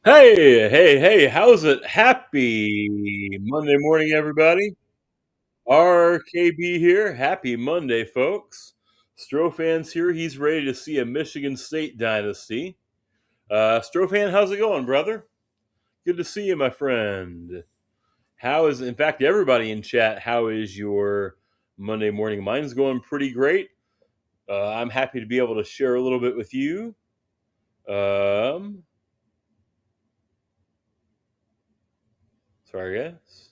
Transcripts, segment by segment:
Hey, how's it? Happy Monday morning, everybody. RKB here. Happy Monday, folks. Strofan's here. He's ready to see a Michigan State dynasty. Strofan, how's it going, brother? Good to see you, my friend. In fact, everybody in chat, how is your Monday morning? Mine's going pretty great. I'm happy to be able to share a little bit with you. Um, Sorry, guys.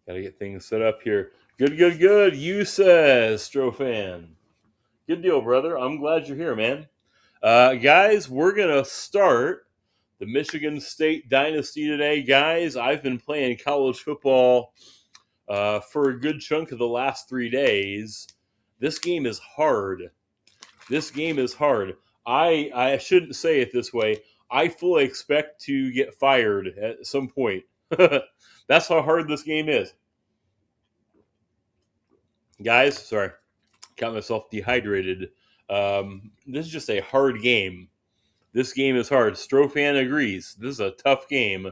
Gotta get things set up here. Good. You says, Strofan. Good deal, brother. I'm glad you're here, man. Guys, we're gonna start the Michigan State dynasty today. Guys, I've been playing college football for a good chunk of the last 3 days. This game is hard. This game is hard. I shouldn't say it this way. I fully expect to get fired at some point. That's how hard this game is. Guys, sorry, got myself dehydrated. This is just a hard game. This game is hard. Strofan agrees. This is a tough game.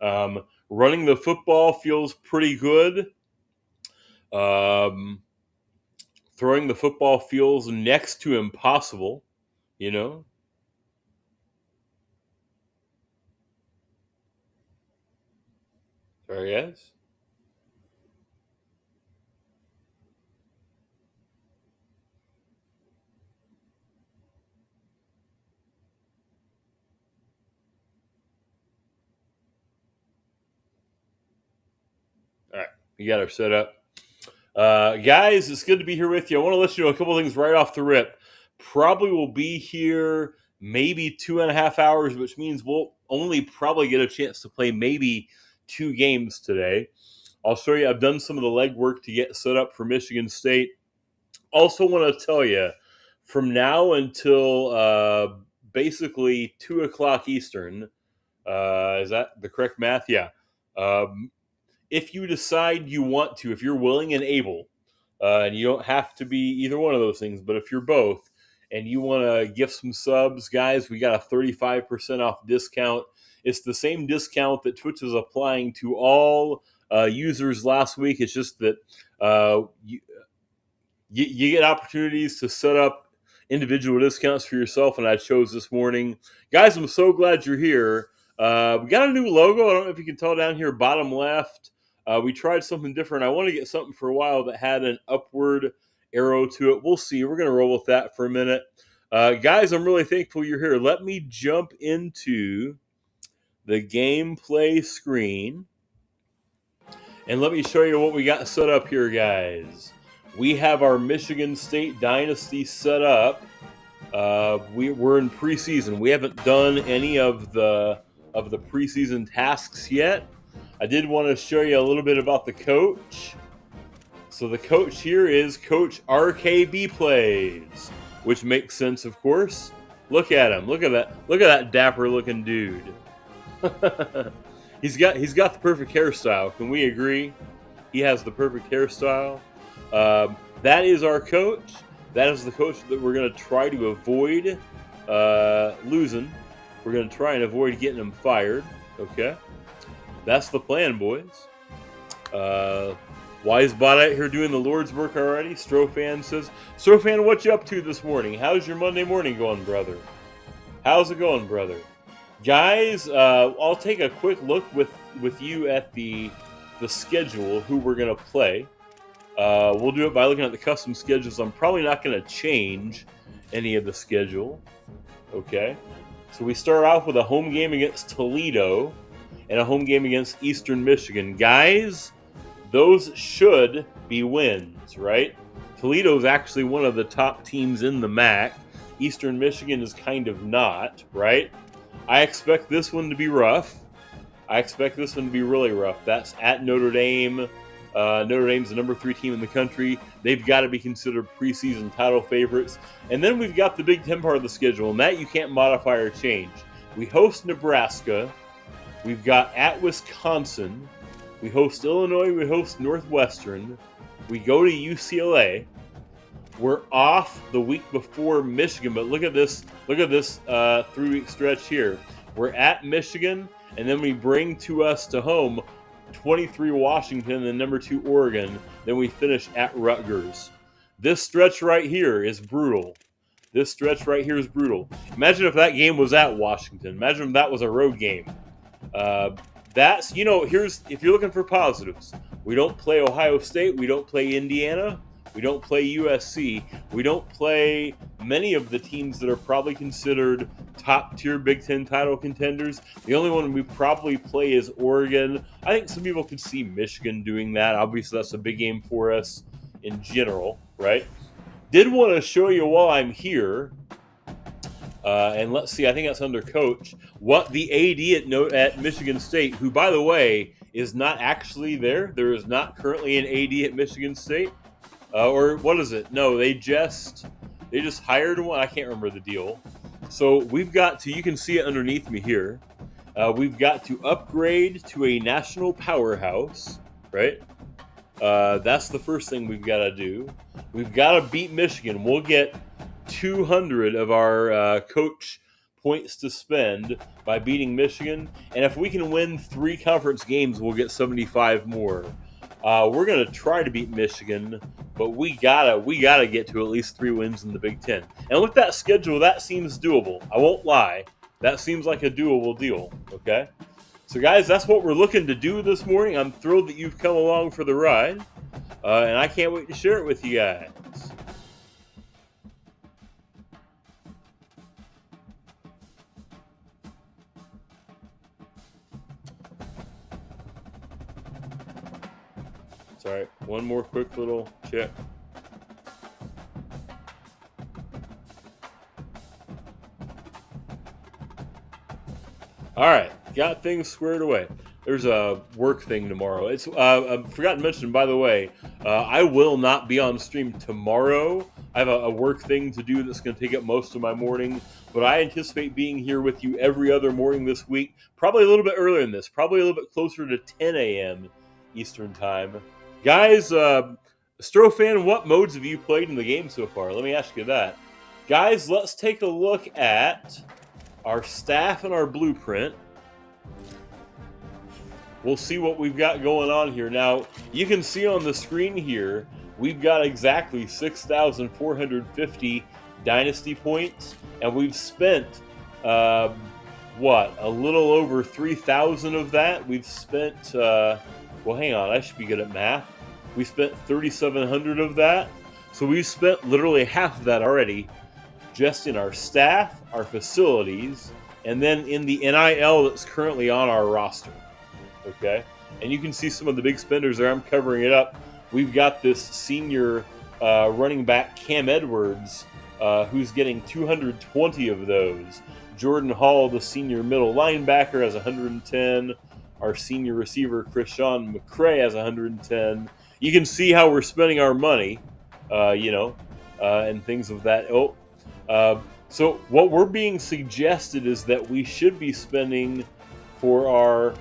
Running the football feels pretty good. Um, Throwing the football feels next to impossible. You know. Sorry, guys. All right, we got our setup. Guys, it's good to be here with you. I want to let you know a couple of things right off the rip. Probably will be here maybe 2.5 hours, which means we'll only probably get a chance to play maybe 2 games today. I'll show you, I've done some of the legwork to get set up for Michigan State. Also, want to tell you from now until basically 2 o'clock Eastern, is that the correct math? Yeah. Um, if you decide you want to, if you're willing and able, and you don't have to be either one of those things, but if you're both and you want to gift some subs, guys, we got a 35% off discount. It's the same discount that Twitch is applying to all users last week. It's just that you get opportunities to set up individual discounts for yourself, and I chose this morning. Guys, I'm so glad you're here. We got a new logo. I don't know if you can tell down here, bottom left. We tried something different. I want to get something for a while that had an upward arrow to it. We'll see. We're going to roll with that for a minute. Guys, I'm really thankful you're here. Let me jump into the gameplay screen and let me show you what we got set up here, guys. We have our Michigan State dynasty set up. We're in preseason. We haven't done any of the preseason tasks yet. I did want to show you a little bit about the coach. So the coach here is Coach RKB Plays, which makes sense, of course. Look at him. Look at that. Look at that dapper looking dude. he's got the perfect hairstyle. Can we agree? He has the perfect hairstyle. That is our coach. That is the coach that we're going to try to avoid losing. We're going to try and avoid getting him fired. Okay, that's the plan, boys. Wise bot out here doing the Lord's work already. Strofan says, Strofan, what you up to this morning? How's your Monday morning going, brother? How's it going, brother? Guys, I'll take a quick look with you at the schedule, who we're going to play. We'll do it by looking at the custom schedules. I'm probably not going to change any of the schedule. Okay. So we start off with a home game against Toledo and a home game against Eastern Michigan. Guys, those should be wins, right? Toledo is actually one of the top teams in the MAC. Eastern Michigan is kind of not, right? I expect this one to be rough. I expect this one to be really rough. That's at Notre Dame. Notre Dame's the number 3 team in the country. They've got to be considered preseason title favorites. And then we've got the Big Ten part of the schedule, and that you can't modify or change. We host Nebraska. We've got at Wisconsin. We host Illinois. We host Northwestern. We go to UCLA. We're off the week before Michigan, but look at this 3-week stretch here. We're at Michigan, and then we bring to home 23 Washington and number 2 Oregon. Then we finish at Rutgers. This stretch right here is brutal. Imagine if that game was at Washington. Imagine if that was a road game. If you're looking for positives, we don't play Ohio State, we don't play Indiana, we don't play USC, we don't play many of the teams that are probably considered top-tier Big Ten title contenders. The only one we probably play is Oregon. I think some people could see Michigan doing that. Obviously, that's a big game for us in general, right? Did want to show you while I'm here, and let's see, I think that's under coach, what the AD at Michigan State, who, by the way, is not actually there. There is not currently an AD at Michigan State. Or what is it? No, they just hired one. I can't remember the deal. So we've got to, you can see it underneath me here. We've got to upgrade to a national powerhouse, right? That's the first thing we've got to do. We've got to beat Michigan. We'll get 200 of our coach points to spend by beating Michigan. And if we can win 3 conference games, we'll get 75 more. We're going to try to beat Michigan, but we gotta get to at least 3 wins in the Big Ten. And with that schedule, that seems doable. I won't lie. That seems like a doable deal, okay? So, guys, that's what we're looking to do this morning. I'm thrilled that you've come along for the ride, and I can't wait to share it with you guys. Sorry, one more quick little check. All right, got things squared away. There's a work thing tomorrow. It's I forgot to mention, by the way, I will not be on stream tomorrow. I have a work thing to do that's going to take up most of my morning, but I anticipate being here with you every other morning this week, probably a little bit earlier than this, probably a little bit closer to 10 a.m. Eastern Time. Guys, Strofan, what modes have you played in the game so far? Let me ask you that. Guys, let's take a look at our staff and our blueprint. We'll see what we've got going on here. Now, you can see on the screen here, we've got exactly 6,450 Dynasty points, and we've spent, a little over 3,000 of that. We've spent, well, hang on, I should be good at math. We spent 3,700 of that. So we've spent literally half of that already just in our staff, our facilities, and then in the NIL that's currently on our roster. Okay? And you can see some of the big spenders there. I'm covering it up. We've got this senior running back, Cam Edwards, who's getting 220 of those. Jordan Hall, the senior middle linebacker, has 110. Our senior receiver, Krishawn McCray, has 110. You can see how we're spending our money, and things of that. So what we're being suggested is that we should be spending for our,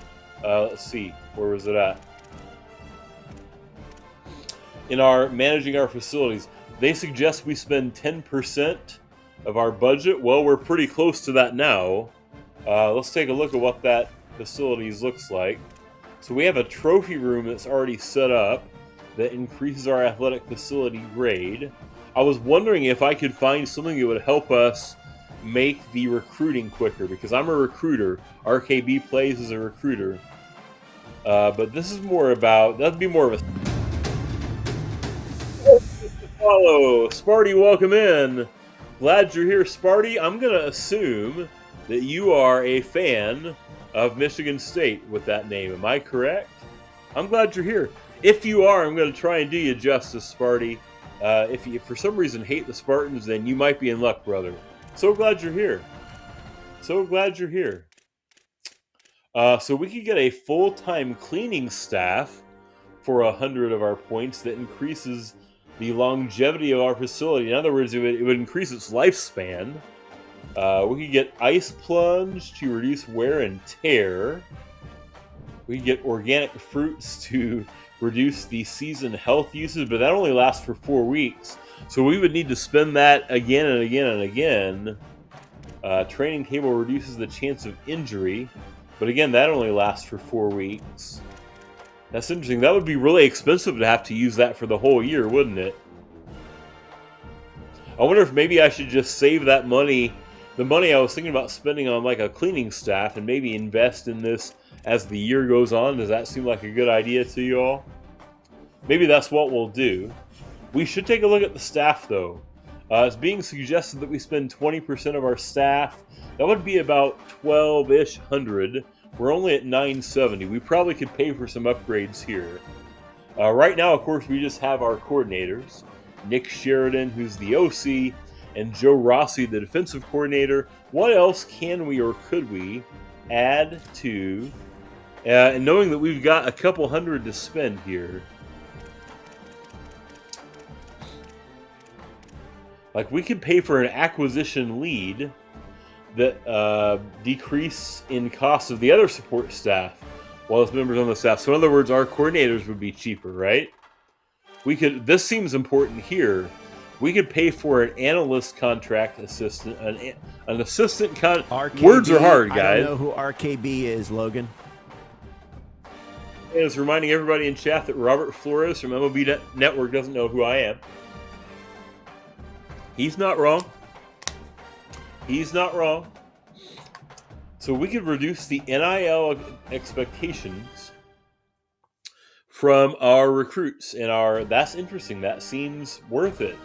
let's see, where was it at? In our managing our facilities, they suggest we spend 10% of our budget. Well, we're pretty close to that now. Let's take a look at what that facilities looks like. So we have a trophy room that's already set up that increases our athletic facility grade. I was wondering if I could find something that would help us make the recruiting quicker, because I'm a recruiter. RKB plays as a recruiter. But this is more about, that'd be more of a follow. Sparty, welcome in. Glad you're here, Sparty. I'm going to assume that you are a fan of Michigan State with that name. Am I correct? I'm glad you're here. If you are, I'm going to try and do you justice, Sparty. If you, for some reason, hate the Spartans, then you might be in luck, brother. So glad you're here. So glad you're here. So we could get a full-time cleaning staff for 100 of our points that increases the longevity of our facility. In other words, it would increase its lifespan. We could get Ice Plunge to reduce wear and tear. We could get organic fruits to reduce the season health usage, but that only lasts for 4 weeks. So we would need to spend that again and again and again. Training table reduces the chance of injury, but again, that only lasts for 4 weeks. That's interesting. That would be really expensive to have to use that for the whole year, wouldn't it? I wonder if maybe I should just save that money, the money I was thinking about spending on like a cleaning staff, and maybe invest in this as the year goes on. Does that seem like a good idea to you all? Maybe that's what we'll do. We should take a look at the staff, though. It's being suggested that we spend 20% of our staff. That would be about 12-ish hundred. We're only at 970. We probably could pay for some upgrades here. Right now, of course, we just have our coordinators. Nick Sheridan, who's the OC, and Joe Rossi, the defensive coordinator. What else can we or could we add to, and knowing that we've got a couple hundred to spend here, like we could pay for an acquisition lead that decrease in cost of the other support staff while as members on the staff. So in other words, our coordinators would be cheaper, right? We could, this seems important here, we could pay for an analyst contract assistant, an assistant RKB, words are hard, guys. I don't know who RKB is, Logan. And it's reminding everybody in chat that Robert Flores from MLB Network doesn't know who I am. He's not wrong. He's not wrong. So we could reduce the NIL expectations from our recruits, and that's interesting. That seems worth it.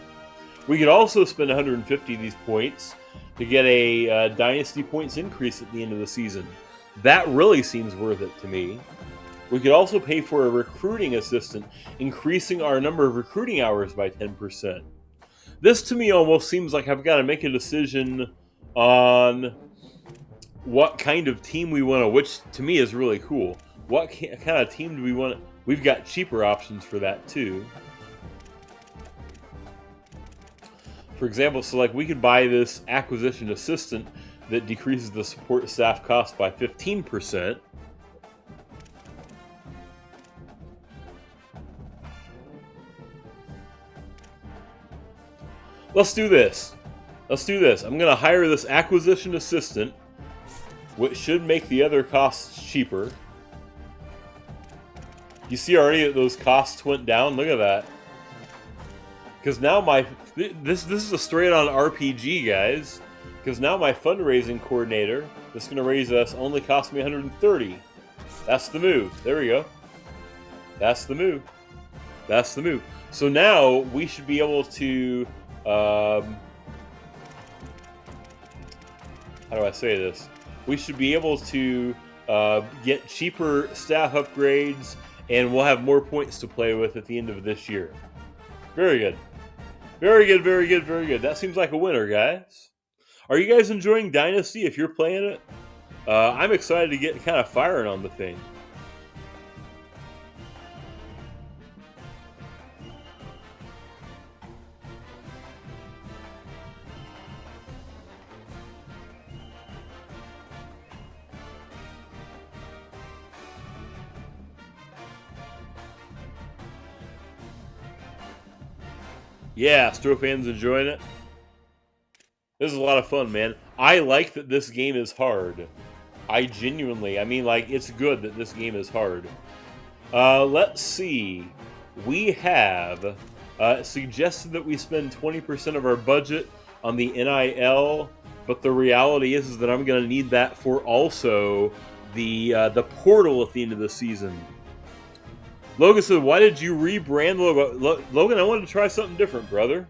We could also spend 150 of these points to get a dynasty points increase at the end of the season. That really seems worth it to me. We could also pay for a recruiting assistant, increasing our number of recruiting hours by 10%. This to me almost seems like I've got to make a decision on what kind of team we want to, which to me is really cool. What kind of team do we want? We've got cheaper options for that too. For example, so like we could buy this acquisition assistant that decreases the support staff cost by 15%. Let's do this. Let's do this. I'm going to hire this acquisition assistant, which should make the other costs cheaper. You see already that those costs went down? Look at that. Because now this is a straight on RPG, guys. Because now my fundraising coordinator, that's going to raise us, only cost me 130. That's the move. There we go. That's the move. That's the move. So now we should be able to... how do I say this? We should be able to get cheaper staff upgrades, and we'll have more points to play with at the end of this year. Very good. Very good, very good, very good. That seems like a winner, guys. Are you guys enjoying Dynasty if you're playing it? I'm excited to get kind of firing on the thing. Yeah, Strofan's enjoying it. This is a lot of fun, man. I like that this game is hard. I mean, like, it's good that this game is hard. Let's see. We have suggested that we spend 20% of our budget on the NIL, but the reality is that I'm going to need that for also the portal at the end of the season. Logan said, why did you rebrand logo? Logan, I wanted to try something different, brother.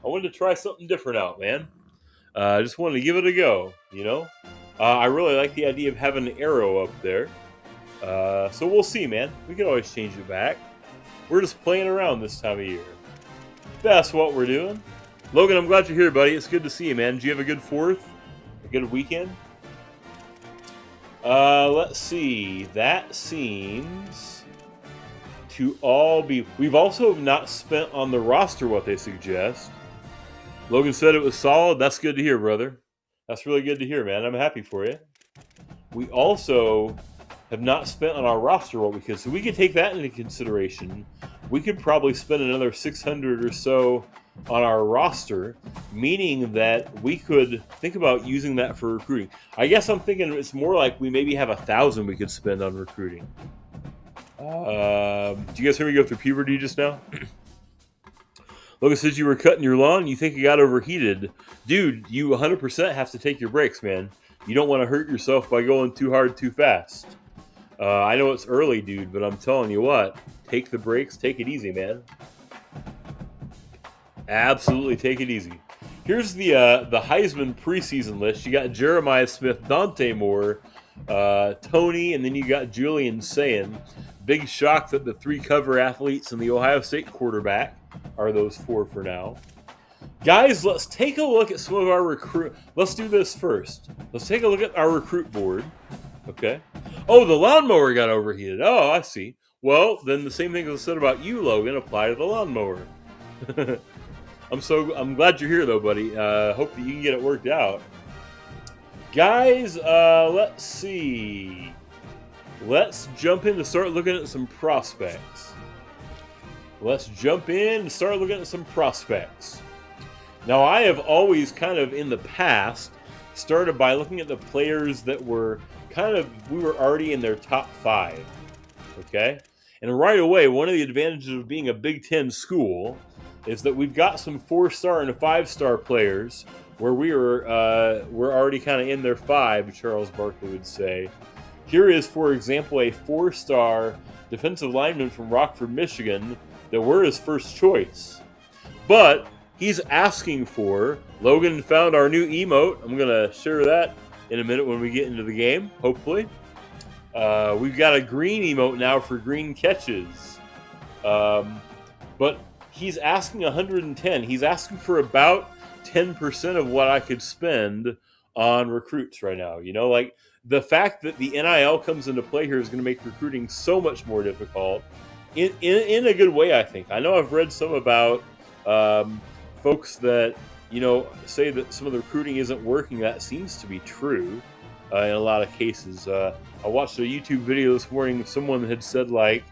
I wanted to try something different out, man. I just wanted to give it a go, you know? I really like the idea of having an arrow up there. So we'll see, man. We can always change it back. We're just playing around this time of year. That's what we're doing. Logan, I'm glad you're here, buddy. It's good to see you, man. Did you have a good 4th? A good weekend? Let's see. That seems... to all be... We've also not spent on the roster what they suggest. Logan said it was solid. That's good to hear, brother. That's really good to hear, man. I'm happy for you. We also have not spent on our roster what we could. So we could take that into consideration. We could probably spend another 600 or so on our roster, meaning that we could think about using that for recruiting. I guess I'm thinking it's more like we maybe have 1,000 we could spend on recruiting. Do you guys hear me go through puberty just now? Logan says you were cutting your lawn. You think it got overheated. Dude, you 100% have to take your breaks, man. You don't want to hurt yourself by going too hard too fast. I know it's early, dude, but I'm telling you what. Take the breaks. Take it easy, man. Absolutely take it easy. Here's the Heisman preseason list. You got Jeremiah Smith, Dante Moore, Tony, and then you got Julian Sayin. Big shock that the 3 cover athletes and the Ohio State quarterback are those 4 for now. Guys, let's take a look at some of our recruit. Let's do this first. Let's take a look at our recruit board. Okay. Oh, the lawnmower got overheated. Oh, I see. Well, then the same thing I said about you, Logan, apply to the lawnmower. I'm glad you're here, though, buddy. Hope that you can get it worked out. Guys, let's see. Let's jump in to start looking at some prospects. Now, I have always kind of in the past started by looking at the players that were we were already in their top 5. Okay? And right away, one of the advantages of being a Big Ten school is that we've got some 4-star and 5-star players where we're already kind of in their 5, Charles Barkley would say. Here is, for example, a 4-star defensive lineman from Rockford, Michigan, that we're his first choice. But he's asking for, Logan found our new emote. I'm going to share that in a minute when we get into the game, hopefully. We've got a green emote now for green catches. But he's asking 110. He's asking for about 10% of what I could spend on recruits right now. You know, like the fact that the NIL comes into play here is going to make recruiting so much more difficult in a good way, I think. I know I've read some about folks that, you know, say that some of the recruiting isn't working. That seems to be true in a lot of cases. I watched a YouTube video this morning. Someone had said, like,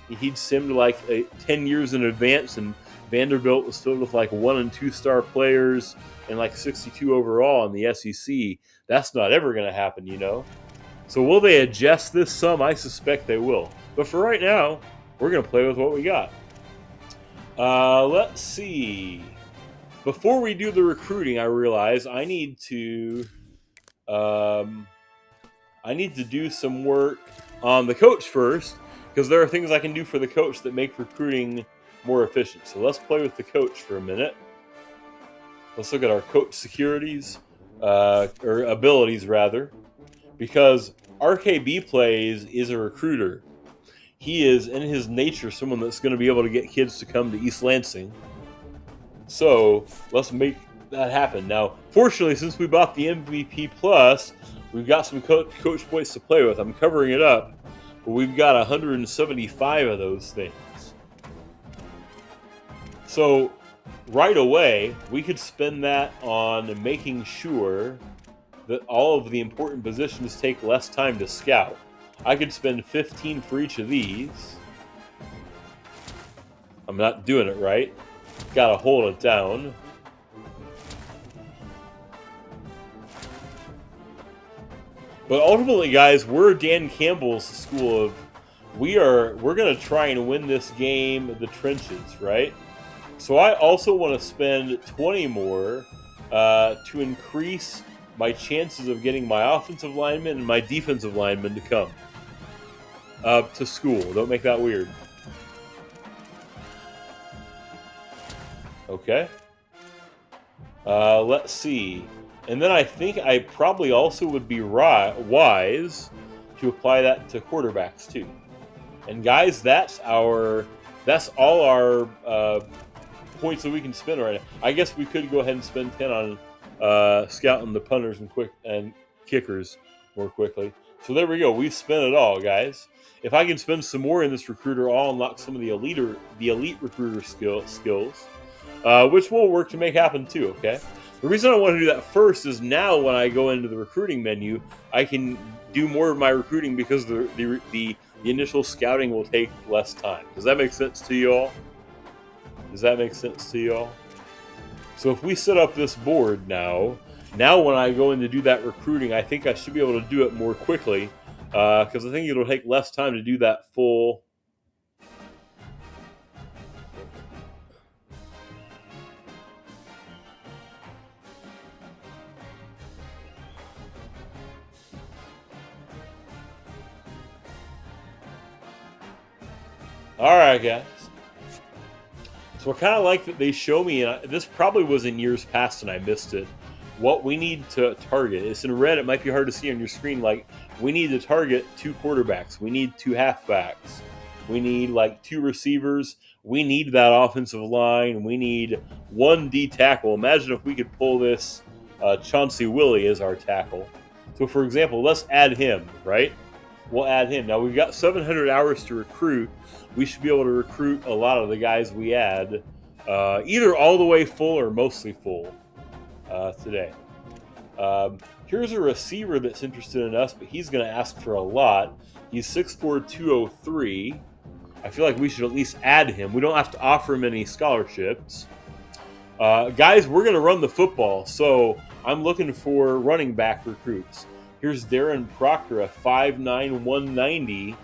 he'd simmed like 10 years in advance, and Vanderbilt was filled with like 1- and 2-star players and like 62 overall in the SEC. That's not ever going to happen, you know. So will they adjust this some? I suspect they will. But for right now, we're going to play with what we got. Let's see. Before we do the recruiting, I realize I need to do some work on the coach first, because there are things I can do for the coach that make recruiting more efficient. So let's play with the coach for a minute. Let's look at our coach securities, or abilities rather, because RKB Plays is a recruiter. He is, in his nature, someone that's going to be able to get kids to come to East Lansing. So let's make that happen. Now, fortunately, since we bought the MVP Plus, we've got some coach points to play with. I'm covering it up, but we've got 175 of those things. So right away, we could spend that on making sure that all of the important positions take less time to scout. I could spend 15 for each of these. I'm not doing it right. Gotta hold it down. But ultimately, guys, we're Dan Campbell's school of we're gonna try and win this game the trenches, right? So I also want to spend 20 more to increase my chances of getting my offensive lineman and my defensive lineman to come to school. Don't make that weird. Okay. Let's see. And then I think I probably also would be wise to apply that to quarterbacks too. And guys, that's all our points that we can spend right now. I guess we could go ahead and spend 10 on scouting the punters and kickers more quickly. So there we go. We've spent it all, guys. If I can spend some more in this recruiter, I'll unlock some of the elite recruiter skills, which we'll work to make happen too. Okay. The reason I want to do that first is now when I go into the recruiting menu, I can do more of my recruiting because the initial scouting will take less time. Does that make sense to you all? Does that make sense to you all? So if we set up this board now when I go in to do that recruiting, I think I should be able to do it more quickly because I think it'll take less time to do that full. All right, guys. So I kind of like that they show me, and this probably was in years past and I missed it, what we need to target. It's in red. It might be hard to see on your screen. Like, we need to target 2 quarterbacks. We need 2 halfbacks. We need, like, 2 receivers. We need that offensive line. We need 1 D tackle. Imagine if we could pull this Chauncey Willie as our tackle. So, for example, let's add him, right? We'll add him. Now, we've got 700 hours to recruit. We should be able to recruit a lot of the guys we add, either all the way full or mostly full today. Here's a receiver that's interested in us, but he's going to ask for a lot. He's 6'4", 203. I feel like we should at least add him. We don't have to offer him any scholarships. Guys, we're going to run the football, so I'm looking for running back recruits. Here's Darren Proctor, a 5'9", 190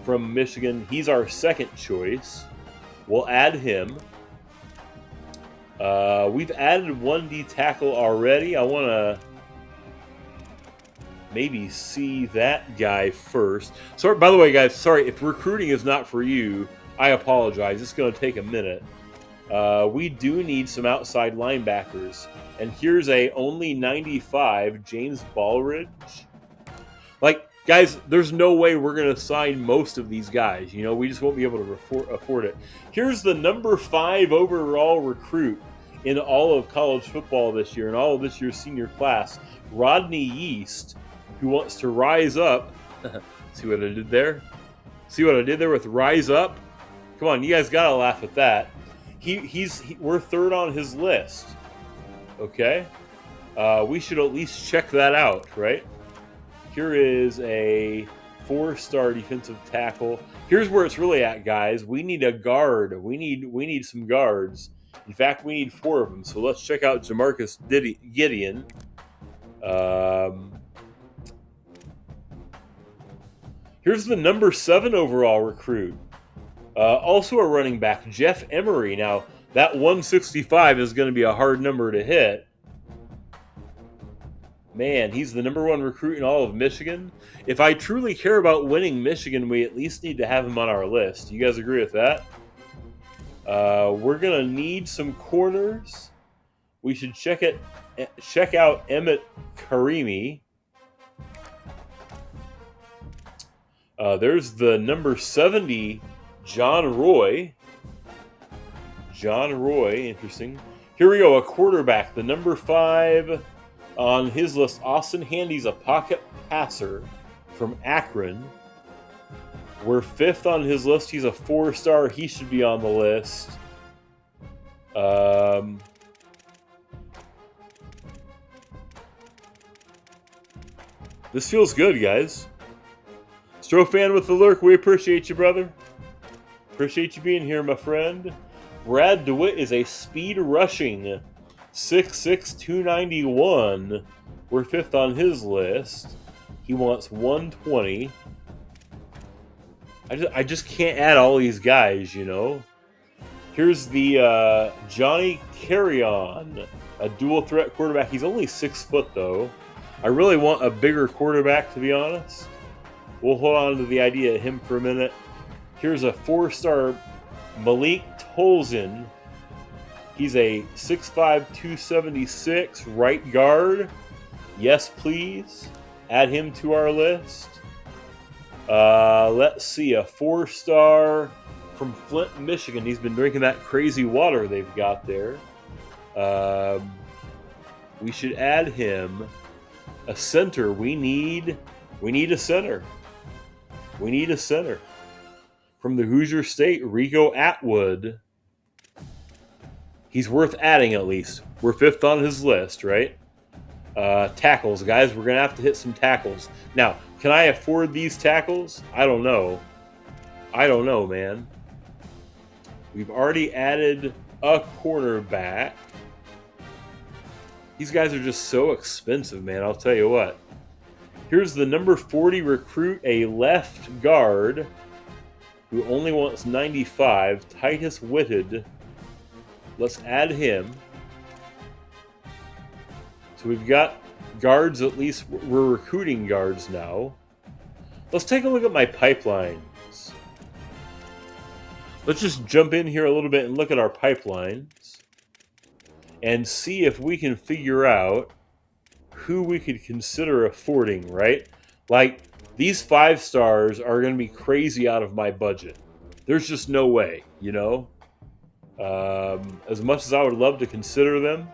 from Michigan. He's our second choice. We'll add him. We've added 1 D tackle already. I want to maybe see that guy first. Sorry, by the way, guys, sorry if recruiting is not for you. I apologize. It's going to take a minute. We do need some outside linebackers. And here's a only 95 James Ballridge. Like, guys, there's no way we're going to sign most of these guys. You know, we just won't be able to afford it. Here's the number 5 overall recruit in all of college football this year, in all of this year's senior class, Rodney Yeast, who wants to rise up. See what I did there? See what I did there with rise up? Come on, you guys got to laugh at that. We're 3rd on his list. Okay? We should at least check that out, right? Here is a 4-star defensive tackle. Here's where it's really at, guys. We need a guard. We need some guards. In fact, we need 4 of them. So let's check out Jamarcus Gideon. Here's the number 7 overall recruit. Also a running back, Jeff Emery. Now, that 165 is going to be a hard number to hit. Man, he's the number 1 recruit in all of Michigan. If I truly care about winning Michigan, we at least need to have him on our list. You guys agree with that? We're going to need some corners. We should check out Emmett Karimi. There's the number 70, John Roy. John Roy, interesting. Here we go, a quarterback. The number 5 on his list, Austin Handy's a pocket passer from Akron. We're 5th on his list. He's a 4-star. He should be on the list. This feels good, guys. Strofan with the lurk. We appreciate you, brother. Appreciate you being here, my friend. Brad DeWitt is a speed rushing 6'6", 291. We're 5th on his list. He wants 120. I just can't add all these guys, you know. Here's the Johnny Carrion, a dual threat quarterback. He's only 6 foot, though. I really want a bigger quarterback, to be honest. We'll hold on to the idea of him for a minute. Here's a 4-star Malik Tolzin. He's a 6'5", 276 right guard. Yes, please. Add him to our list. Let's see, a 4-star from Flint, Michigan. He's been drinking that crazy water they've got there. We should add him. A center. We need a center. We need a center. From the Hoosier State, Rico Atwood. He's worth adding at least. We're 5th on his list, right? Tackles, guys. We're going to have to hit some tackles. Now, can I afford these tackles? I don't know. I don't know, man. We've already added a cornerback. These guys are just so expensive, man. I'll tell you what. Here's the number 40 recruit, a left guard who only wants 95. Titus Whitted. Let's add him. So we've got guards, at least we're recruiting guards now. Let's take a look at my pipelines. Let's just jump in here a little bit and look at our pipelines and see if we can figure out who we could consider affording, right? Like, these 5 stars are going to be crazy out of my budget. There's just no way, you know? As much as I would love to consider them,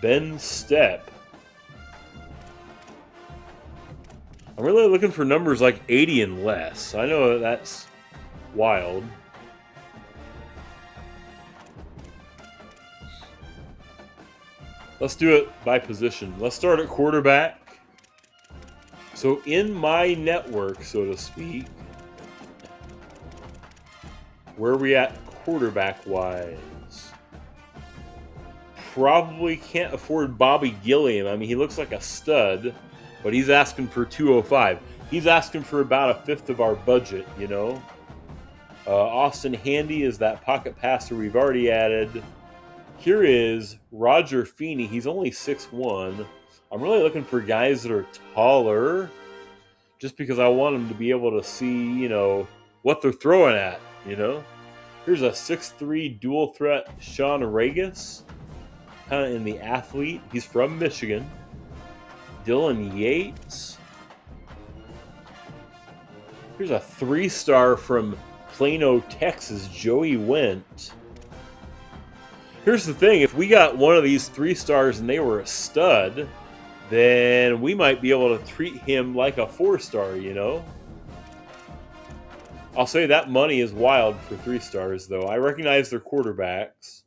Ben Stepp. I'm really looking for numbers like 80 and less. I know that's wild. Let's do it by position. Let's start at quarterback. So in my network, so to speak, where are we at quarterback-wise? Probably can't afford Bobby Gilliam. I mean, he looks like a stud, but he's asking for 205. He's asking for about a 1/5 of our budget, you know? Austin Handy is that pocket passer we've already added. Here is Roger Feeney. He's only 6'1". I'm really looking for guys that are taller just because I want them to be able to see, you know, what they're throwing at, you know? Here's a 6'3" dual threat Sean Regis, kind of in the athlete. He's from Michigan. Dylan Yates. Here's a 3-star from Plano, Texas, Joey Went. Here's the thing, if we got one of these 3 stars and they were a stud, then we might be able to treat him like a 4-star, you know? I'll say that money is wild for 3 stars, though. I recognize their quarterbacks.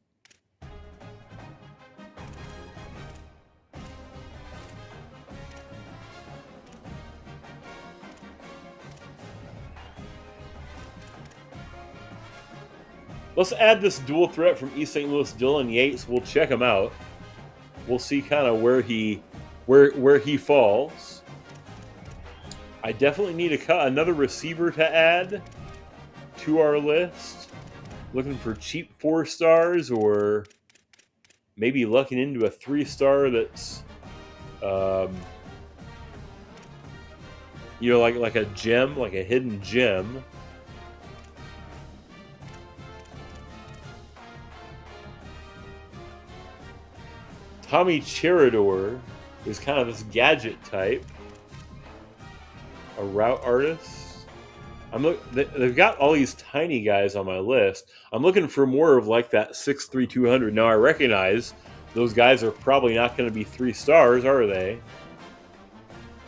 Let's add this dual threat from East St. Louis, Dylan Yates. We'll check him out. We'll see kind of where he falls. I definitely need to cut another receiver to add to our list. Looking for cheap 4 stars, or maybe lucking into a 3-star that's, you know, like a gem, like a hidden gem. Tommy Cherador is kind of this gadget type. A route artist. They've got all these tiny guys on my list. I'm looking for more of like that 6'3", 200. Now I recognize those guys are probably not going to be 3 stars, are they?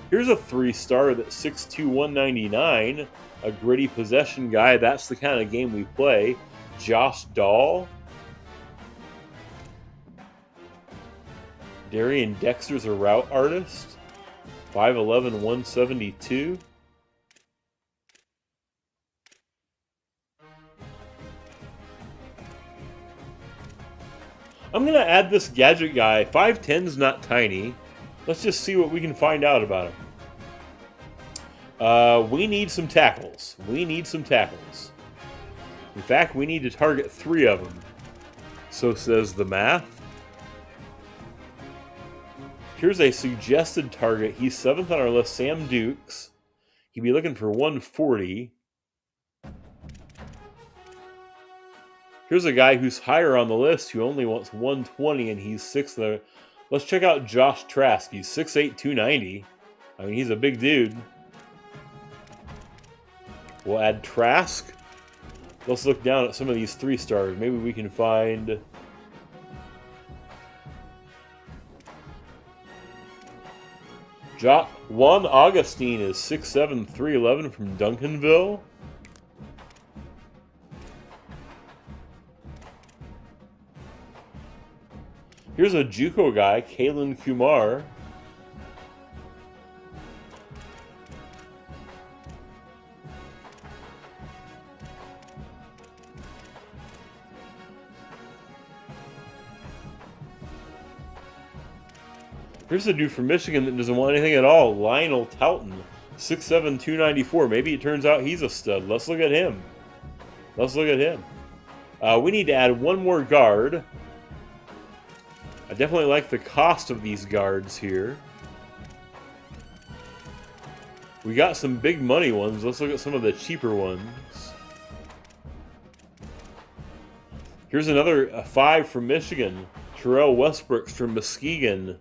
Here's a 3-star that's 6'2", 199. A gritty possession guy. That's the kind of game we play. Josh Dahl. Darian Dexter's a route artist. 5'11", 172. I'm going to add this gadget guy. 5'10's not tiny. Let's just see what we can find out about him. We need some tackles. In fact, we need to target 3 of them. So says the math. Here's a suggested target. He's 7th on our list, Sam Dukes. He'd be looking for 140. Here's a guy who's higher on the list who only wants 120, and he's 6th there. Let's check out Josh Trask. He's 6'8", 290. I mean, he's a big dude. We'll add Trask. Let's look down at some of these 3 stars. Maybe we can find... Juan Augustine is 6'7", 311 from Duncanville. Here's a JUCO guy, Kalen Kumar. Here's a dude from Michigan that doesn't want anything at all, Lionel Tauton, 6'7", 294. Maybe it turns out he's a stud. Let's look at him. Let's look at him. We need to add one more guard. I definitely like the cost of these guards here. We got some big money ones. Let's look at some of the cheaper ones. Here's another 5 from Michigan. Terrell Westbrooks from Muskegon.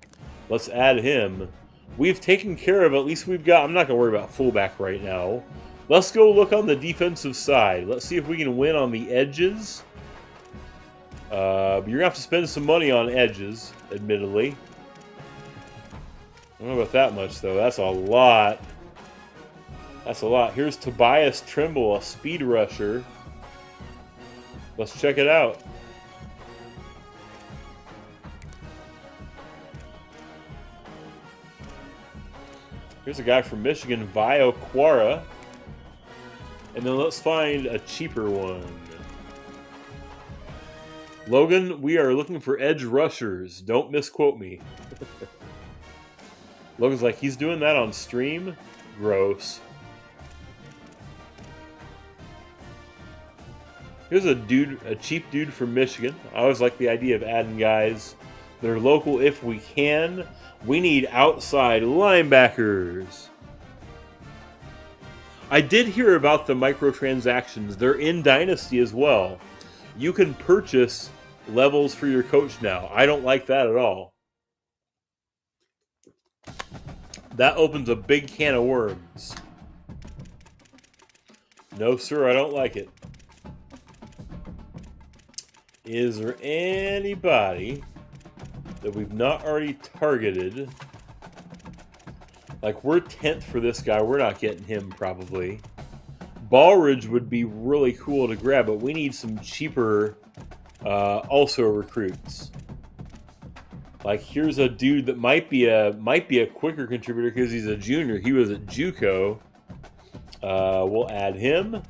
Let's add him. We've taken care of, at least we've got, I'm not going to worry about fullback right now. Let's go look on the defensive side. Let's see if we can win on the edges. You're going to have to spend some money on edges, admittedly. I don't know about that much, though. That's a lot. That's a lot. Here's Tobias Trimble, a speed rusher. Let's check it out. Here's a guy from Michigan, Vio Quara. And then let's find a cheaper one. Logan, we are looking for edge rushers. Don't misquote me. Logan's like, he's doing that on stream? Gross. Here's a dude, a cheap dude from Michigan. I always like the idea of adding guys that are local if we can. We need outside linebackers. I did hear about the microtransactions. They're in Dynasty as well. You can purchase levels for your coach now. I don't like that at all. That opens a big can of worms. No, sir, I don't like it. Is there anybody that we've not already targeted? Like, we're 10th for this guy. We're not getting him, probably. Ballridge would be really cool to grab, but we need some cheaper also recruits. Like, here's a dude that might be a quicker contributor because he's a junior. He was at JUCO. We'll add him.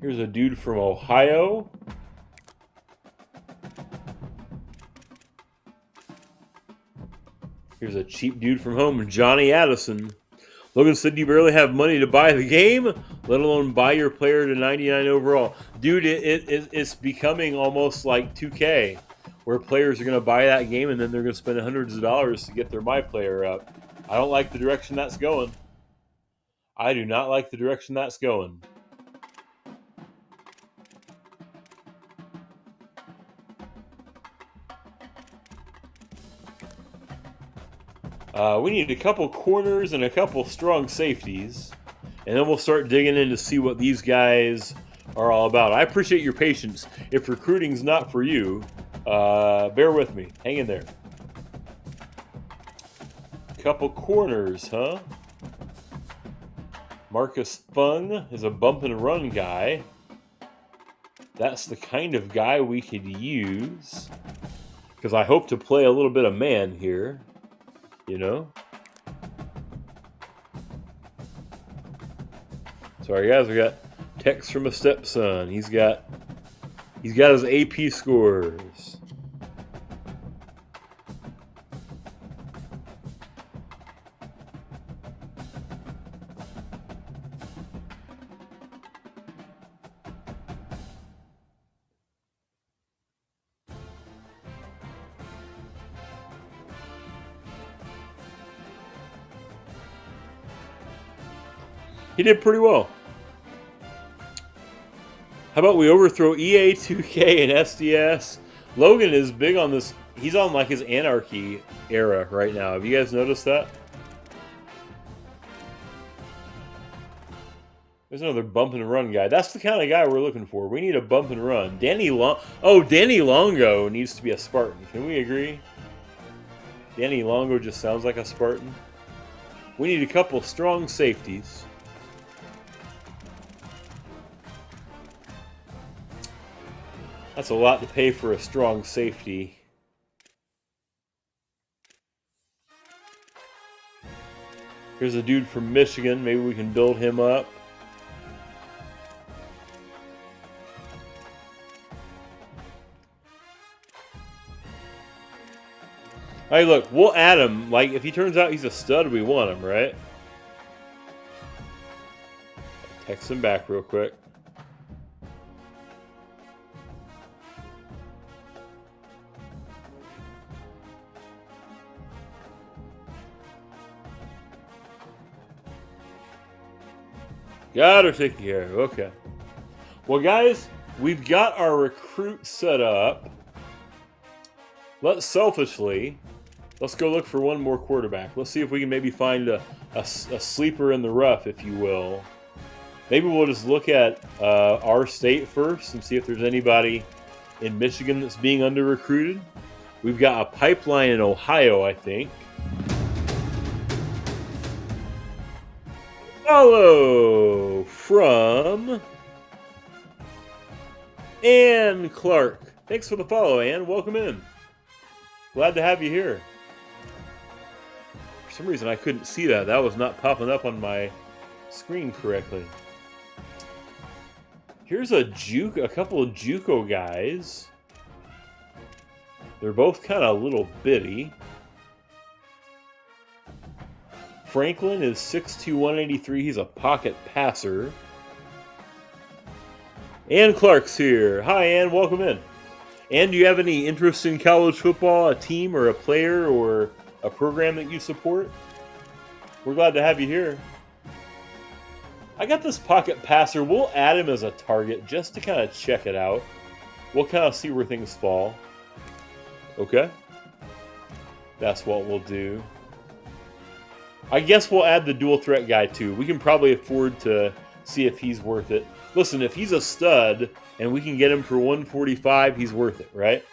Here's a dude from Ohio. Here's a cheap dude from home, Johnny Addison. Logan said you barely have money to buy the game, let alone buy your player to 99 overall. Dude, it's becoming almost like 2K, where players are going to buy that game and then they're going to spend hundreds of dollars to get their My Player up. I don't like the direction that's going. I do not like the direction that's going. We need a couple corners and a couple strong safeties. And then we'll start digging in to see what these guys are all about. I appreciate your patience. If recruiting's not for you, bear with me. Hang in there. Couple corners, huh? Marcus Fung is a bump and run guy. That's the kind of guy we could use. Because I hope to play a little bit of man here. You know? Sorry guys, we got text from a stepson. He's got his AP scores. He did pretty well. How about we overthrow EA, 2K, and SDS? Logan is big on this. He's on like his Anarchy era right now. Have you guys noticed that? There's another bump and run guy. That's the kind of guy we're looking for. We need a bump and run. Danny Longo needs to be a Spartan. Can we agree? Danny Longo just sounds like a Spartan. We need a couple strong safeties. That's a lot to pay for a strong safety. Here's a dude from Michigan. Maybe we can build him up. Hey, look, we'll add him. Like, if he turns out he's a stud, we want him, right? Text him back real quick. Got her taken care of. Okay. Well, guys, we've got our recruit set up. Let's go look for one more quarterback. Let's see if we can maybe find a sleeper in the rough, if you will. Maybe we'll just look at our state first and see if there's anybody in Michigan that's being under-recruited. We've got a pipeline in Ohio, I think. Follow from Ann Clark. Thanks for the follow, Ann. Welcome in. Glad to have you here. For some reason, I couldn't see that. That was not popping up on my screen correctly. Here's a couple of JUCO guys. They're both kind of a little bitty. Franklin is 6'2", 183. He's a pocket passer. Ann Clark's here. Hi, Ann. Welcome in. Ann, do you have any interest in college football, a team or a player or a program that you support? We're glad to have you here. I got this pocket passer. We'll add him as a target just to kind of check it out. We'll kind of see where things fall. Okay? That's what we'll do. I guess we'll add the dual threat guy too. We can probably afford to see if he's worth it. Listen, if he's a stud and we can get him for 145, he's worth it, right?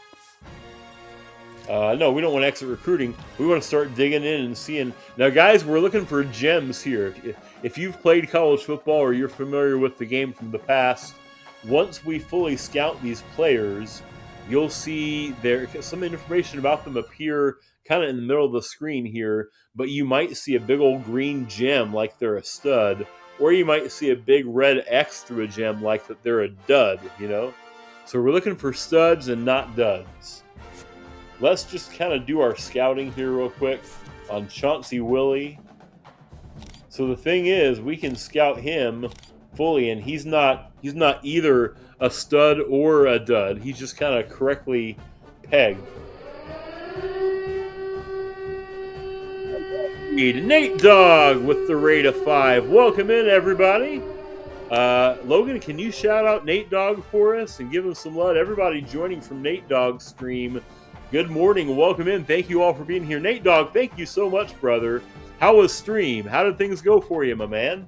No, we don't want to exit recruiting. We want to start digging in and seeing. Now, guys, we're looking for gems here. If you've played college football or you're familiar with the game from the past, once we fully scout these players, you'll see there some information about them appear kind of in the middle of the screen here, but you might see a big old green gem like they're a stud, or you might see a big red X through a gem like that they're a dud, you know? So we're looking for studs and not duds. Let's just kind of do our scouting here real quick on Chauncey Willie. So the thing is, we can scout him fully, and he's not either a stud or a dud. He's just kind of correctly pegged. Nate Dogg with the rate of 5. Welcome in, everybody. Logan, can you shout out Nate Dogg for us and give him some love? Everybody joining from Nate Dogg's stream, good morning. Welcome in. Thank you all for being here. Nate Dogg, thank you so much, brother. How was stream? How did things go for you, my man?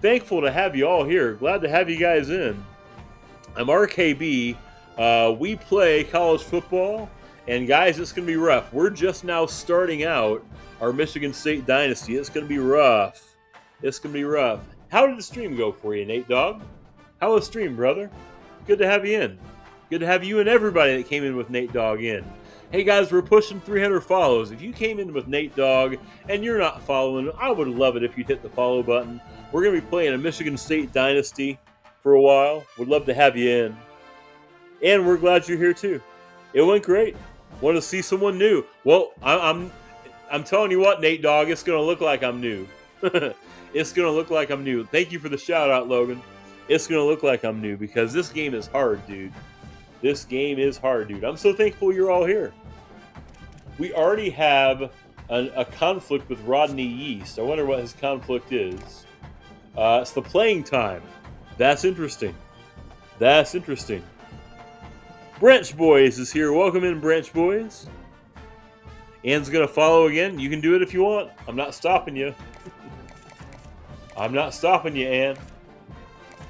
Thankful to have you all here. Glad to have you guys in. I'm RKB. We play college football. And guys, it's going to be rough. We're just now starting out our Michigan State Dynasty. It's going to be rough. It's going to be rough. How did the stream go for you, Nate Dogg? How was the stream, brother? Good to have you in. Good to have you and everybody that came in with Nate Dogg in. Hey guys, we're pushing 300 follows. If you came in with Nate Dogg and you're not following, I would love it if you'd hit the follow button. We're going to be playing a Michigan State Dynasty for a while. Would love to have you in. And we're glad you're here too. It went great. Want to see someone new? Well, I'm telling you what, Nate Dogg, it's going to look like I'm new. It's going to look like I'm new. Thank you for the shout out, Logan. It's going to look like I'm new because this game is hard, dude. This game is hard, dude. I'm so thankful you're all here. We already have a conflict with Rodney Yeast. I wonder what his conflict is. It's the playing time. That's interesting. That's interesting. Branch Boys is here. Welcome in, Branch Boys. Ann's going to follow again. You can do it if you want. I'm not stopping you. I'm not stopping you, Ann.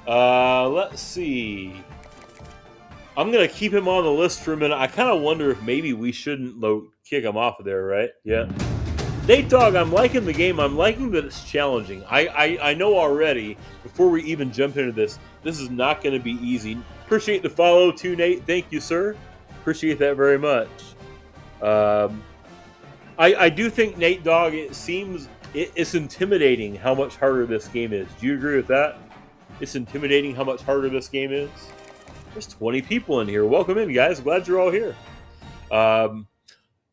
Let's see. I'm going to keep him on the list for a minute. I kind of wonder if maybe we shouldn't kick him off of there, right? Yeah. Nate Dogg, I'm liking the game. I'm liking that it's challenging. I know already, before we even jump into this is not going to be easy. Appreciate the follow too, Nate. Thank you, sir. Appreciate that very much. I do think, Nate Dogg, it's intimidating how much harder this game is. Do you agree with that? It's intimidating how much harder this game is. There's 20 people in here. Welcome in, guys. Glad you're all here.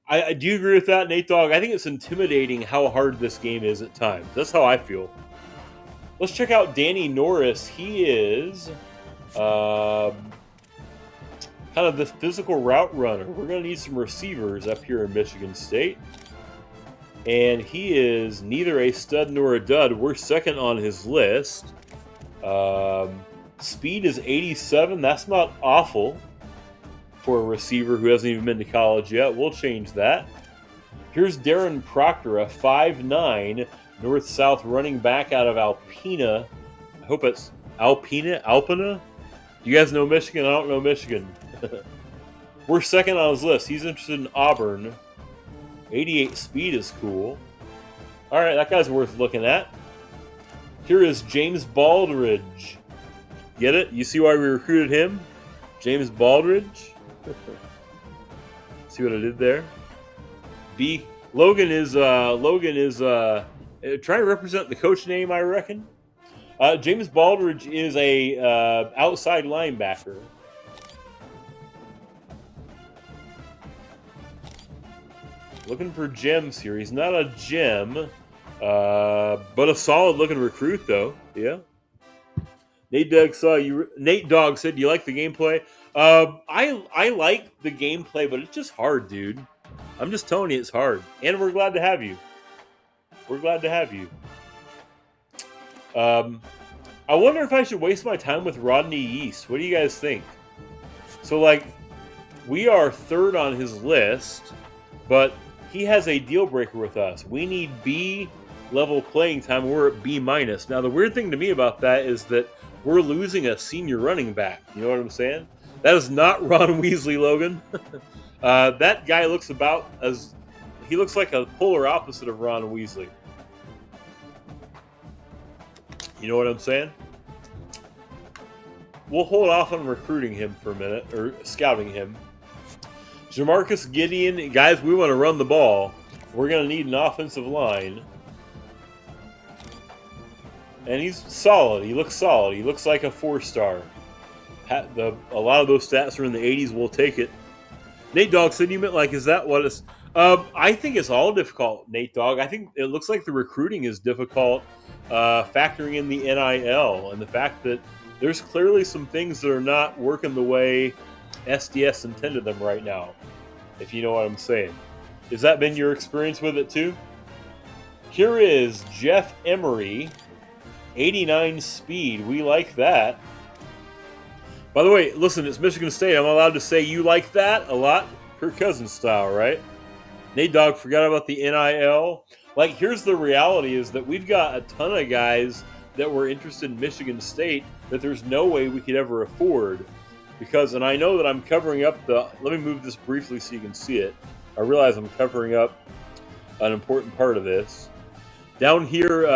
I do agree with that, Nate Dogg. I think it's intimidating how hard this game is at times. That's how I feel. Let's check out Danny Norris. He is kind of the physical route runner. We're going to need some receivers up here in Michigan State. And he is neither a stud nor a dud. We're second on his list. Speed is 87. That's not awful for a receiver who hasn't even been to college yet. We'll change that. Here's Darren Proctor, a 5'9", north-south running back out of Alpena. I hope it's Alpena? Do you guys know Michigan? I don't know Michigan. We're second on his list. He's interested in Auburn. 88 speed is cool. All right, that guy's worth looking at. Here is James Baldridge. Get it? You see why we recruited him? James Baldridge. See what I did there? Logan is trying to represent the coach name, I reckon. James Baldridge is a outside linebacker. Looking for gems here. He's not a gem, but a solid-looking recruit, though. Yeah. Nate Dogg said, "Do you like the gameplay?" I like the gameplay, but it's just hard, dude. I'm just telling you, it's hard. And we're glad to have you. We're glad to have you. I wonder if I should waste my time with Rodney Yeast. What do you guys think? So, we are third on his list, but he has a deal breaker with us. We need B level playing time. We're at B minus. Now, the weird thing to me about that is that we're losing a senior running back. You know what I'm saying? That is not Ron Weasley, Logan. That guy looks he looks like a polar opposite of Ron Weasley. You know what I'm saying? We'll hold off on recruiting him for a minute, or scouting him. Jamarcus Gideon, guys, we want to run the ball. We're going to need an offensive line. And he's solid. He looks solid. He looks like a 4-star. A lot of those stats are in the 80s. We'll take it. Nate Dogg said, "You meant is that what it's?" I think it's all difficult, Nate Dogg. I think it looks like the recruiting is difficult, factoring in the NIL and the fact that there's clearly some things that are not working the way SDS intended them right now, if you know what I'm saying. Has that been your experience with it too? Here is Jeff Emery, 89 speed. We like that. By the way, listen, it's Michigan State. I'm allowed to say you like that a lot. Kirk Cousins style, right? Nate Dogg forgot about the NIL. Here's the reality is that we've got a ton of guys that were interested in Michigan State that there's no way we could ever afford. And I know that I'm covering up let me move this briefly so you can see it. I realize I'm covering up an important part of this. Down here,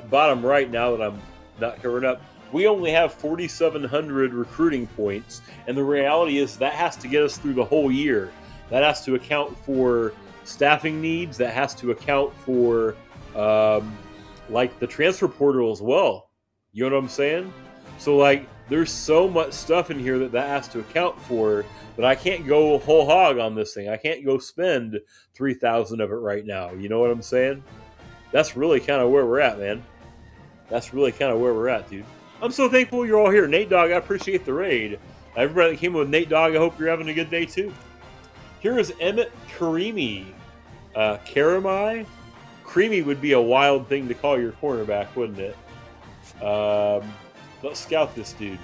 bottom right, now that I'm not covering up, we only have 4,700 recruiting points, and the reality is that has to get us through the whole year. That has to account for staffing needs. That has to account for, the transfer portal as well. You know what I'm saying? So, there's so much stuff in here that has to account for that I can't go whole hog on this thing. I can't go spend 3,000 of it right now. You know what I'm saying? That's really kind of where we're at, man. That's really kind of where we're at, dude. I'm so thankful you're all here. Nate Dogg, I appreciate the raid. Everybody that came with Nate Dogg, I hope you're having a good day, too. Here is Emmett Karimi. Karimi? Creamy would be a wild thing to call your cornerback, wouldn't it? Let's scout this dude.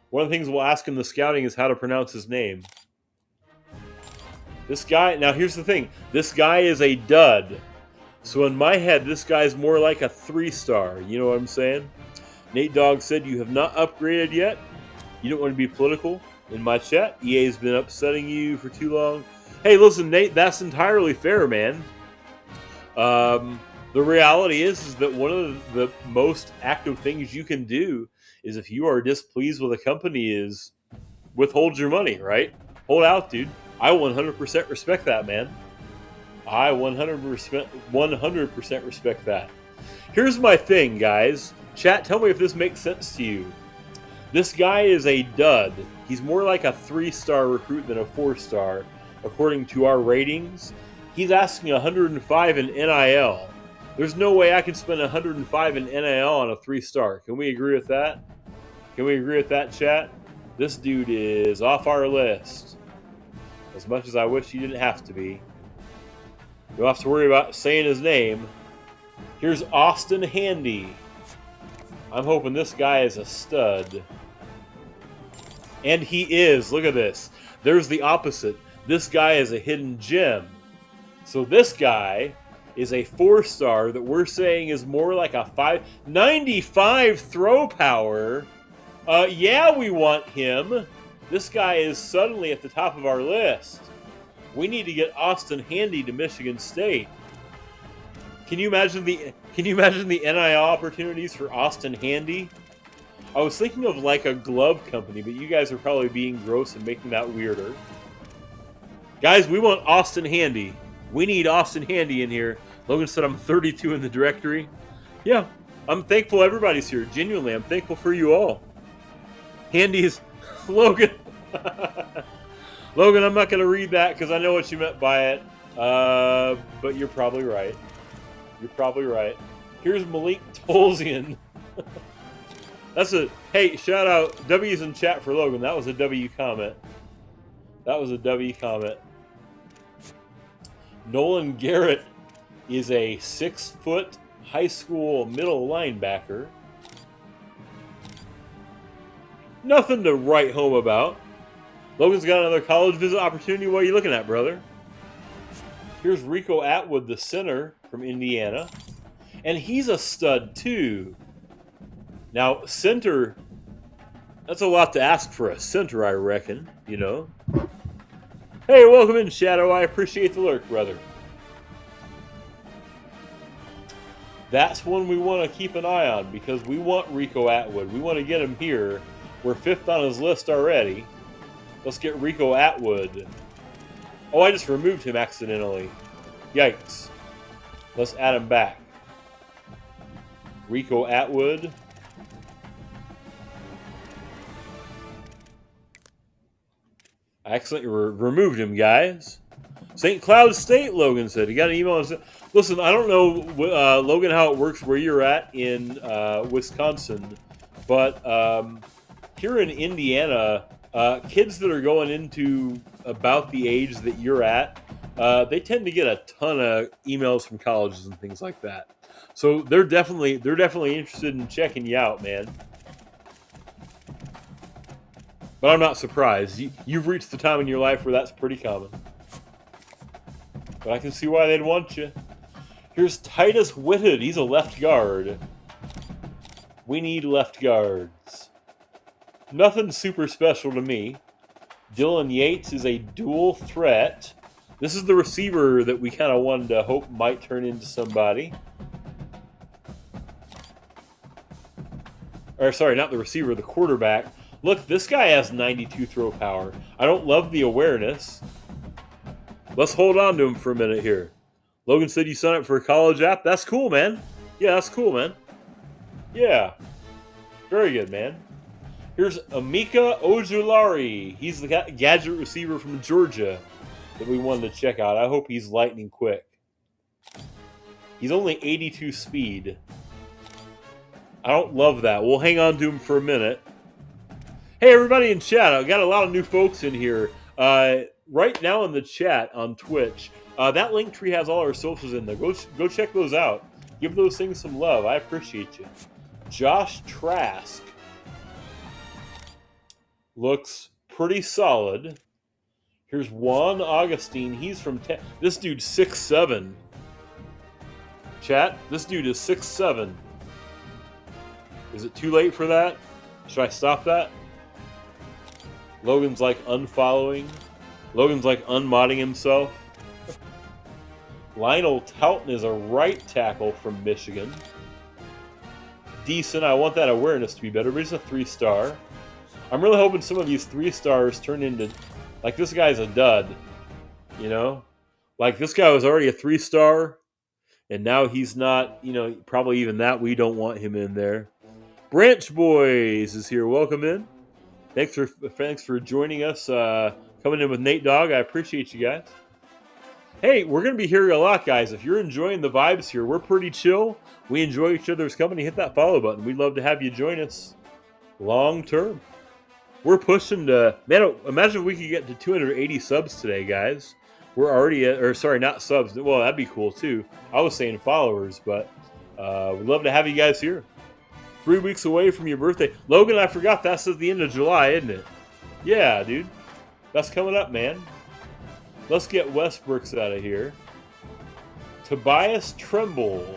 One of the things we'll ask him in the scouting is how to pronounce his name. This guy, now here's the thing. This guy is a dud. So in my head, this guy's more like a 3-star. You know what I'm saying? Nate Dogg said you have not upgraded yet. You don't want to be political. in my chat. EA's been upsetting you for too long. Hey, listen, Nate, that's entirely fair, man. The reality is that one of the most active things you can do is if you are displeased with a company is withhold your money, right? Hold out, dude. I 100% respect that, man. I 100% respect that. Here's my thing, guys. Chat, tell me if this makes sense to you. This guy is a dud. He's more like a 3-star recruit than a 4-star, according to our ratings. He's asking 105 in NIL. There's no way I can spend 105 in NIL on a 3-star. Can we agree with that? Can we agree with that, chat? This dude is off our list. As much as I wish he didn't have to be. You don't have to worry about saying his name. Here's Austin Handy. I'm hoping this guy is a stud. And he is. Look at this. There's the opposite. This guy is a hidden gem. So this guy is a 4-star that we're saying is more like a 95 throw power. Yeah, we want him. This guy is suddenly at the top of our list. We need to get Austin Handy to Michigan State. Can you imagine the NIL opportunities for Austin Handy? I was thinking of like a glove company, but you guys are probably being gross and making that weirder. Guys, we want Austin Handy. We need Austin Handy in here. Logan said I'm 32 in the directory. Yeah, I'm thankful everybody's here. Genuinely, I'm thankful for you all. Handy's Logan. Logan, I'm not going to read that because I know what you meant by it. But you're probably right. You're probably right. Here's Malik Tolzian. Hey, shout out. W's in chat for Logan. That was a W comment. That was a W comment. Nolan Garrett is a 6-foot high school middle linebacker. Nothing to write home about. Logan's got another college visit opportunity. What are you looking at, brother? Here's Rico Atwood, the center from Indiana. And he's a stud, too. Now, center, that's a lot to ask for a center, I reckon, you know. Hey, welcome in, Shadow. I appreciate the lurk, brother. That's one we want to keep an eye on because we want Rico Atwood. We want to get him here. We're 5th on his list already. Let's get Rico Atwood. Oh, I just removed him accidentally. Yikes. Let's add him back. Rico Atwood. I accidentally removed him, guys. St. Cloud State, Logan said. He got an email. Listen, I don't know, Logan, how it works where you're at in Wisconsin, but here in Indiana, kids that are going into about the age that you're at, they tend to get a ton of emails from colleges and things like that. So they're definitely interested in checking you out, man. But I'm not surprised. You've reached the time in your life where that's pretty common. But I can see why they'd want you. Here's Titus Whitted. He's a left guard. We need left guards. Nothing super special to me. Dylan Yates is a dual threat. This is the receiver that we kind of wanted to hope might turn into somebody. Or sorry, not the receiver, the quarterback. Look, this guy has 92 throw power. I don't love the awareness. Let's hold on to him for a minute here. Logan said you signed up for a college app. That's cool, man. Yeah, that's cool, man. Yeah. Very good, man. Here's Amika Ojulari. He's the gadget receiver from Georgia that we wanted to check out. I hope he's lightning quick. He's only 82 speed. I don't love that. We'll hang on to him for a minute. Hey, everybody in chat. I've got a lot of new folks in here. Right now in the chat on Twitch, that link tree has all our socials in there. Go check those out. Give those things some love. I appreciate you. Josh Trask looks pretty solid. Here's Juan Augustine. He's from... This dude's 6'7". Chat, this dude is 6'7". Is it too late for that? Should I stop that? Logan's like unfollowing. Logan's like unmodding himself. Lionel Touton is a right tackle from Michigan. Decent. I want that awareness to be better, but he's a 3-star. I'm really hoping some of these 3 stars turn into... Like, this guy's a dud. You know? Like, this guy was already a 3-star, and now he's not, you know, probably even that. We don't want him in there. Branch Boys is here. Welcome in. Thanks for joining us. Coming in with Nate Dogg. I appreciate you guys. Hey, we're going to be here a lot, guys. If you're enjoying the vibes here, we're pretty chill. We enjoy each other's company. Hit that follow button. We'd love to have you join us long term. We're pushing to... Man, imagine if we could get to 280 subs today, guys. We're already at... Or, sorry, not subs. Well, that'd be cool, too. I was saying followers, but we'd love to have you guys here. 3 weeks away from your birthday. Logan, I forgot that's at the end of July, isn't it? Yeah, dude. That's coming up, man. Let's get Westbrooks out of here. Tobias Tremble.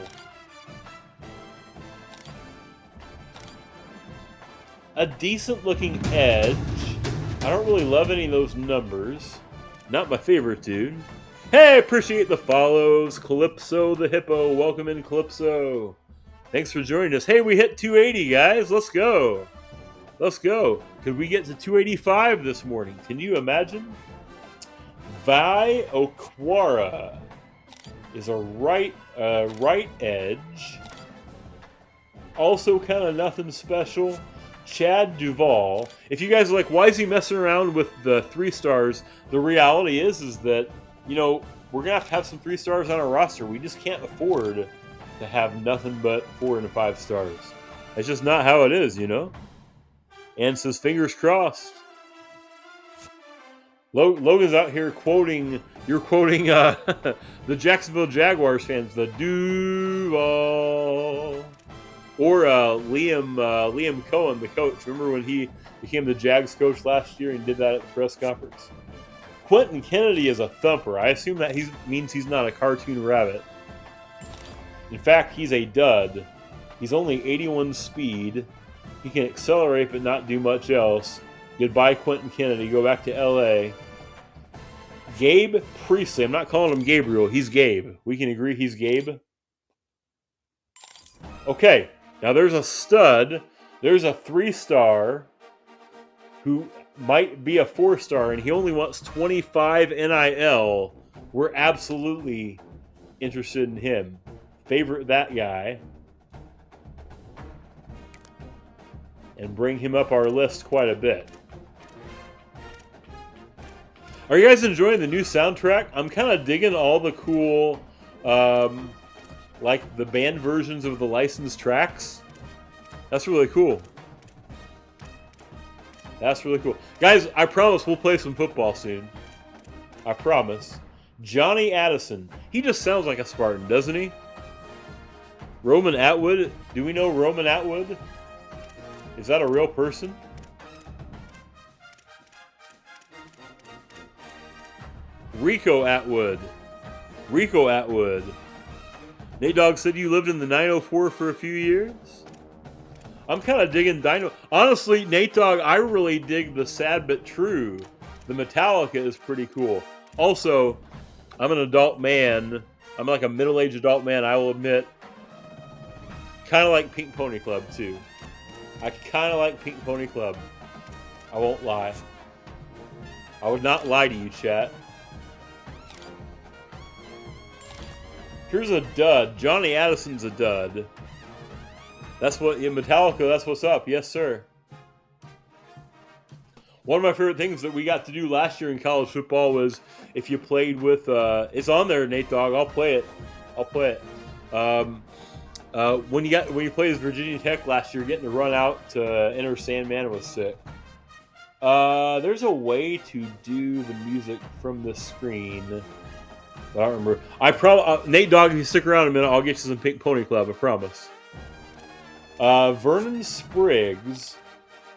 A decent-looking edge. I don't really love any of those numbers. Not my favorite, dude. Hey, appreciate the follows. Calypso the Hippo. Welcome in, Calypso. Thanks for joining us. Hey, we hit 280, guys. Let's go. Let's go. Could we get to 285 this morning? Can you imagine? Vi Okwara is a right edge. Also kind of nothing special. Chad Duvall. If you guys are like, why is he messing around with the 3 stars? The reality is that, you know, we're going to have some 3 stars on our roster. We just can't afford to have nothing but 4 and 5 stars. That's just not how it is, you know? And says, fingers crossed. Logan's out here quoting, you're quoting the Jacksonville Jaguars fans, the Duval. Or Liam Cohen, the coach. Remember when he became the Jags coach last year and did that at the press conference? Quentin Kennedy is a thumper. I assume that means he's not a cartoon rabbit. In fact, he's a dud. He's only 81 speed. He can accelerate but not do much else. Goodbye, Quentin Kennedy. Go back to L.A. Gabe Priestley. I'm not calling him Gabriel. He's Gabe. We can agree he's Gabe. Okay. Now there's a stud. There's a 3-star who might be a 4-star, and he only wants 25 NIL. We're absolutely interested in him. Favorite that guy. And bring him up our list quite a bit. Are you guys enjoying the new soundtrack? I'm kind of digging all the cool, like the band versions of the licensed tracks. That's really cool. That's really cool. Guys, I promise we'll play some football soon. I promise. Johnny Addison. He just sounds like a Spartan, doesn't he? Roman Atwood. Do we know Roman Atwood? Is that a real person? Rico Atwood. Rico Atwood. Nate Dogg said you lived in the 904 for a few years? I'm kind of digging Dino. Honestly, Nate Dogg, I really dig the Sad But True. The Metallica is pretty cool. Also, I'm an adult man. I'm like a middle-aged adult man, I will admit. Kind of like Pink Pony Club, too. I kind of like Pink Pony Club. I won't lie. I would not lie to you, chat. Here's a dud. Johnny Addison's a dud. That's what, in Metallica, that's what's up. Yes, sir. One of my favorite things that we got to do last year in college football was if you played with, it's on there, Nate Dogg. I'll play it. I'll play it. When you played as Virginia Tech last year, getting to run out to enter Sandman was sick. There's a way to do the music from the screen. I don't remember. Nate Dogg, if you stick around a minute, I'll get you some Pink Pony Club, I promise. Vernon Spriggs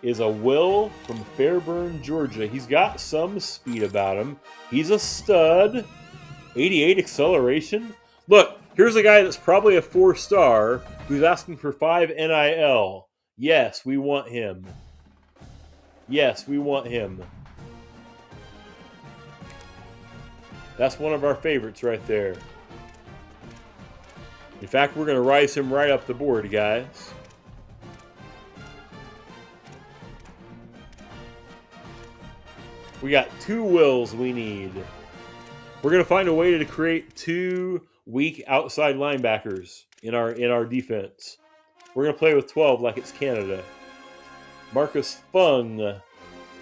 is a Will from Fairburn, Georgia. He's got some speed about him. He's a stud. 88 acceleration. Look, here's a guy that's probably a 4-star who's asking for 5 NIL. Yes, we want him. Yes, we want him. That's one of our favorites right there. In fact, we're going to rise him right up the board, guys. We got 2 wills we need. We're going to find a way to create 2 weak outside linebackers in our defense. We're going to play with 12 like it's Canada. Marcus Fung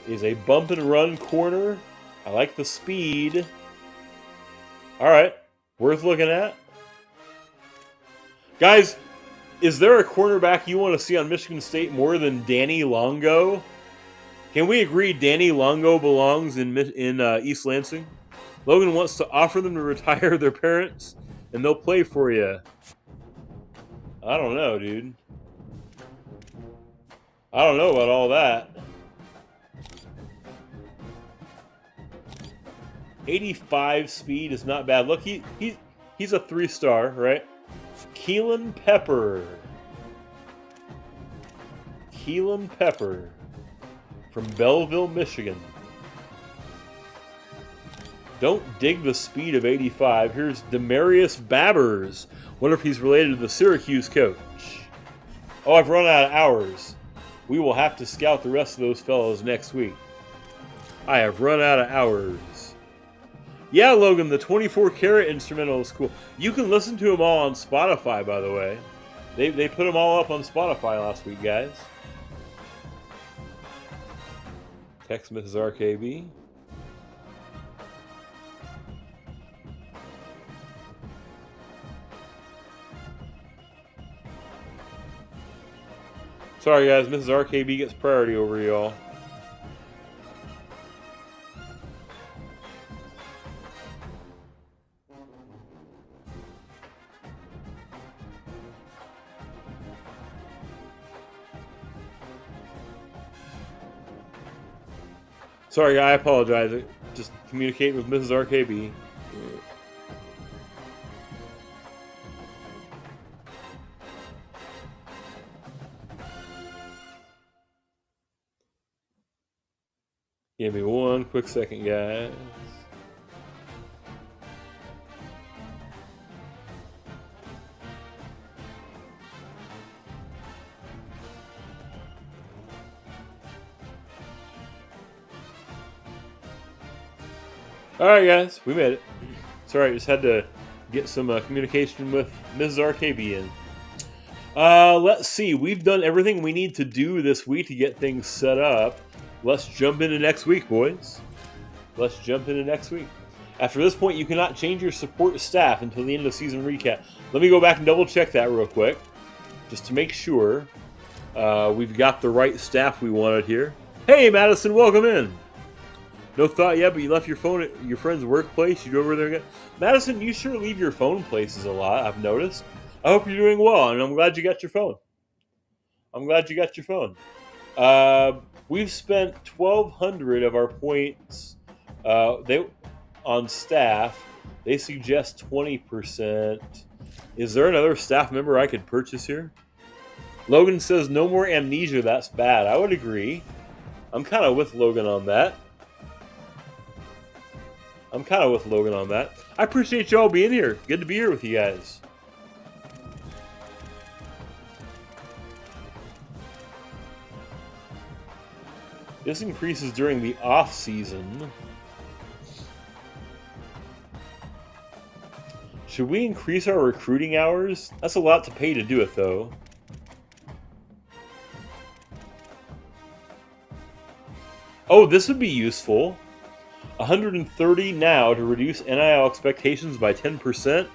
is a bump and run corner. I like the speed. All right, worth looking at. Guys, is there a cornerback you want to see on Michigan State more than Danny Longo? Can we agree Danny Longo belongs in East Lansing? Logan wants to offer them to retire their parents, and they'll play for you. I don't know, dude. I don't know about all that. 85 speed is not bad. Look, he's a 3-star, right? Keelan Pepper. Keelan Pepper from Belleville, Michigan. Don't dig the speed of 85. Here's Demarius Babbers. Wonder if he's related to the Syracuse coach. Oh, I've run out of hours. We will have to scout the rest of those fellows next week. I have run out of hours. Yeah, Logan, the 24 karat instrumental is cool. You can listen to them all on Spotify, by the way. They put them all up on Spotify last week, guys. Text Mrs. RKB. Sorry, guys. Mrs. RKB gets priority over y'all. Sorry, guy. I apologize. Just communicating with Mrs. RKB. Give me one quick second, guys. Alright, guys. We made it. Sorry, just had to get some communication with Mrs. RKB in. Let's see. We've done everything we need to do this week to get things set up. Let's jump into next week, boys. Let's jump into next week. After this point, you cannot change your support staff until the end of season recap. Let me go back and double check that real quick, just to make sure we've got the right staff we wanted here. Hey, Madison, welcome in. No thought yet, but you left your phone at your friend's workplace. You go over there again. Madison, you sure leave your phone places a lot, I've noticed. I hope you're doing well, and I'm glad you got your phone. I'm glad you got your phone. We've spent 1,200 of our points on staff. They suggest 20%. Is there another staff member I could purchase here? Logan says no more amnesia. That's bad. I would agree. I'm kind of with Logan on that. I appreciate y'all being here. Good to be here with you guys. This increases during the off season. Should we increase our recruiting hours? That's a lot to pay to do it, though. Oh, this would be useful. 130 now to reduce NIL expectations by 10%.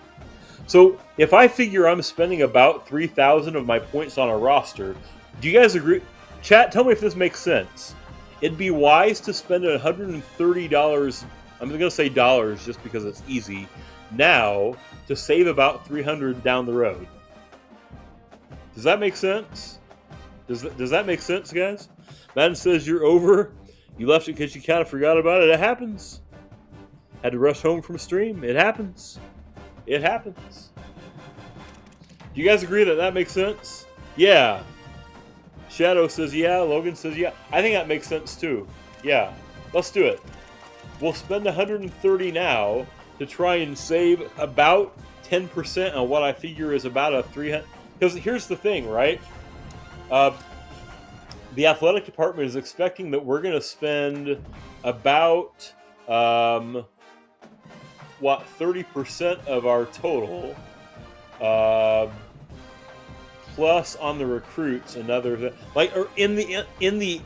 So if I figure I'm spending about 3,000 of my points on a roster, do you guys agree? Chat, tell me if this makes sense. It'd be wise to spend $130, I'm going to say dollars just because it's easy, now to save about 300 down the road. Does that make sense? Does that make sense, guys? Madden says you're over. You left it because you kind of forgot about it. It happens. Had to rush home from stream. It happens. It happens. Do you guys agree that that makes sense? Yeah. Shadow says yeah. Logan says yeah. I think that makes sense too. Yeah. Let's do it. We'll spend 130 now to try and save about 10% on what I figure is about a 300. Because here's the thing, right? The athletic department is expecting that we're going to spend about 30% of our total, plus on the recruits another or in the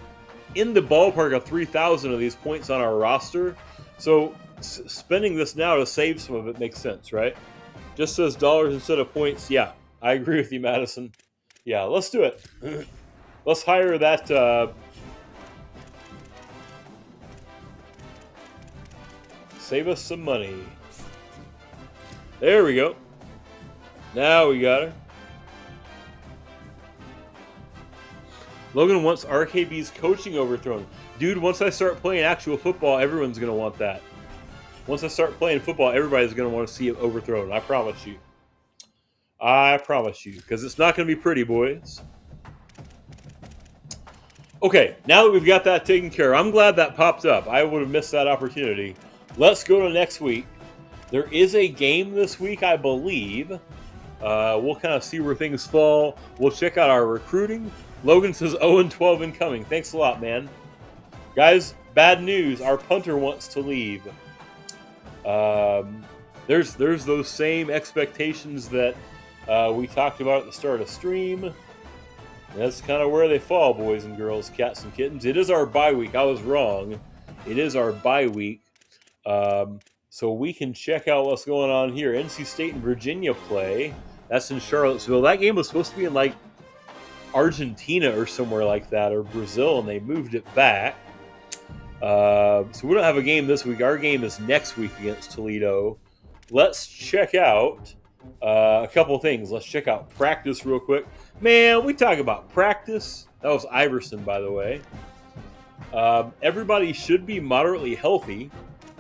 ballpark of 3,000 of these points on our roster. So spending this now to save some of it makes sense, right? Just says dollars instead of points. Yeah, I agree with you, Madison. Yeah, let's do it. Let's hire that. Save us some money. There we go. Now we got her. Logan wants RKB's coaching overthrown. Dude, once I start playing actual football, everyone's going to want that. Once I start playing football, everybody's going to want to see it overthrown. I promise you. I promise you. Because it's not going to be pretty, boys. Okay, now that we've got that taken care of, I'm glad that popped up. I would have missed that opportunity. Let's go to next week. There is a game this week, I believe. We'll kind of see where things fall. We'll check out our recruiting. Logan says 0-12 incoming. Thanks a lot, man. Guys, bad news. Our punter wants to leave. There's those same expectations that we talked about at the start of stream. That's kind of where they fall, boys and girls, cats and kittens. It is our bye week. I was wrong. It is our bye week. So we can check out what's going on here. NC State and Virginia play. That's in Charlottesville. That game was supposed to be in like Argentina or somewhere like that, or Brazil, and they moved it back. So we don't have a game this week. Our game is next week against Toledo. Let's check out a couple things. Let's check out practice real quick. Man, we talk about practice. That was Iverson, by the way. Everybody should be moderately healthy,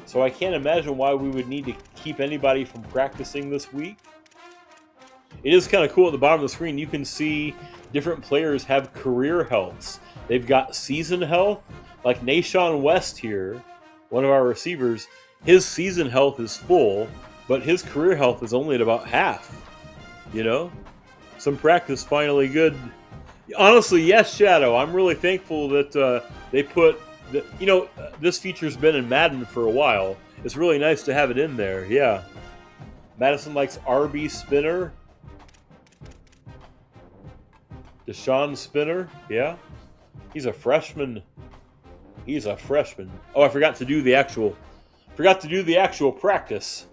so I can't imagine why we would need to keep anybody from practicing this week. It is kind of cool at the bottom of the screen. You can see different players have career healths. They've got season health, like Nashawn West here, one of our receivers. His season health is full, but his career health is only at about half. You know? Some practice finally good. Honestly, yes, Shadow. I'm really thankful that they put... this feature's been in Madden for a while. It's really nice to have it in there, yeah. Madison likes RB Spinner. Deshaun Spinner, yeah. He's a freshman. He's a freshman. Oh, I forgot to do the actual practice.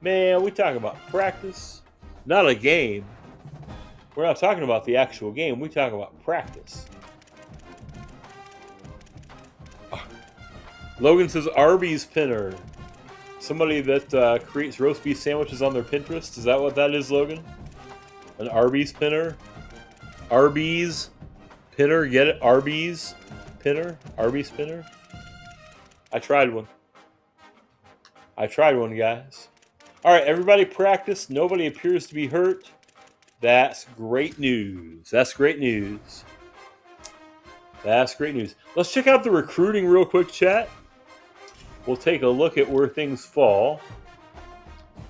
Man, we talking about practice, not a game. We're not talking about the actual game. We talking about practice. Logan says Arby's Pinner. Somebody that creates roast beef sandwiches on their Pinterest. Is that what that is, Logan? An Arby's Pinner? Arby's Pinner? Get it? Arby's Pinner? Arby's Pinner? I tried one. Guys. All right, everybody practice. Nobody appears to be hurt. That's great news. That's great news. Let's check out the recruiting real quick, chat. We'll take a look at where things fall.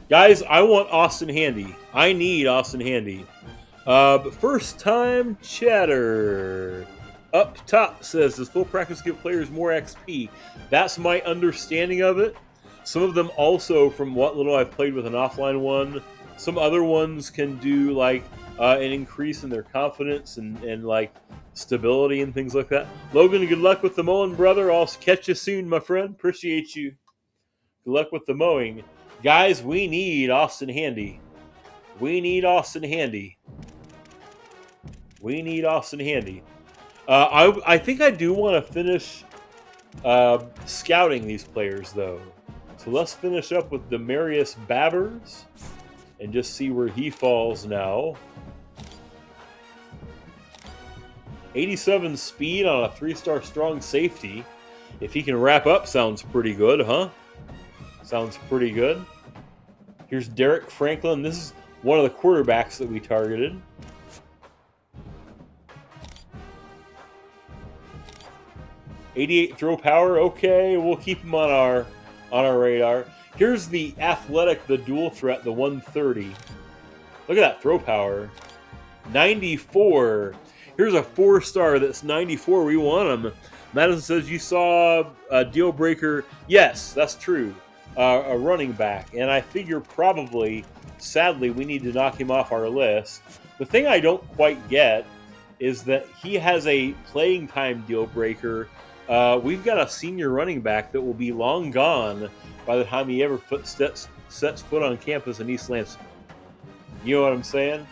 Guys, I want Austin Handy. I need Austin Handy. But first time chatter. Up top says, does full practice give players more XP? That's my understanding of it. Some of them also, from what little I've played with an offline one, some other ones can do like an increase in their confidence and like stability and things like that. Logan, good luck with the mowing, brother. I'll catch you soon, my friend. Appreciate you. Good luck with the mowing. Guys, we need Austin Handy. I think I do want to finish scouting these players, though. So let's finish up with Demarius Babbers and just see where he falls now. 87 speed on a 3-star strong safety. If he can wrap up, sounds pretty good, huh? Sounds pretty good. Here's Derek Franklin. This is one of the quarterbacks that we targeted. .88 throw power. Okay, we'll keep him on our radar. Here's the athletic, the dual threat, the 130. Look at that throw power. 94. Here's a 4-star that's 94. We want him. Madison says you saw a deal breaker. Yes, that's true. A running back. And I figure probably, sadly, we need to knock him off our list. The thing I don't quite get is that he has a playing time deal breaker. We've got a senior running back that will be long gone by the time he ever sets foot on campus in East Lansing. You know what I'm saying?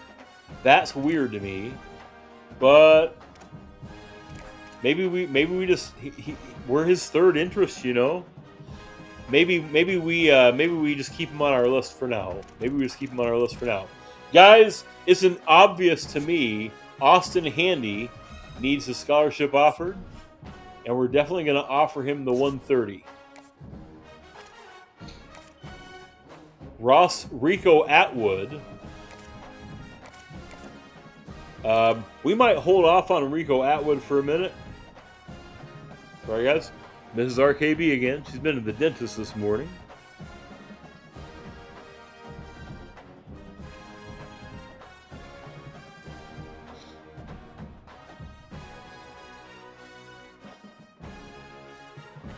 That's weird to me. But maybe we just we're his third interest, you know. Maybe we just keep him on our list for now. Guys, it's an obvious to me. Austin Handy needs a scholarship offered, and we're definitely going to offer him the 130. Rico Atwood. We might hold off on Rico Atwood for a minute. Sorry, guys. Mrs. RKB again. She's been to the dentist this morning.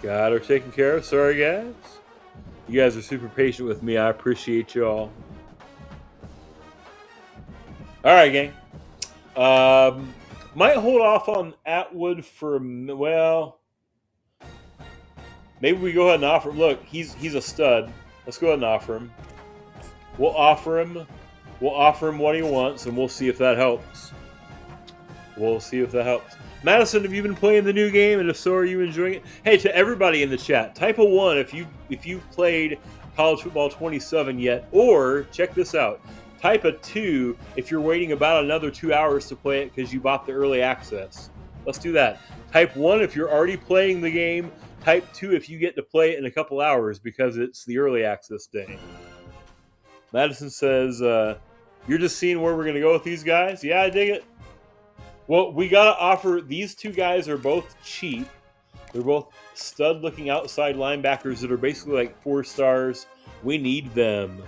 Got her taken care of. Sorry, guys. You guys are super patient with me. I appreciate you all. All right, gang. Might hold off on Atwood for, well, maybe we go ahead and offer him. Look, he's a stud. Let's go ahead and offer him. We'll offer him what he wants, and we'll see if that helps. Madison, have you been playing the new game? And if so, are you enjoying it? Hey, to everybody in the chat, type a 1 if you've played College Football 27 yet, or check this out. Type a 2 if you're waiting about another 2 hours to play it because you bought the early access. Let's do that. Type 1 if you're already playing the game. Type 2 if you get to play it in a couple hours because it's the early access day. Madison says, you're just seeing where we're going to go with these guys? Yeah, I dig it. Well, we got to offer, these two guys are both cheap. They're both stud-looking outside linebackers that are basically like 4 stars. We need them.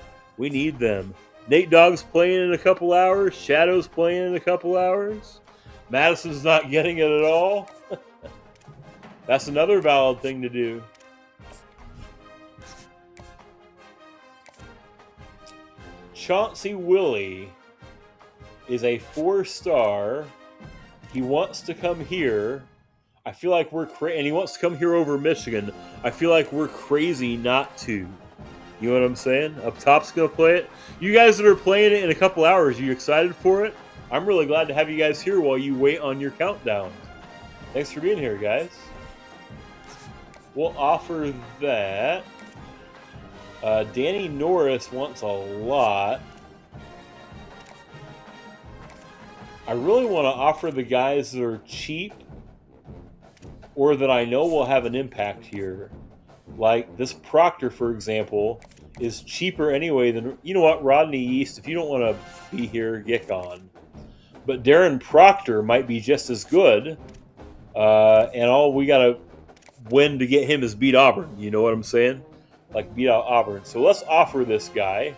Nate Dogg's playing in a couple hours. Shadow's playing in a couple hours. Madison's not getting it at all. That's another valid thing to do. Chauncey Willie is a 4-star. He wants to come here. I feel like we're and he wants to come here over Michigan. I feel like we're crazy not to. You know what I'm saying? Up top's going to play it. You guys that are playing it in a couple hours, are you excited for it? I'm really glad to have you guys here while you wait on your countdown. Thanks for being here, guys. We'll offer that. Danny Norris wants a lot. I really want to offer the guys that are cheap or that I know will have an impact here. Like this Proctor, for example, is cheaper anyway than, you know what, Rodney East, if you don't want to be here, get gone. But Darren Proctor might be just as good, and all we got to win to get him is beat Auburn. You know what I'm saying? Like beat out Auburn. So let's offer this guy,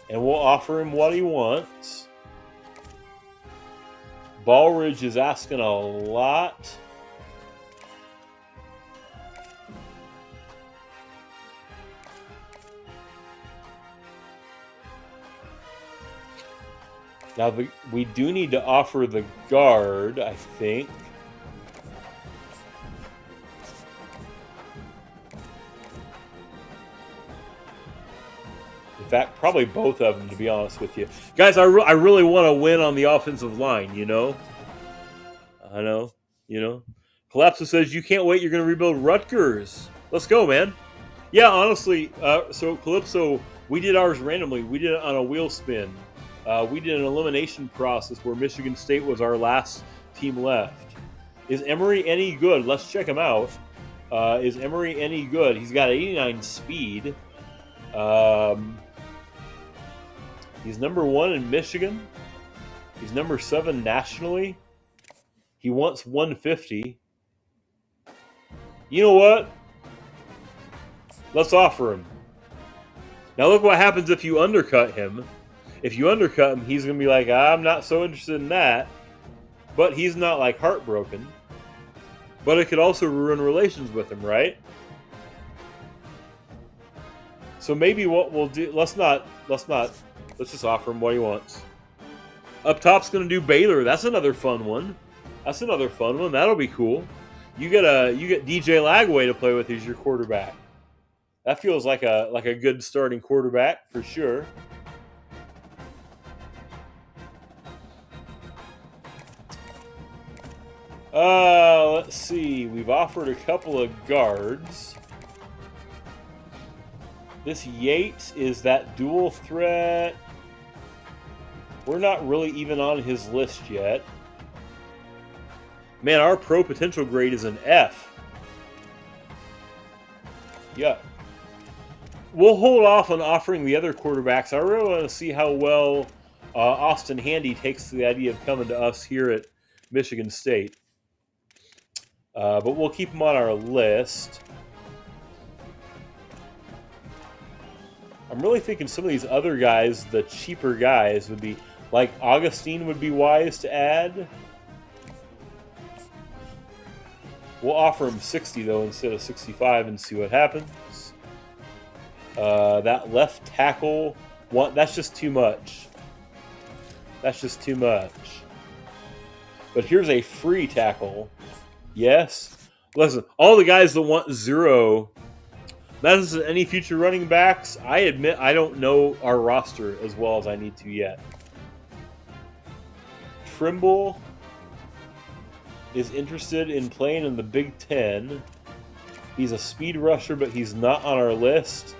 and we'll offer him what he wants. Ballridge is asking a lot. Now, we do need to offer the guard, I think. In fact, probably both of them, to be honest with you. Guys, I really want to win on the offensive line, you know? I know, you know. Collapso says, you can't wait, you're going to rebuild Rutgers. Let's go, man. Yeah, honestly, so Calypso, we did ours randomly. We did it on a wheel spin. We did an elimination process where Michigan State was our last team left. Is Emory any good? Let's check him out. Is Emory any good? He's got 89 speed. He's number 1 in Michigan. He's number 7 nationally. He wants 150. You know what? Let's offer him. Now look what happens if you undercut him. If you undercut him, he's going to be like, I'm not so interested in that. But he's not like heartbroken. But it could also ruin relations with him, right? So maybe what we'll do, let's just offer him what he wants. Up top's going to do Baylor. That's another fun one. That'll be cool. You get DJ Lagway to play with as your quarterback. That feels like a good starting quarterback for sure. Let's see. We've offered a couple of guards. This Yates is that dual threat. We're not really even on his list yet. Man, our pro potential grade is an F. Yeah. We'll hold off on offering the other quarterbacks. I really want to see how well Austin Handy takes the idea of coming to us here at Michigan State. But we'll keep him on our list. I'm really thinking some of these other guys, the cheaper guys, would be like Augustine would be wise to add. We'll offer him 60 though instead of 65 and see what happens. That left tackle, that's just too much. But here's a free tackle. Yes. Listen, all the guys that want 0. That is any future running backs. I admit I don't know our roster as well as I need to yet. Trimble is interested in playing in the Big Ten. He's a speed rusher, but he's not on our list.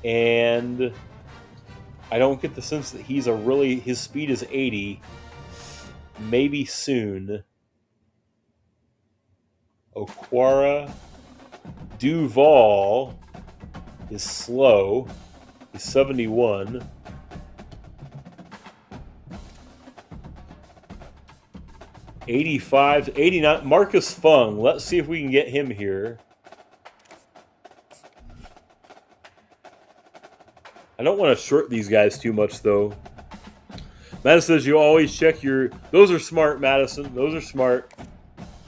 And I don't get the sense that his speed is 80. Maybe soon. Okwara. Duval is slow. He's 71. $85 to $89. Marcus Fung. Let's see if we can get him here. I don't want to short these guys too much, though. Madison says you always check your... Those are smart, Madison. Those are smart.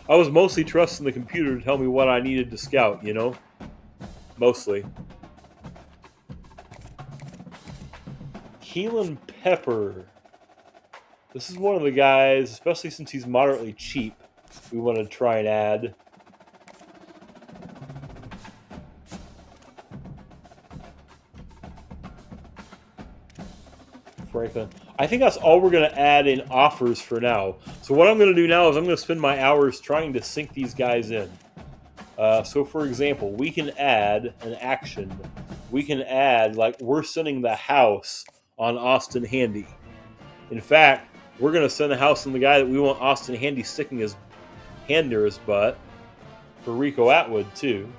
I was mostly trusting the computer to tell me what I needed to scout, you know? Mostly. Keelan Pepper. This is one of the guys, especially since he's moderately cheap, we want to try and add. Franklin. I think that's all we're going to add in offers for now. So what I'm going to do now is I'm going to spend my hours trying to sync these guys in. So for example, we can add an action. We can add, like, we're sending the house on Austin Handy. In fact, we're going to send the house on the guy that we want Austin Handy sticking his hand near his butt. For Rico Atwood, too.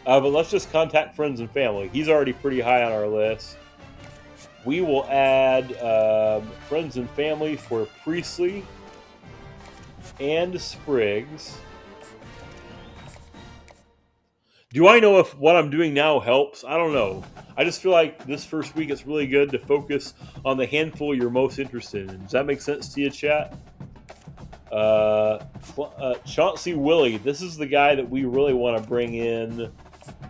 But let's just contact friends and family. He's already pretty high on our list. We will add friends and family for Priestley and Spriggs. Do I know if what I'm doing now helps? I don't know. I just feel like this first week it's really good to focus on the handful you're most interested in. Does that make sense to you, chat? Chauncey Willie. This is the guy that we really want to bring in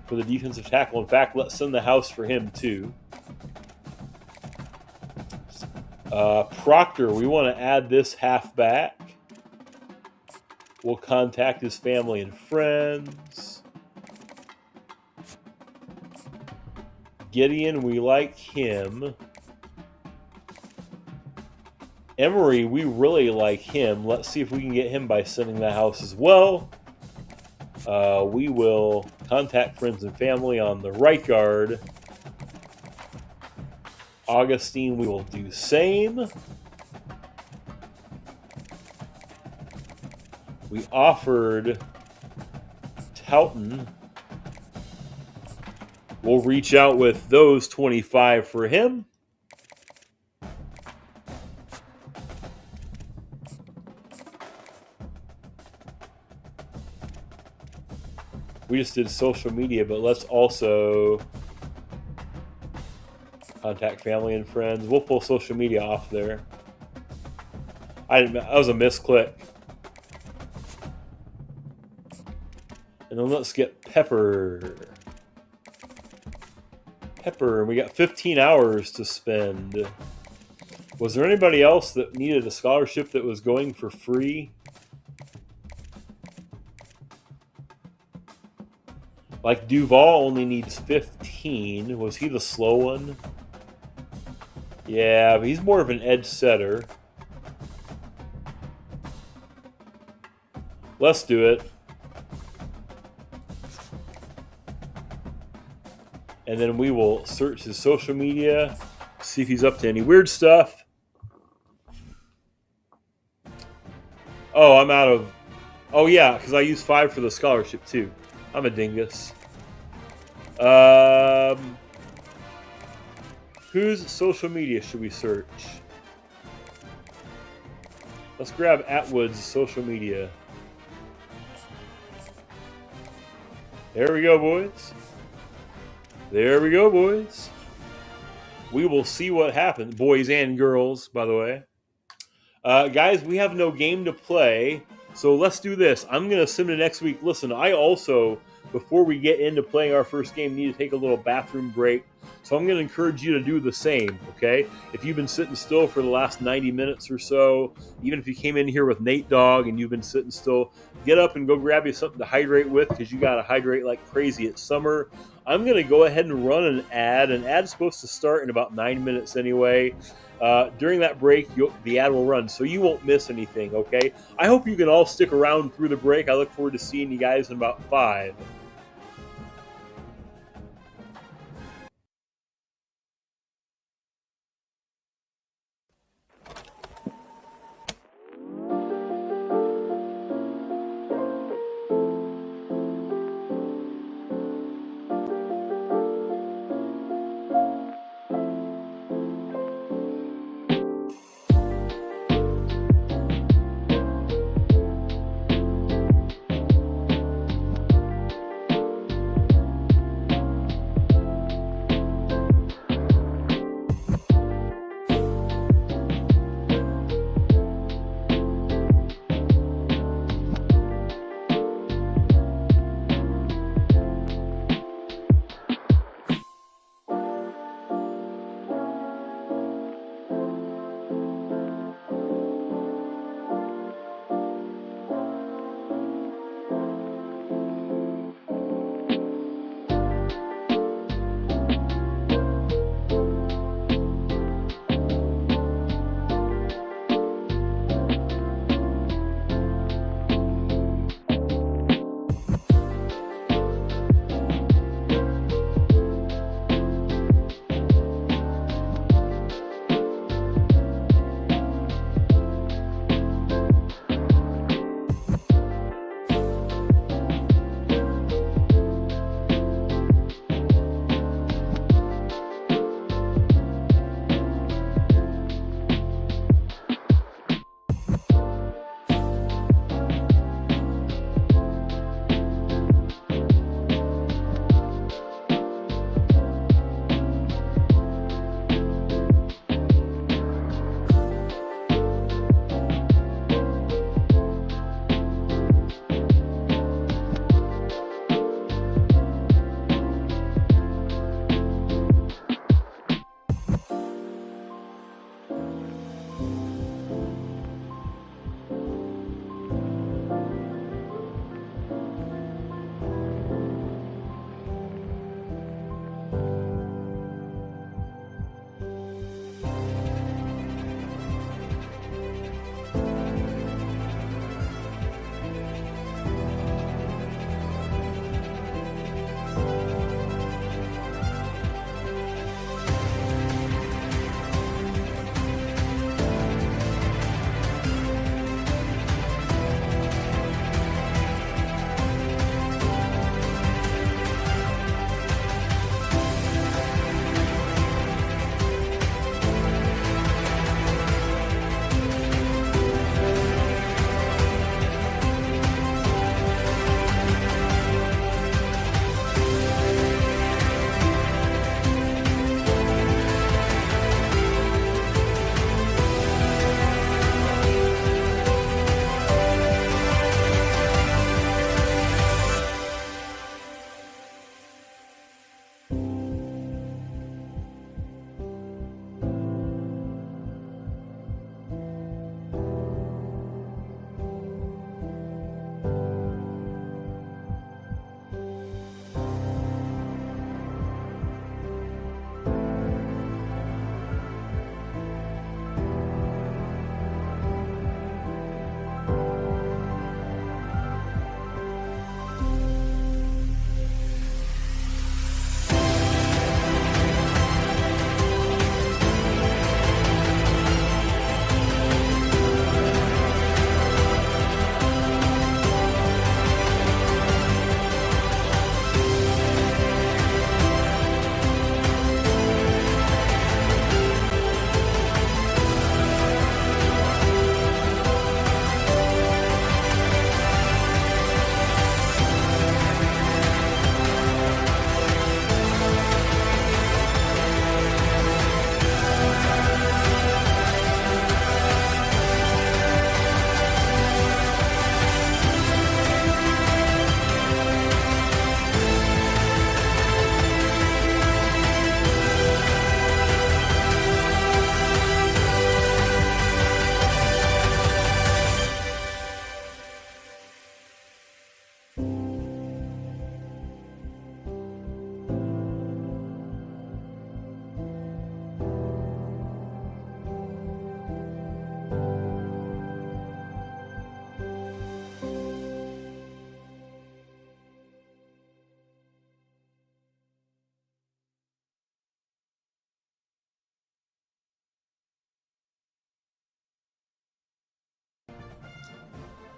for the defensive tackle. In fact, let's send the house for him, too. Proctor, we want to add this halfback. We'll contact his family and friends. Gideon, we like him. Emery, we really like him. Let's see if we can get him by sending the house as well. We will contact friends and family on the right guard. Augustine, we will do same. We offered Towton. We'll reach out with those 25 for him. We just did social media, but let's also contact family and friends. We'll pull social media off there. That was a misclick. And then let's get Pepper. Pepper, and we got 15 hours to spend. Was there anybody else that needed a scholarship that was going for free? Like Duval only needs 15. Was he the slow one? Yeah, but he's more of an edge setter. Let's do it. And then we will search his social media, see if he's up to any weird stuff. Oh, I'm out of... Oh, yeah, because I used 5 for the scholarship, too. I'm a dingus. Whose social media should we search? Let's grab Atwood's social media. There we go, boys. There we go, boys. We will see what happens. Boys and girls, by the way. Guys, we have no game to play, so let's do this. I'm going to sim to next week. Listen, I also, before we get into playing our first game, need to take a little bathroom break. So I'm going to encourage you to do the same, okay? If you've been sitting still for the last 90 minutes or so, even if you came in here with Nate Dogg and you've been sitting still, get up and go grab you something to hydrate with, because you got to hydrate like crazy. It's summer. I'm going to go ahead and run an ad. An ad's supposed to start in about 9 minutes anyway. During that break, the ad will run, so you won't miss anything, okay? I hope you can all stick around through the break. I look forward to seeing you guys in about 5.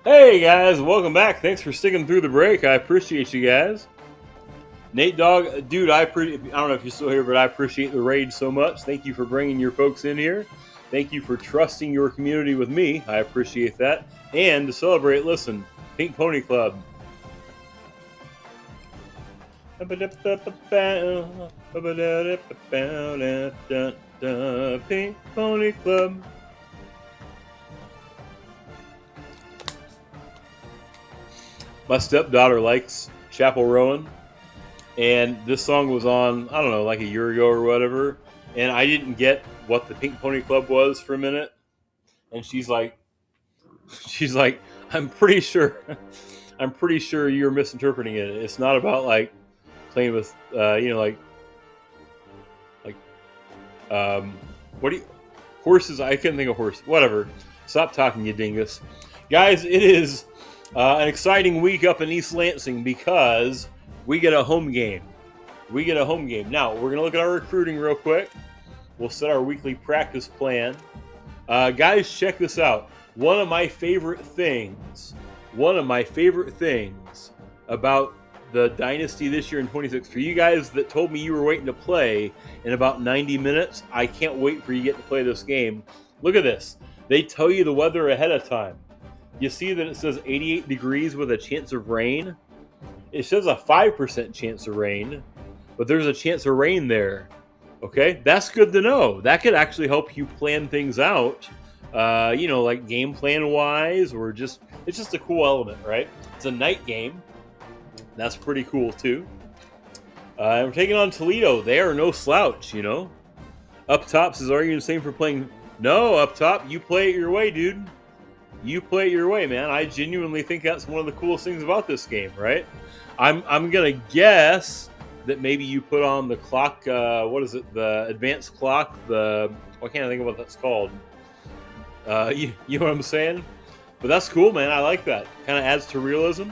Hey guys, welcome back. Thanks for sticking through the break. I appreciate you guys. Nate Dogg, dude, I don't know if you're still here, but I appreciate the raid so much. Thank you for bringing your folks in here. Thank you for trusting your community with me. I appreciate that. And to celebrate, listen, Pink Pony Club. Pink Pony Club. My stepdaughter likes Chapel Rowan, and this song was on, I don't know, like a year ago or whatever, and I didn't get what the Pink Pony Club was for a minute, and she's like, I'm pretty sure you're misinterpreting it. It's not about like playing with, what do you, horses? I couldn't think of horse. Whatever. Stop talking, you dingus. Guys, it is an exciting week up in East Lansing because we get a home game. Now, we're going to look at our recruiting real quick. We'll set our weekly practice plan. Guys, check this out. One of my favorite things about the Dynasty this year in 26, for you guys that told me you were waiting to play in about 90 minutes, I can't wait for you to get to play this game. Look at this. They tell you the weather ahead of time. You see that it says 88 degrees with a chance of rain? It says a 5% chance of rain, but there's a chance of rain there. Okay, that's good to know. That could actually help you plan things out, like game plan wise, or it's just a cool element, right? It's a night game. That's pretty cool too. We're taking on Toledo. They are no slouch, Up Top says, are you the same for playing? No, Up Top, you play it your way, dude. You play it your way, man. I genuinely think that's one of the coolest things about this game, right? I'm gonna guess that maybe you put on the clock. What is it? The advanced clock. Why can't I think of what that's called? You know what I'm saying? But that's cool, man. I like that. Kind of adds to realism.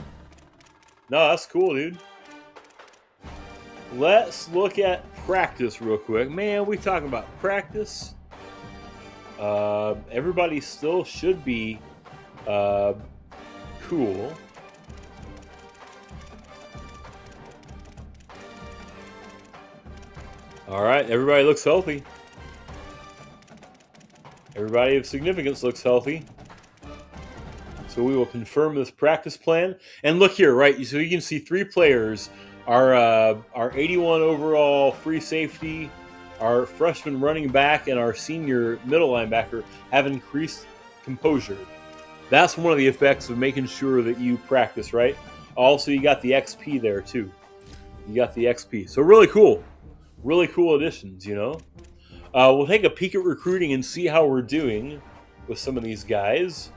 No, that's cool, dude. Let's look at practice real quick. Man, we talking about practice. Everybody still should be cool. All right, everybody looks healthy. Everybody of significance looks healthy. So we will confirm this practice plan. And look here, right? So you can see 3 players. Our 81 overall free safety, our freshman running back, and our senior middle linebacker have increased composure. That's one of the effects of making sure that you practice, right? Also, you got the XP there, too. You got the XP. So really cool. Really cool additions, We'll take a peek at recruiting and see how we're doing with some of these guys.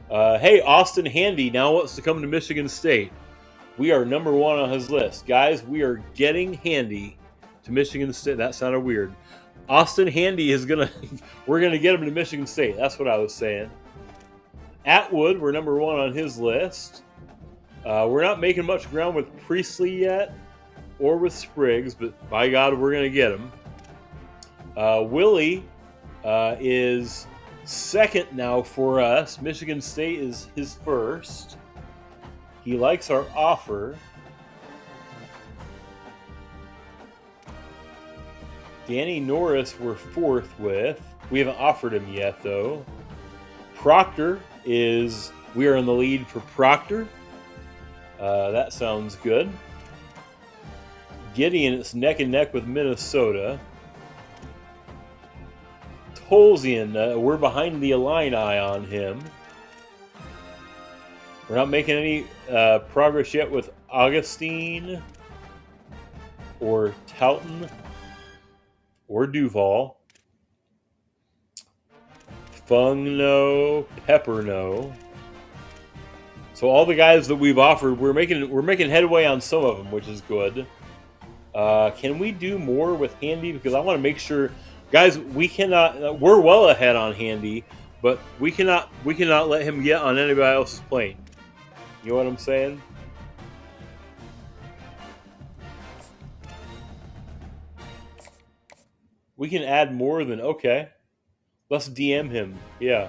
Hey, Austin Handy now wants to come to Michigan State. We are number 1 on his list. Guys, we are getting Handy to Michigan State. That sounded weird. Austin Handy is we're going to get him to Michigan State. That's what I was saying. Atwood, we're number 1 on his list. We're not making much ground with Priestley yet or with Spriggs, but by God, we're going to get him. Willie is second now for us. Michigan State is his first. He likes our offer. Danny Norris we're 4th with. We haven't offered him yet, though. Proctor we are in the lead for Proctor. That sounds good. Gideon is neck and neck with Minnesota. Tolzien, we're behind the Illini on him. We're not making any progress yet with Augustine or Towton or Duval. Fung, no. Pepper, no. So all the guys that we've offered, we're making headway on some of them, which is good. Can we do more with Handy? Because I want to make sure, guys, we cannot. We're well ahead on Handy, but we cannot let him get on anybody else's plane. You know what I'm saying? We can add more than okay. Let's DM him. Yeah.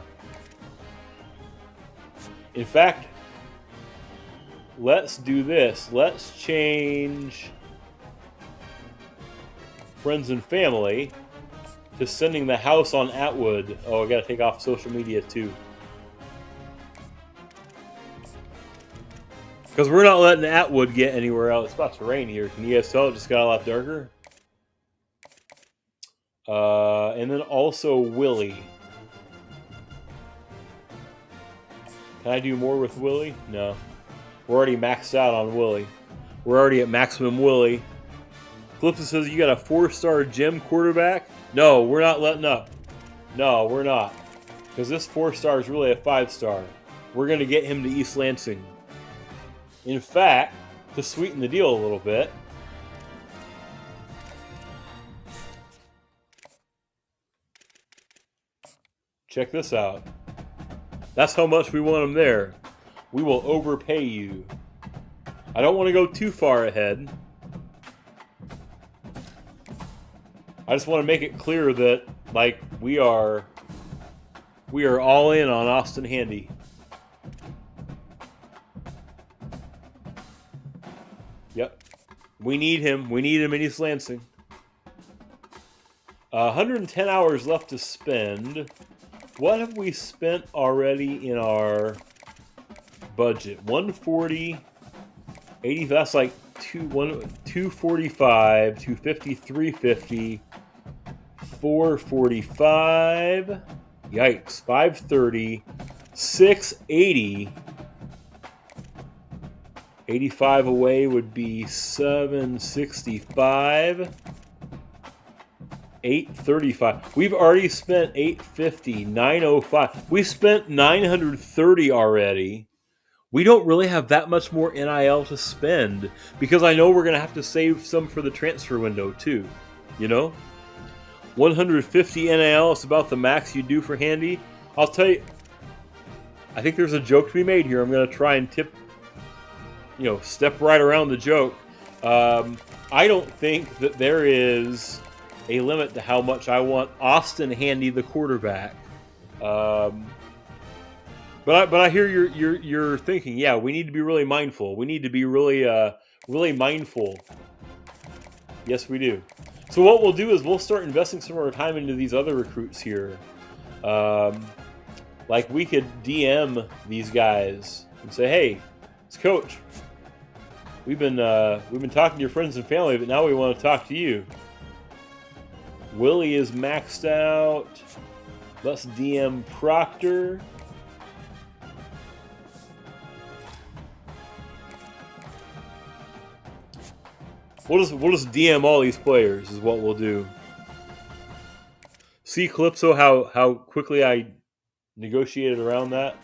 In fact, let's do this. Let's change friends and family to sending the house on Atwood. Oh, I gotta take off social media too. Because we're not letting Atwood get anywhere else. It's about to rain here. Can you guys tell it just got a lot darker? And then also Willie. Can I do more with Willie? No. We're already maxed out on Willie. We're already at maximum Willie. Clipson says you got a 4-star gym quarterback? No, we're not letting up. No, we're not. Because this 4-star is really a 5-star. We're going to get him to East Lansing. In fact, to sweeten the deal a little bit, check this out. That's how much we want him there. We will overpay you. I don't want to go too far ahead. I just want to make it clear that, like, we are all in on Austin Handy. Yep. We need him. We need him in East Lansing. 110 hours left to spend. What have we spent already in our budget? 140, 80. That's like 245, 250, 350, 445. Yikes! 530, 680. 85 away would be 765. 835. We've already spent 850, 905. We spent 930 already. We don't really have that much more NIL to spend because I know we're going to have to save some for the transfer window too. You know? 150 NIL is about the max you do for Handy. I'll tell you, I think there's a joke to be made here. I'm going to try and step right around the joke. I don't think that there is a limit to how much I want Austin Handy, the quarterback. But I hear you're thinking, yeah, we need to be really mindful. We need to be really mindful. Yes, we do. So what we'll do is we'll start investing some of our time into these other recruits here. Like we could DM these guys and say, hey, it's Coach. We've been talking to your friends and family, but now we want to talk to you. Willie is maxed out. Let's DM Proctor. We'll just DM all these players is what we'll do. See, Calypso, how quickly I negotiated around that?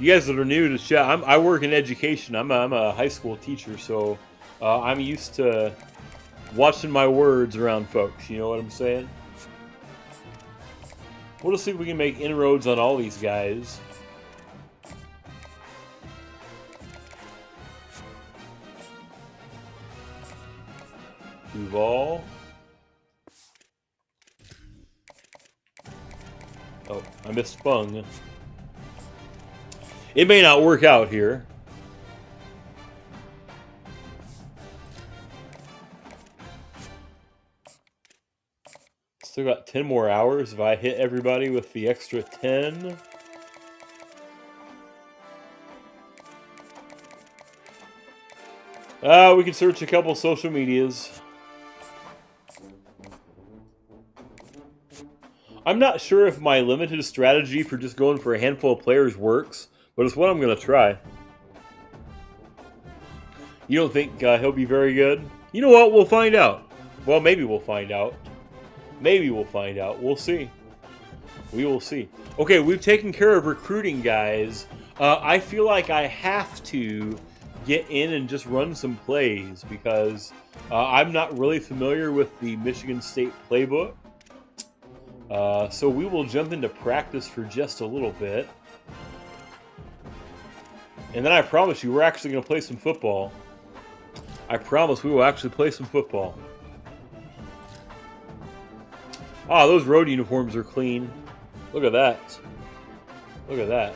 You guys that are new to chat, I work in education. I'm a high school teacher, so I'm used to watching my words around folks. You know what I'm saying? We'll just see if we can make inroads on all these guys. Duval. Oh, I missed Fung. It may not work out here. Still got 10 more hours if I hit everybody with the extra 10. We can search a couple social medias. I'm not sure if my limited strategy for just going for a handful of players works, but it's what I'm going to try. You don't think he'll be very good? You know what? We'll find out. Well, maybe we'll find out. Maybe we'll find out. We'll see. We will see. Okay, we've taken care of recruiting, guys. I feel like I have to get in and just run some plays because I'm not really familiar with the Michigan State playbook. So we will jump into practice for just a little bit. And then I promise you, we're actually going to play some football. I promise we will actually play some football. Ah, those road uniforms are clean. Look at that. Look at that.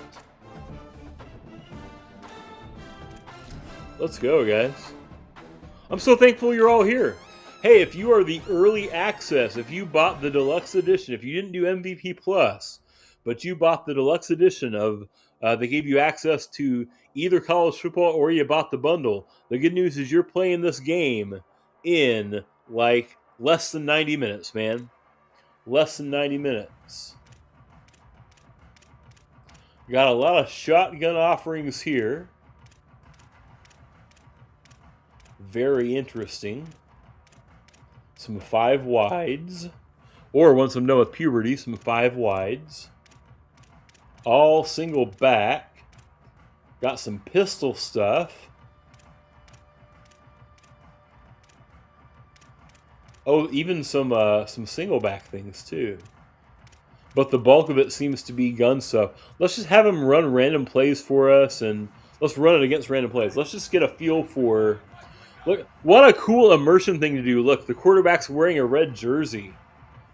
Let's go, guys. I'm so thankful you're all here. Hey, if you are the early access, if you bought the deluxe edition, if you didn't do MVP Plus, but you bought the deluxe edition of, they gave you access to either college football or you bought the bundle. The good news is you're playing this game in like less than 90 minutes, man. Less than 90 minutes. Got a lot of shotgun offerings here. Very interesting. Some 5 wides. Or once I'm done with puberty, some 5 wides. All single back. Got some pistol stuff. Oh, even some single back things too. But the bulk of it seems to be gun stuff. Let's just have him run random plays for us, and let's run it against random plays. Let's just get a feel for... Look, what a cool immersion thing to do. Look, the quarterback's wearing a red jersey.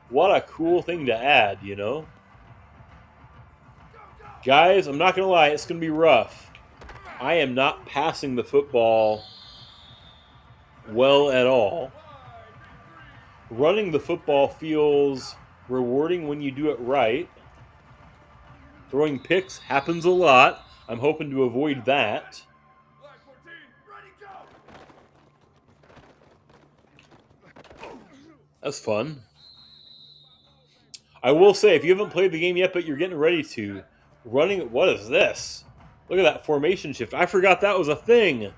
What a cool thing to add, you know? Guys, I'm not going to lie, it's going to be rough. I am not passing the football well at all. Running the football feels rewarding when you do it right. Throwing picks happens a lot. I'm hoping to avoid that. That's fun. I will say, if you haven't played the game yet, but you're getting ready to, running... What is this? Look at that formation shift. I forgot that was a thing.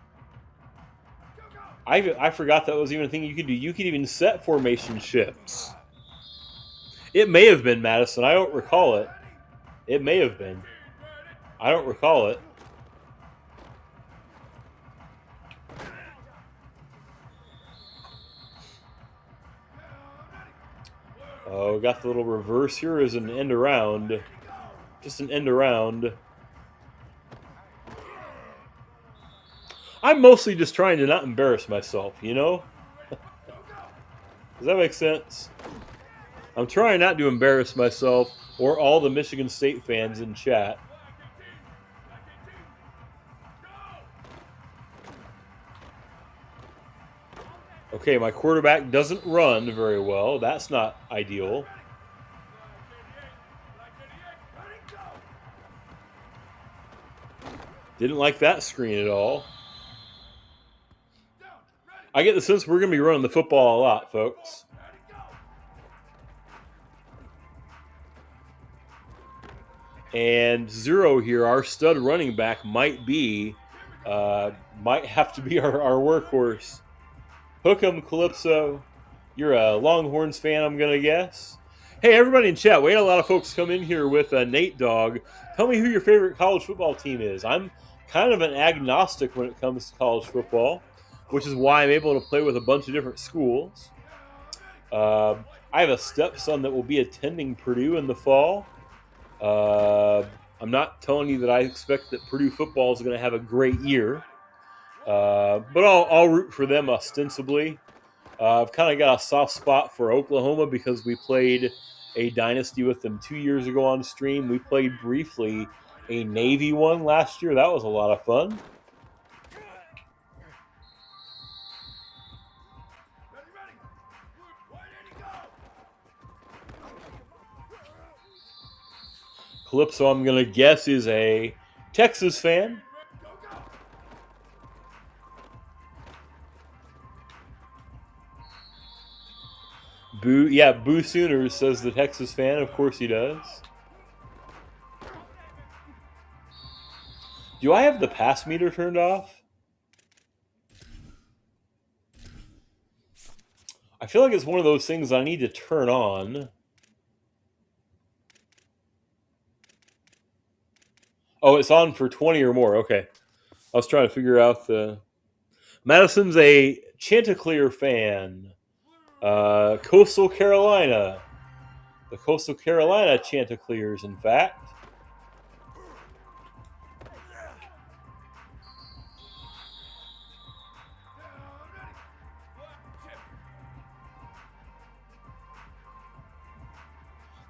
I forgot that was even a thing you could do. You could even set formation shifts. It may have been, Madison. I don't recall it. It may have been. I don't recall it. Oh, got the little reverse here as an end around. Just an end around. I'm mostly just trying to not embarrass myself, you know? Does that make sense? I'm trying not to embarrass myself or all the Michigan State fans in chat. Okay, my quarterback doesn't run very well. That's not ideal. Didn't like that screen at all. I get the sense we're going to be running the football a lot, folks. And Zero here, our stud running back, might have to be our workhorse. Hook 'em, Calypso. You're a Longhorns fan, I'm going to guess. Hey, everybody in chat, we had a lot of folks come in here with Nate Dogg. Tell me who your favorite college football team is. I'm kind of an agnostic when it comes to college football, which is why I'm able to play with a bunch of different schools. I have a stepson that will be attending Purdue in the fall. I'm not telling you that I expect that Purdue football is going to have a great year. But I'll root for them ostensibly. I've kind of got a soft spot for Oklahoma because we played a dynasty with them 2 years ago on stream. We played briefly a Navy one last year. That was a lot of fun. Calypso, I'm going to guess, is a Texas fan. Boo Sooners, says the Texas fan. Of course he does. Do I have the pass meter turned off? I feel like it's one of those things I need to turn on. Oh, it's on for 20 or more. Okay. I was trying to figure out the... Madison's a Chanticleer fan. Coastal Carolina. The Coastal Carolina Chanticleers, in fact.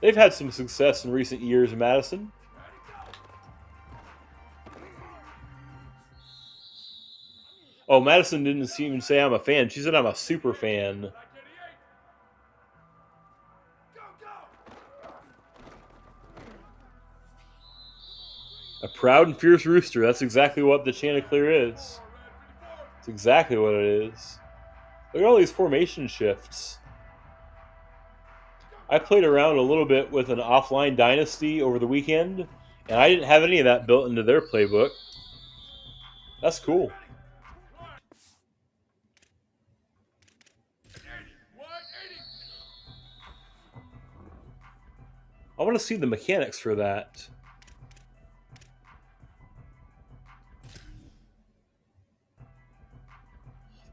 They've had some success in recent years, Madison. Oh, Madison didn't even say I'm a fan. She said I'm a super fan. A proud and fierce rooster. That's exactly what the Chanticleer is. It's exactly what it is. Look at all these formation shifts. I played around a little bit with an offline Dynasty over the weekend, and I didn't have any of that built into their playbook. That's cool. I want to see the mechanics for that.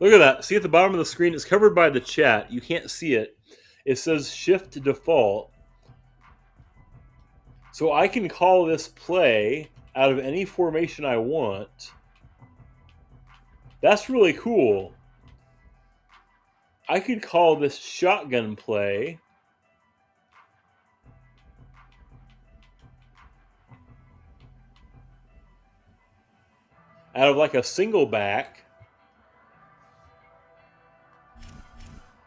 Look at that. See at the bottom of the screen, it's covered by the chat. You can't see it. It says shift to default. So I can call this play out of any formation I want. That's really cool. I could call this shotgun play. Out of like a single back.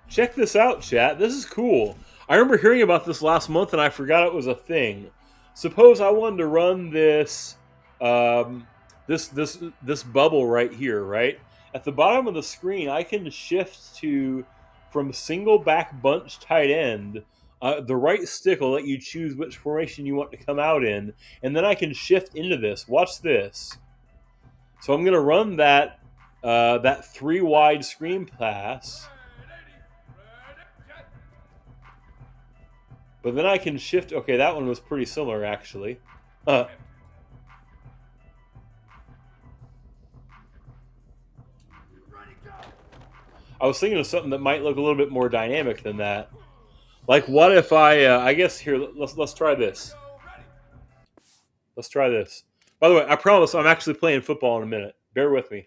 Check this out, chat. This is cool. I remember hearing about this last month and I forgot it was a thing. Suppose I wanted to run this this bubble right here, right? At the bottom of the screen, I can shift to from single back bunch tight end. The right stick will let you choose which formation you want to come out in, and then I can shift into this. Watch this. So I'm going to run that that 3 wide screen pass. But then I can shift. Okay, that one was pretty similar, actually. I was thinking of something that might look a little bit more dynamic than that. Like, what if I guess here, let's try this. Let's try this. By the way, I promise I'm actually playing football in a minute. Bear with me.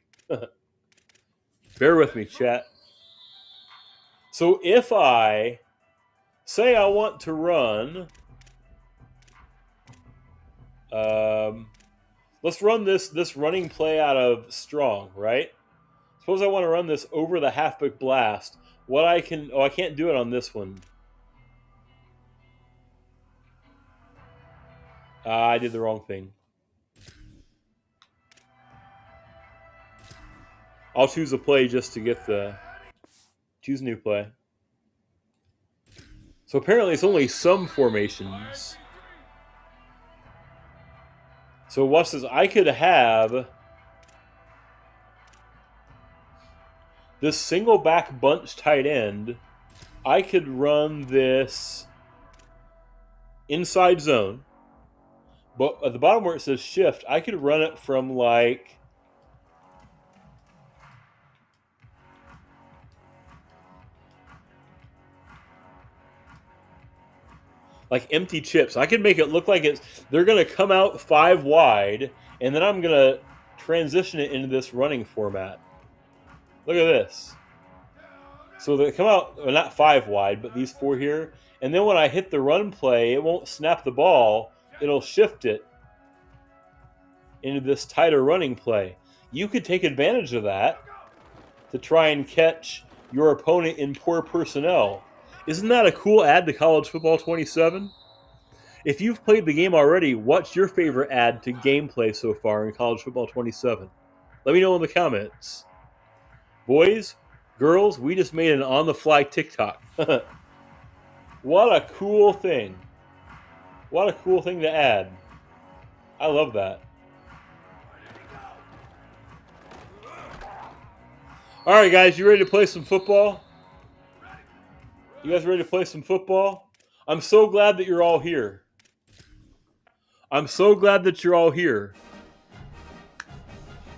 Bear with me, chat. So if I say I want to run, let's run this running play out of strong, right? Suppose I want to run this over the halfback blast. What I can't do it on this one. I did the wrong thing. I'll choose a play just to get the choose new play. So apparently it's only some formations. So watch this. I could have this single back bunch tight end. I could run this inside zone. But at the bottom where it says shift, I could run it from like empty chips. I could make it look like they're going to come out 5 wide, and then I'm going to transition it into this running format. Look at this. So they come out, well, not 5 wide, but these 4 here. And then when I hit the run play, it won't snap the ball. It'll shift it into this tighter running play. You could take advantage of that to try and catch your opponent in poor personnel. Isn't that a cool ad to College Football 27? If you've played the game already, what's your favorite ad to gameplay so far in College Football 27? Let me know in the comments. Boys, girls, we just made an on-the-fly TikTok. What a cool thing. What a cool thing to add. I love that. All right, guys, you ready to play some football? You guys ready to play some football? I'm so glad that you're all here. I'm so glad that you're all here.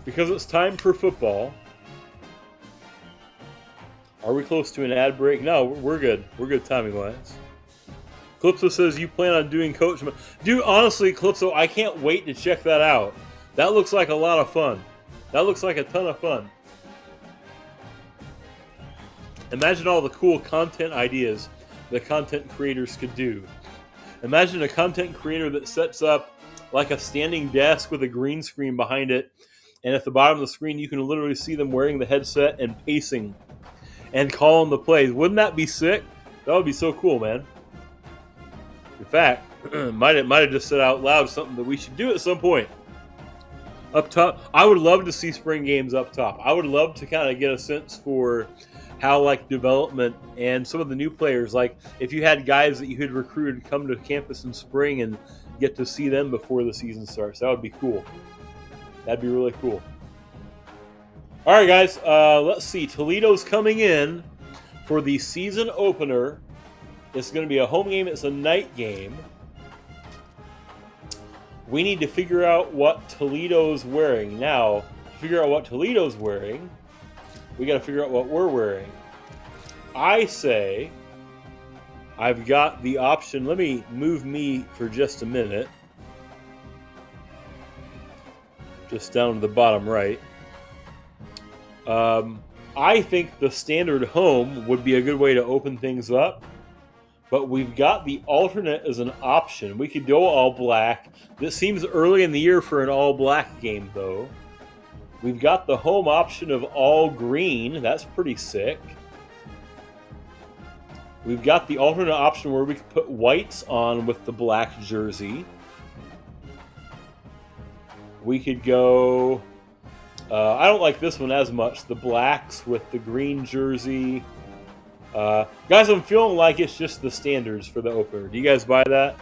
Because it's time for football. Are we close to an ad break? No, we're good. We're good timing-wise. Calypso says you plan on doing coach. Dude, honestly, Calypso, I can't wait to check that out. That looks like a lot of fun. That looks like a ton of fun. Imagine all the cool content ideas that content creators could do. Imagine a content creator that sets up like a standing desk with a green screen behind it, And at the bottom of the screen, you can literally see them wearing the headset and pacing and calling the plays. Wouldn't that be sick? That would be so cool, man. In fact, might have just said out loud something that we should do at some point. Up top, I would love to see spring games up top. I would love to kind of get a sense for how like development and some of the new players, like if you had guys that you had recruited come to campus in spring and get to see them before the season starts. That would be cool. That'd be really cool. All right, guys, let's see. Toledo's coming in for the season opener. It's going to be a home game. It's a night game. We need to figure out what Toledo's wearing. Now, to figure out what Toledo's wearing, we got to figure out what we're wearing. I say I've got the option. Let me move me for just a minute. Just down to the bottom right. I think the standard home would be a good way to open things up. But we've got the alternate as an option. We could go all black. This seems early in the year for an all black game, though. We've got the home option of all green. That's pretty sick. We've got the alternate option where we could put whites on with the black jersey. We could go... I don't like this one as much. The blacks with the green jersey. Guys, I'm feeling like it's just the standards for the opener. Do you guys buy that?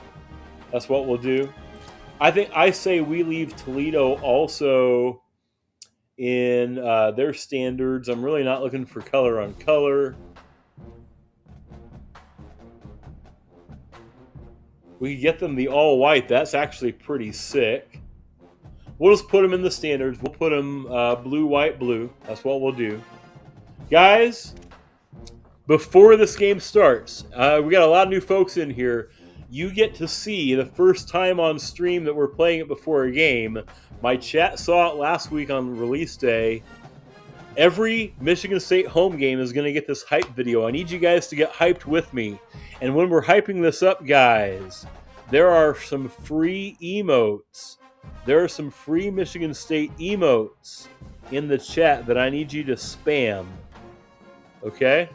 That's what we'll do. I say we leave Toledo also in their standards. I'm really not looking for color on color. We could get them the all white. That's actually pretty sick. We'll just put them in the standards. We'll put them blue, white, blue. That's what we'll do. Guys, before this game starts, we got a lot of new folks in here. You get to see the first time on stream that we're playing it before a game. My chat saw it last week on release day. Every Michigan State home game is going to get this hype video. I need you guys to get hyped with me. And when we're hyping this up, guys, there are some free emotes. There are some free Michigan State emotes in the chat that I need you to spam. Okay?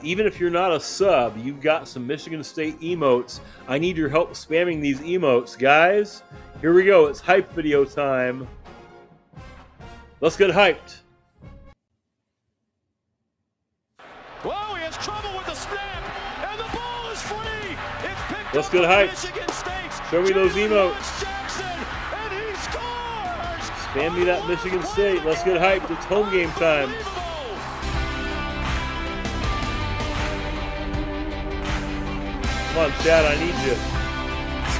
Even if you're not a sub, you've got some Michigan State emotes. I need your help spamming these emotes. Guys, here we go. It's hype video time. Let's get hyped. Whoa, he has trouble with the snap, and the ball is free. It's picked Let's up get by hyped. Michigan State. Show me those Jalen emotes. Jackson, and he scores. Spam me that Michigan State. Let's get hyped. It's home game time. Come on, Chad, I need you.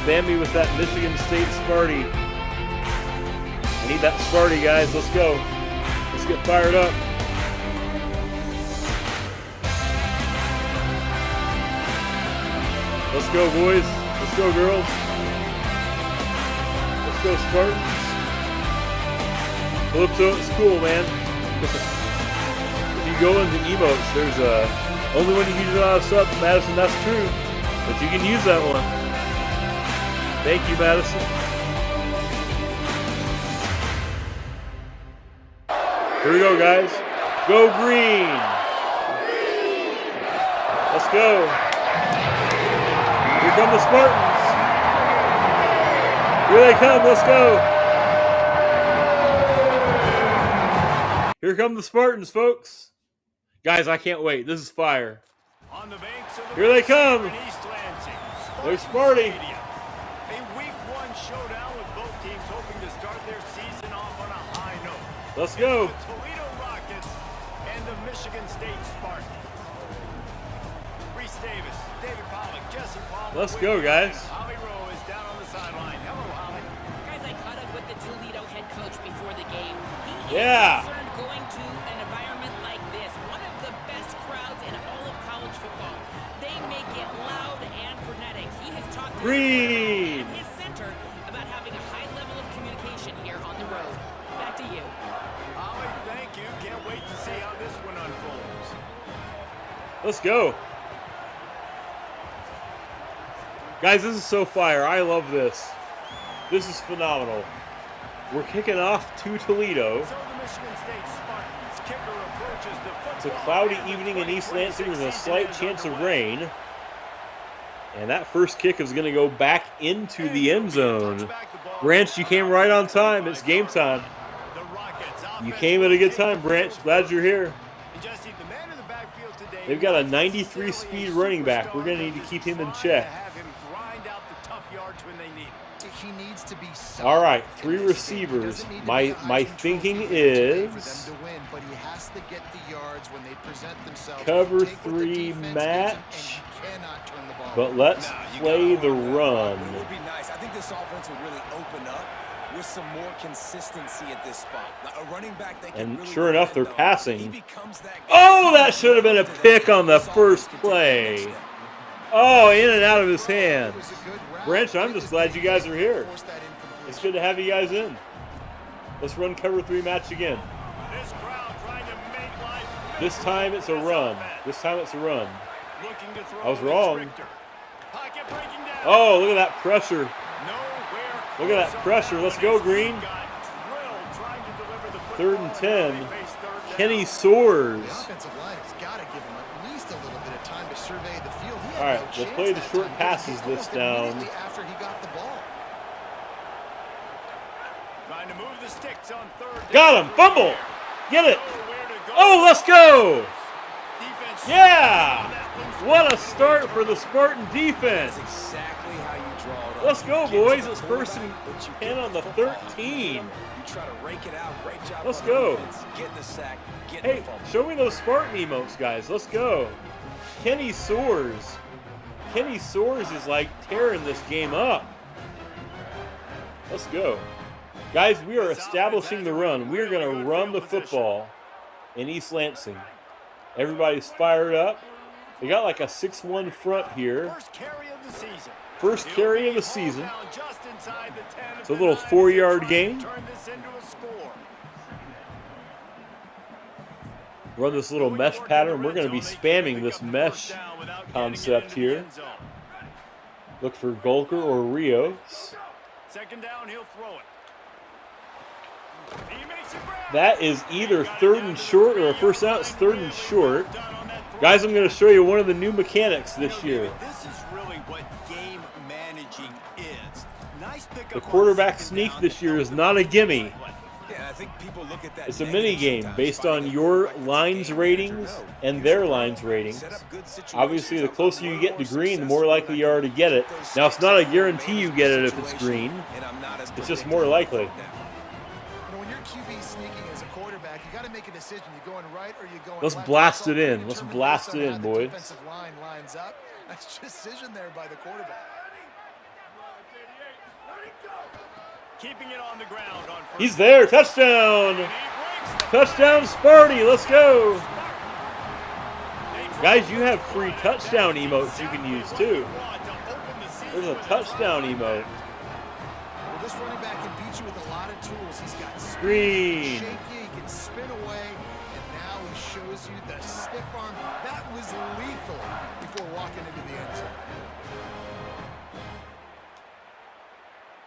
Spam me with that Michigan State Sparty. I need that Sparty, guys. Let's go. Let's get fired up. Let's go, boys. Let's go, girls. Let's go, Spartans. Calypso, it's cool, man. If you go into emotes, there's only when you use it on a sub, Madison, that's true. But you can use that one. Thank you, Madison. Here we go, guys. Go green. Let's go. Here come the Spartans. Here they come. Let's go. Here come the Spartans, folks. Guys, I can't wait. This is fire. On the banks of the Here they come. in East Lansing, There's Sparty. Stadium. A week one showdown with both teams hoping to start their season off on a high note. Let's go. The Toledo Rockets and the Michigan State Spartans. Reese Davis, David Pollock, Jesse Palmer. Let's go, guys. Holly Rowe is down on the sideline. Hello, Holly. Guys, I caught up with the Toledo head coach before the game. He Yeah. is concerned going to an environment like this, one of the best crowds in all of college football. They make it loud and frenetic. He has talked to Green. his center about having a high level of communication here on the road. Back to you. Holly, thank you. Can't wait to see how this one unfolds. Let's go. Guys, this is so fire. I love this. This is phenomenal. We're kicking off to Toledo. So the Michigan State Spartans kicker approaches the It's a football cloudy line. evening in The East Lansing. There's a 2026 slight season chance is of underway. rain. And that first kick is going to go back into the end zone. Branch, you came right on time. It's game time. The Rockets You offense came at a will good take time, the Branch. field Glad first. you're here. Jesse, the man in the backfield today They've got a not 93 necessarily speed a running back. superstar, We're going to they're need to just keep him in trying check. to have him grind out the tough yards when they need it. He needs to be All right, solid 3 in this game. He receivers. doesn't need to My be a Heisman thinking Trophy winner today for is them to win, but he has to get the yards when they present themselves. cover Take what the 3 defense gives him, match, and you cannot turn the ball but over. let's play the It run. would be nice. I think this offense would really open up with some more consistency at this spot. Like a running back they can And really sure enough, they're depend on. passing. He becomes that guy. Oh, that should have been a pick on the first play. Oh, in and out of his hands. It was a good route. Branch, I'm just glad you guys are here. Forced that incompletion. It's good to have you guys in. Let's run cover 3 match again. This crowd trying to make life This time it's a run. This time it's a run. looking to throw I was against wrong. Richter. Pocket breaking down. Oh, look at that pressure. Nowhere Look at that close on pressure. that Let's one go, as he Green. got drilled trying to deliver the 3rd and football, and 10. they face third down. Kenny Soares. The offensive line has got to give him at least a little bit of time to survey the field. He had All right, no let's chance play the that short time, passes almost this down. immediately after he got the ball. Trying to move the sticks on third down. Got him. Fumble. Get it. Nowhere to go. Oh, let's go. Defense Yeah. on that loose What a start for the Spartan defense. That's exactly how you draw it up. Let's go, You get to boys. the It's 1st and quarterback, but you 10 get on the football. 13. You try to rake it out. Great job. Let's on go. defense. Getting the sack. Getting Hey, the fumble. show me those Spartan emotes, guys. Let's go. Kenny Soares. Kenny Soares is like tearing this game up. Let's go. Guys, we are establishing the run. We are going to run the football in East Lansing. Everybody's fired up. They got like a 6-1 front here. First carry of the season. First carry of the season. Down just inside the 10 It's a little 4-yard gain. Turn this into a score. Run this little mesh pattern. We're going to be spamming this mesh concept here. Look for Golker or Rios. Second down, he'll throw it. He makes a grab. That is either 3rd and short or a first down. It's 3rd and short. Guys, I'm going to show you one of the new mechanics this year. This is really what game managing is. Nice pickup The on quarterback second sneak down this to year help is the not a defense gimme. play. Yeah, I think people look at that It's a negative mini game sometimes, based on finding your the right lines game ratings manager. No. and their lines ratings. Set up good situations. Obviously, the closer you get to More green, the more successful likely you are to get it. Now, it's not a guarantee you get it if it's green. And I'm not as It's just predictable more likely. You know, when you're QB sneaking as a quarterback, you got to make a decision. You're going right or you're going Let's left. blast That's it all in. pretty Let's determined blast based on it how in, the boys. defensive line lines up. That's decision there by the quarterback. Keeping it on the ground on first. He's there. Touchdown. He breaks the Touchdown, Sparty. Let's go. They drop Guys, you first have free one. touchdown That's emotes you can exactly use, what too. you want to open the season There's a with touchdown emote. Well, this running back can beat you with a lot of tools. He's got speed, Screen. he can shake you, he can spin away, and now he shows you the stiff arm. That was lethal before walking into the end zone.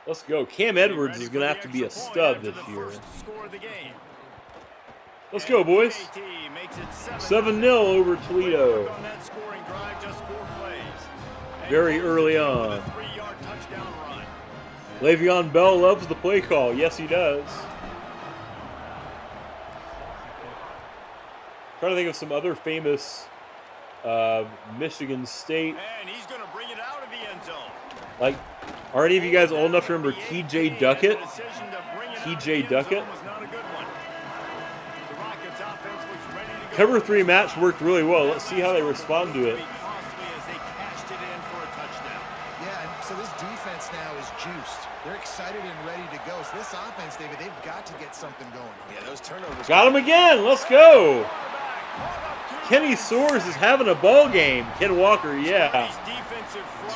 Let's go. Cam Edwards is going to have to be a stud this year. Let's go, boys. 7-0 over Toledo. Very early on. Le'Veon Bell loves the play call. Yes, he does. Trying to think of some other famous Michigan State. And he's going to bring it out of the end zone. Like, are any of you guys old enough to remember TJ Duckett? TJ Duckett? Cover 3 match worked really well. Let's see how they respond to it. Yeah, and so this defense now is juiced. They're excited and ready to go. So this offense, David, they've got to get something going. Yeah, those turnovers. Got him again. Let's go. Kenny Soares is having a ball game. Ken Walker, yeah.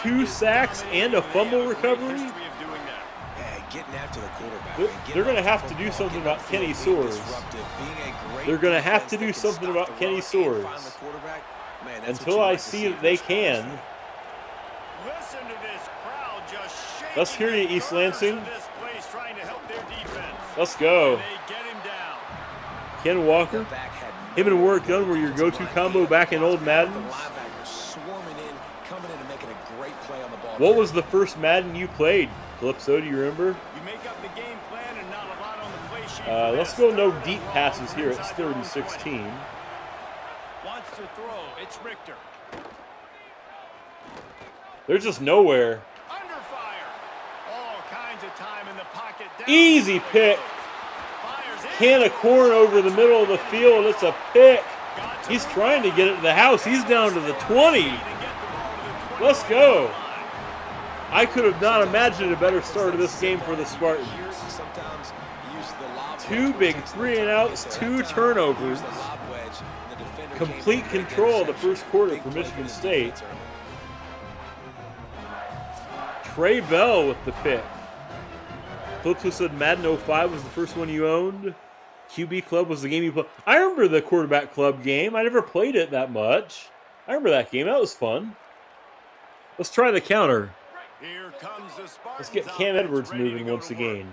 2 sacks and a fumble recovery. Yeah, getting after the quarterback. They're going to have to do something about Kenny Soares. They're going to have to do something about Kenny Soares. Until I see that they can, Listen to this crowd just shaking. Let's hear you, the East corners Lansing. of this place, trying to help their defense. Let's go. And they get him down. Ken Walker. Him and Warwick Dunn were your go-to combo back in old Maddens. What was the first Madden you played, Calypso? Do you remember? You make up the game plan and not a lot on the play sheet. Let's go no deep passes here. It's 3rd and 16. Wants to throw. It's Richter. They're just nowhere. Under fire. All kinds of time in the pocket. Down Easy the pick. Fires in. Can of corn over the middle of the field. It's a pick. He's trying to get it to the house. He's down to the 20. Let's go. I could have not imagined a better start of this game for the Spartans. 2 big 3-and-outs, 2 turnovers. Complete control of the first quarter for Michigan State. Trey Bell with the pick. Calypso said Madden 05 was the first one you owned. QB Club was the game you played. I remember the Quarterback Club game. I never played it that much. I remember that game. That was fun. Let's try the counter. Here comes the Spartans. Let's get Cam Edwards moving once again.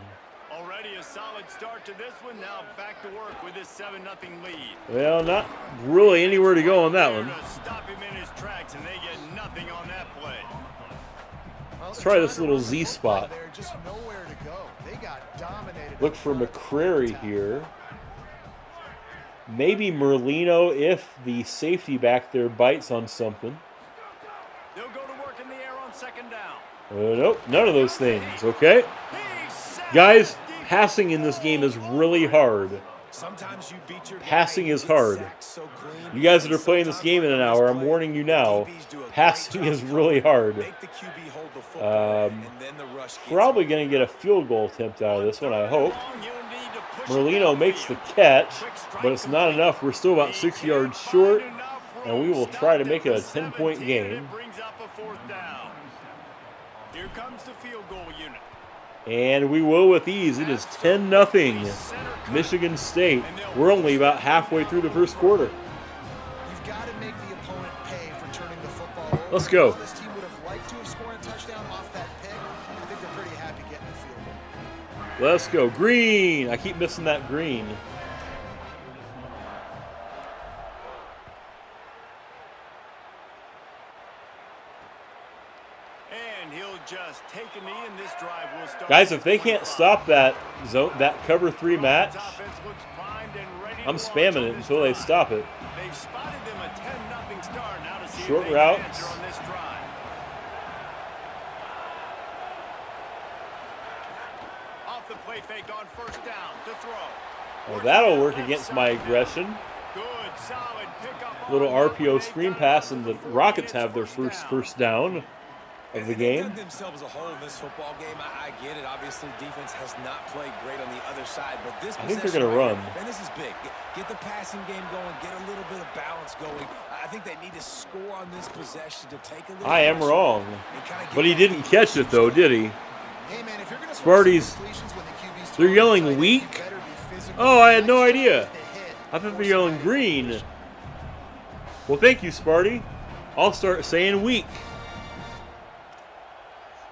Already a solid start to this one. Now back to work with this 7-0 lead. Well, not really anywhere to go on that one. Stop him in his tracks, and they get nothing on that play. Let's try this little Z spot. Just nowhere to go. They got dominated. Look for McCrary here. Maybe Merlino if the safety back there bites on something. They'll go to work in the air on 2nd down. Nope, none of those things, okay? Guys, passing in this game is really hard. Passing is hard. You guys that are playing this game in an hour, I'm warning you now, passing is really hard. Probably going to get a field goal attempt out of this one, I hope. Merlino makes the catch, but it's not enough. We're still about 6 yards short, and we will try to make it a 10-point game. Here comes the field goal unit. And we will with ease. It is 10-0 Michigan State. We're only about halfway through the first quarter. You've got to make the opponent pay for turning the football over. Let's go. This team would have liked to have scored a touchdown off that pick. I think they're pretty happy getting the field goal. Let's go. Green. I keep missing that green. Just take a knee, and this drive will start. Guys, if they can't stop that zone, that cover 3 match, I'm spamming it until they stop it. They've spotted them a 10-0 start. Now to see short if they routes. can answer on this drive. Off the play fake on 1st down to throw. Well, that'll work against my aggression. Good, solid pickup. Little RPO screen pass, and the Rockets have their first down of the game. Themselves as a whole in this football game, I get it. Obviously, defense has not played great on the other side, but this I think they're going to run. And this is big. Get the passing game going, get a little bit of balance going. I think they need to score on this possession to take a little. I am wrong, but he didn't catch it though, did he? Hey man, if you're gonna Sparty's. They're yelling weak. Oh, I had no idea. I thought they're yelling green. Well, thank you, Sparty. I'll start saying weak.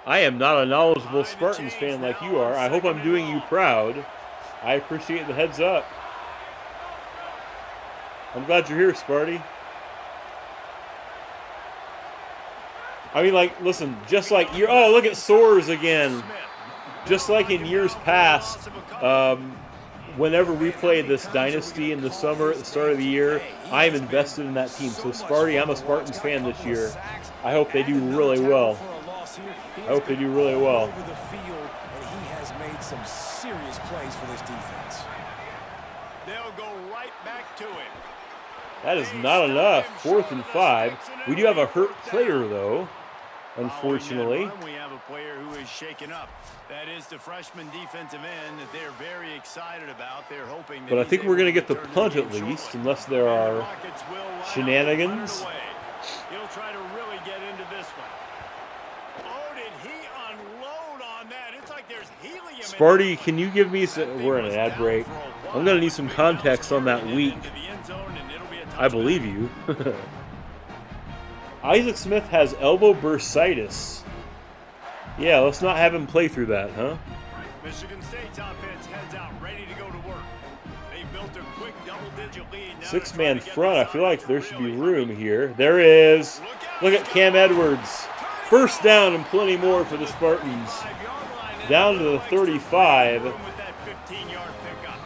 I am not a knowledgeable Spartans fan like you are. I hope I'm doing you proud. I appreciate the heads up. I'm glad you're here, Sparty. I mean, like, listen, just like you're. Oh, look at Soares again. Just like in years past, whenever we played this Dynasty in the summer at the start of the year, I am invested in that team. So, Sparty, I'm a Spartans fan this year. I hope they do really well. I hope they do really well. Over the field, and he has made some serious plays for this defense. They'll go right back to it. That is not enough. 4th and 5. We do have a hurt player, though, unfortunately. We have a player who is shaken up. That is the freshman defensive end that they're very excited about. They're hoping that But I think we're going to get the punt at least, unless there are shenanigans. He'll try to really get into this one. Oh, did he unload on that? It's like there's helium. Sparty, can you give me some... We're in an ad break. I'm going to need some context on that week. I believe you. Isaac Smith has elbow bursitis. Yeah, let's not have him play through that, huh? Michigan State's offense heads out, ready to go to work. They built a quick double-digit lead. Now they're Six-man trying to get front. I this feel side like there should be really room here. There is. Look at Cam Edwards. First down and plenty more for the Spartans. Down to the 35. With that 15-yard pickup.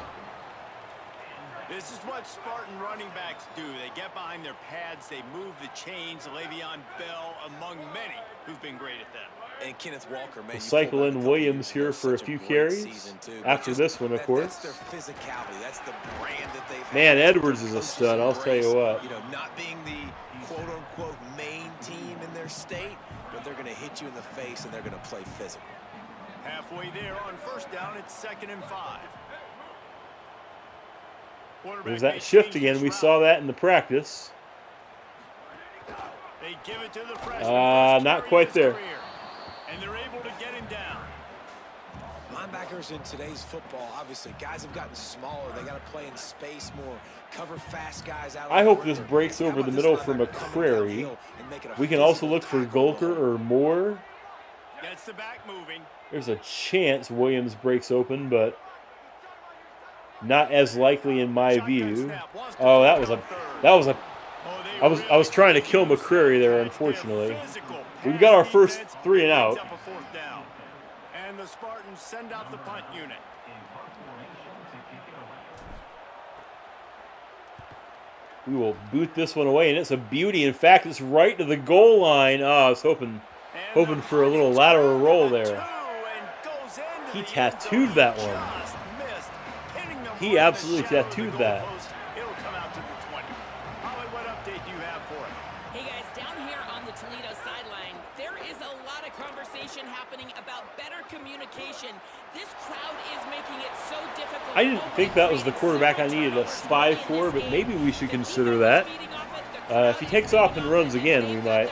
This is what Spartan running backs do. They get behind their pads, they move the chains. Le'Veon Bell, among many, who've been great at that. And Kenneth Walker, man, We'll cycle in Williams here for a few carries. After this one, of course. That's their physicality. That's the brand that they've Man, had. Edwards is a stud, I'll tell you what. You know, not being the quote-unquote main team in their state, but they're going to hit you in the face and they're going to play physical. Halfway there on first down, it's 2nd and 5. There's that shift again. We saw that in the practice. They give it to the freshman. Not quite there. And they're able to get him down. Linebackers in today's football, obviously, guys have gotten smaller. They got to play in space more, cover fast guys out. I hope this breaks over the middle for McCrary. We can also look for Golker or Moore. Gets the back moving. There's a chance Williams breaks open, but not as likely in my view. Oh, I was trying to kill McCrary there, unfortunately. We've got our first 3 and out. And the Spartans send out the punt unit. We will boot this one away, and it's a beauty. In fact, it's right to the goal line. Oh, I was hoping for a little lateral roll there. He tattooed that one. He absolutely tattooed that. It'll come out to the 20. Holly, what update do you have for it? Hey guys, down here on the Toledo sideline, there is a lot of conversation happening about better communication. This crowd is making it so difficult. I didn't think that was the quarterback I needed a spy for, but maybe we should consider that. If he takes off and runs again, we might.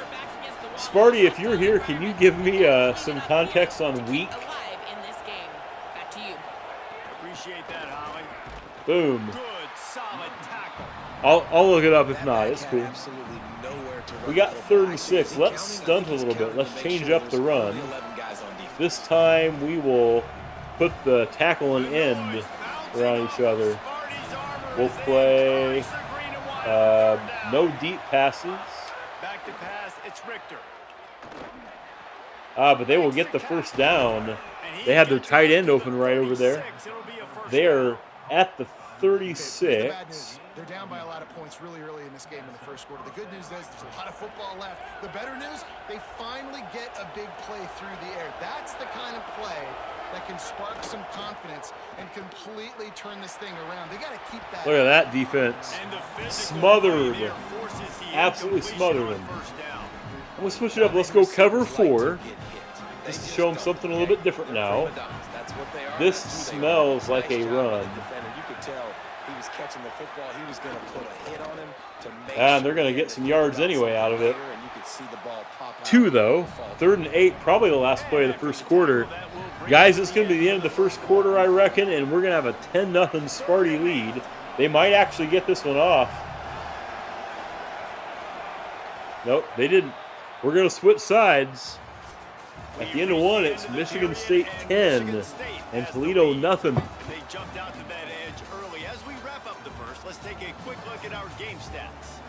Sparty, if you're here, can you give me some context on weak? Appreciate that, Holly. Boom. Good, solid tackle. I'll look it up if not. It's cool. Absolutely nowhere to run We got the 3rd and football. 6. Let's stunt a little bit. Let's change up the run. This time we will put the tackle and end around each other. We'll play no deep passes. Back to pass, it's Richter. But they will get the first down. They have their tight end open right over there. They are at the 36. They're down by a lot of points really early in this game in the first quarter. The good news is there's a lot of football left. The better news, they finally get a big play through the air. That's the kind of play that can spark some confidence and completely turn this thing around. They got to keep that. Look at that defense. Smothered. Absolutely smothered them. I'm going to switch it up. Let's go cover 4. Just to show them something a little bit different now. This smells like a run. You could tell he was catching the football. He was going to put a hit on him to make And they're going to get some yards anyway out of it. And you could see the ball pop out. 2 though. 3rd and 8, probably the last play of the first quarter. Guys, it's going to be the end of the first quarter, I reckon, and we're going to have a 10-0 Sparty lead. They might actually get this one off. Nope, they didn't. We're going to switch sides. At the end of one, it's Michigan State 10 and Toledo nothing. They jumped out to that edge early. As we wrap up the first, let's take a quick look at our game stats.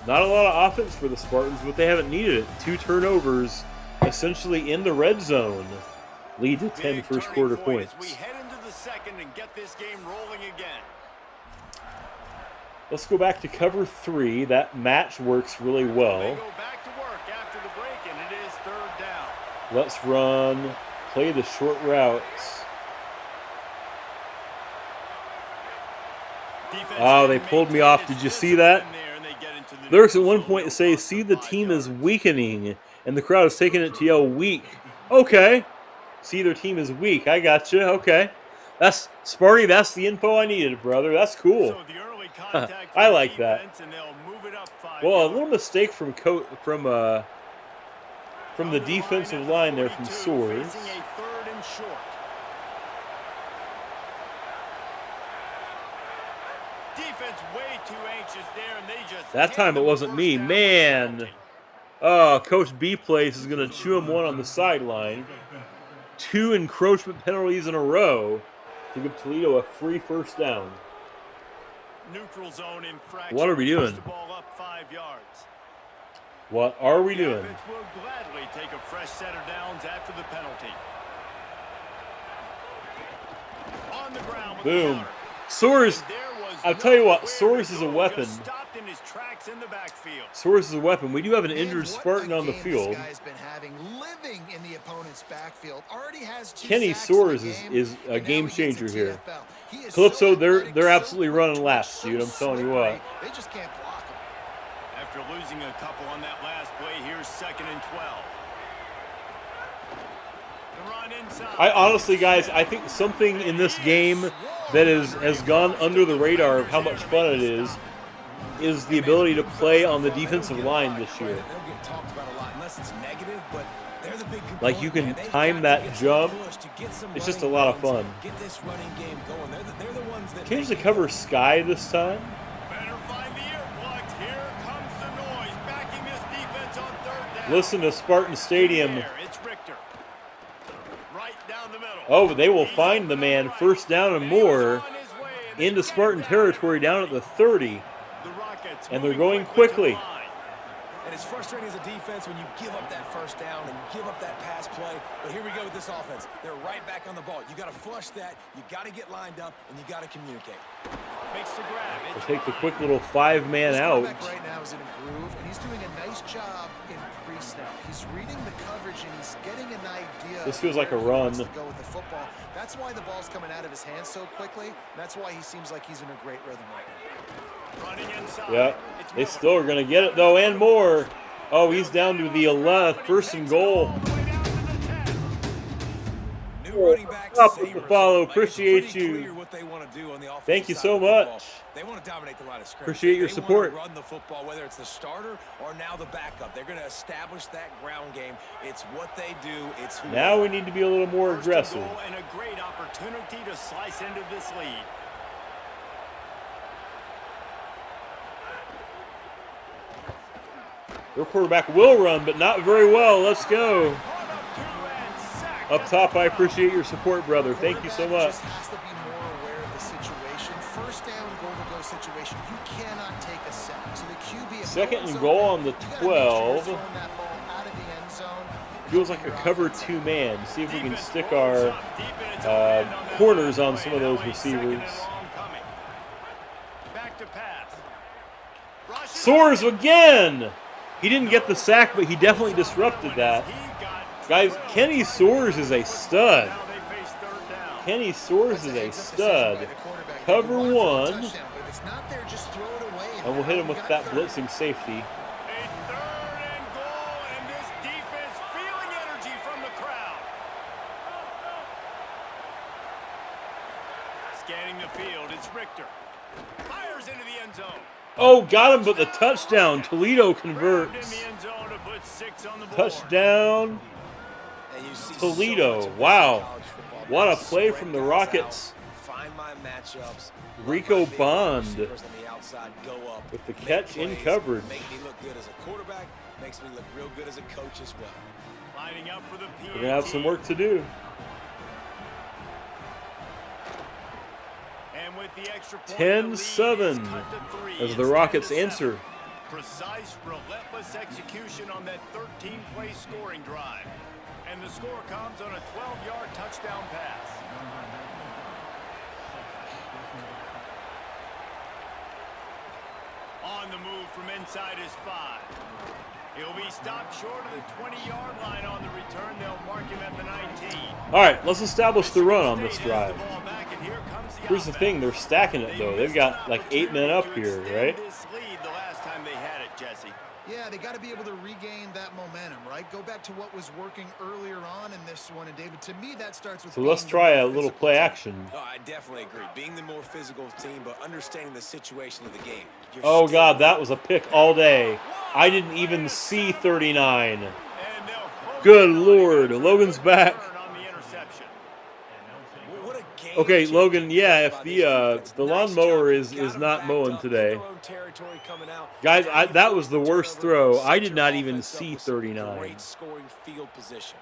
Not a lot of offense for the Spartans, but they haven't needed it. 2 turnovers, essentially in the red zone, lead to 10 first quarter points. As we head into the second and get this game rolling again. Let's go back to cover 3. That match works really They well. go back to work after the break, and it is 3rd down. Let's run, play the short routes. Oh, they pulled me off. Did you see that? Lyrics at one point say, "See, the team is weakening," and the crowd is taking it to yell "weak." Okay. See, their team is weak. I got you. Okay. That's Sparty. That's the info I needed, brother. That's cool. I like that. Well, a little mistake from the defensive line there from Soares. Defense way too anxious there, and they just That time it wasn't me, man. Coach B Place is going to chew him one on the sideline. 2 encroachment penalties in a row to give Toledo a free first down. Neutral zone infraction. What are we doing? Push the ball up 5 yards. What are we The doing? offense will gladly take a fresh set of downs after the penalty. On the ground with Boom. the counter. Soares, There was I'll tell you what, nowhere Soares to is a go. weapon. Just stopped in his tracks in the backfield. Soares is a weapon. We do have an Man, injured what Spartan a on the game field. This guy's been having, living in the opponent's backfield. Already has 2 Kenny sacks in the Soares game, is a and now game he gets changer a here. TFL. He is Calypso, so they're athletic, so absolutely quick running twitch, laps, so dude. I'm telling you slippery, what. They just can't block him. After losing a couple on that last play, here's 2nd and 12. The run inside. I honestly, guys, I think something in this game that has gone under the radar of how much fun it is the ability to play on the defensive line this year. They'll get talked about a lot unless it's negative, but they're the big Like, you can component, man. They've time got that to get jump. some push to get some It's just a running lot of gains, fun. Get this running game going. They're the ones that Change the make it cover sky this time. Better find the earplugs. Here comes the noise. Backing this defense on 3rd down. Listen to Spartan Stadium. There, it's Richter. Right down the middle. Oh, but they will find the man first down and more into Spartan territory down at the 30. The Rockets And they're moving going to the quickly. line. And it's frustrating as a defense when you give up that first down and give up that pass play. But here we go with this offense. They're right back on the ball. You got to flush that. You got to get lined up, and you got to communicate. Makes the grab. They'll It's take the fine. quick little 5-man This out. quarterback right now is in a groove, and he's doing a nice job in pre-snap. He's reading the coverage, and he's getting an idea. This feels like a of where he wants run. to go with the football. That's why the ball's coming out of his hands so quickly. That's why he seems like he's in a great rhythm right now. Running inside. Yeah, It's they Miller. still are going to get it, though, and more. Oh, he's down to the 11th, first and goal. All the way down to the 10. New running backs, Up with the savers. follow. Like, it's Appreciate pretty you. clear what they want to do on the offensive Thank you side so of the football. much. They want to dominate the line of scrimmage. Appreciate your They support. want to run the football, whether it's the starter or now the backup. They're going to establish that ground game. It's what they do. It's who Now they we need to be a little more First and aggressive. goal and a great opportunity to slice into this lead. Their quarterback will run, but not very well. Let's go. Caught up to and sacked Up at top, the I 5. appreciate your support, brother. Thank you so Quarterback much. just has to be more aware of the situation. First down, goal-to-go situation. You cannot take a sack. So the QB, if Second no one's and goal open, on the you gotta make sure you're 12. throwing that ball out of the end zone. Feels like a cover 2-man. See if we can Defense stick rolls our up deep in its own end on that corners last on play. some of those Now a second and receivers. long coming. Back to pass. Rushes Soares up. again. He didn't get the sack, but he definitely disrupted that. He got Guys, 12. Kenny Soares is a stud. Now they face 3rd down. Kenny Soares is a Heads-up decision stud. by the quarterback. Cover You want it for a one. touchdown, but if it's not there, just throw it away. And we'll hit him now with you that got 30. blitzing safety. A 3rd and goal, and this defense feeling energy from the crowd. Scanning the field, it's Richter. Fires into the end zone. Oh, got him, but the touchdown. Toledo Grabbed in converts. the end zone to put 6 on the board. Touchdown. And you see Toledo. so much of this in Wow. college football. What a Spread play from the guys Rockets. out, find my matchups. Rico Let my big Bond receivers on the outside go up, with the make catch in plays, coverage. Make me look good as a quarterback. Makes me look real good as a coach as well. Lining up for the PAT. We're going to have some work to do. And with the extra point, 10-7 the lead is cut to 3. as It's the Rockets 10-7. answer. Precise, relentless execution on that 13-play scoring drive. And the score comes on a 12-yard touchdown pass. On the move from inside his 5. He'll be stopped short of the 20-yard line on the return. They'll mark him at the 19. All right, let's establish the run on this State has drive. the ball back, and here comes the Here's the offense. thing, they're stacking it, though. They've got like 8 men up here, right? This lead the last time they had it, Jesse. Yeah, they got to be able to regain that momentum, right? Go back to what was working earlier on in this one. And David, to me, that starts with. So let's being the try more a little physical play team. action. Oh, I definitely agree. Being the more physical team, but understanding the situation of the game. You're Oh, still- God, that was a pick all day. I didn't even see 39. And they'll close Good it out. Lord, Logan's back. Return on the interception. What a game Okay, Logan. Yeah, if the lawnmower is not mowing today, guys, that was the worst throw. I did not even see 39. Great scoring field position.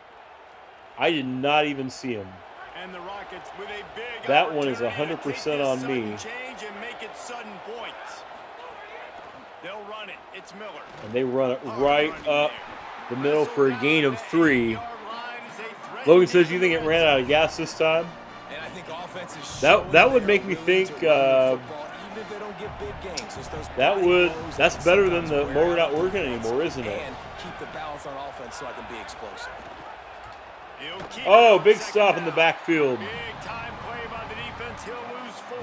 I did not even see him. And the Rockets with a big That one is opportunity to 100% take this on sudden me. change and make it sudden points. They'll run it. It's Miller. And they run it right up the middle for a gain of 3. Logan says, "You think it ran out of gas this time?" And I think offense is That would make me think. That's better than the mower not working anymore, isn't it? And keep the balance on offense so I can be explosive. Oh, big stop in the backfield. Big time play by the defense. He'll lose 4.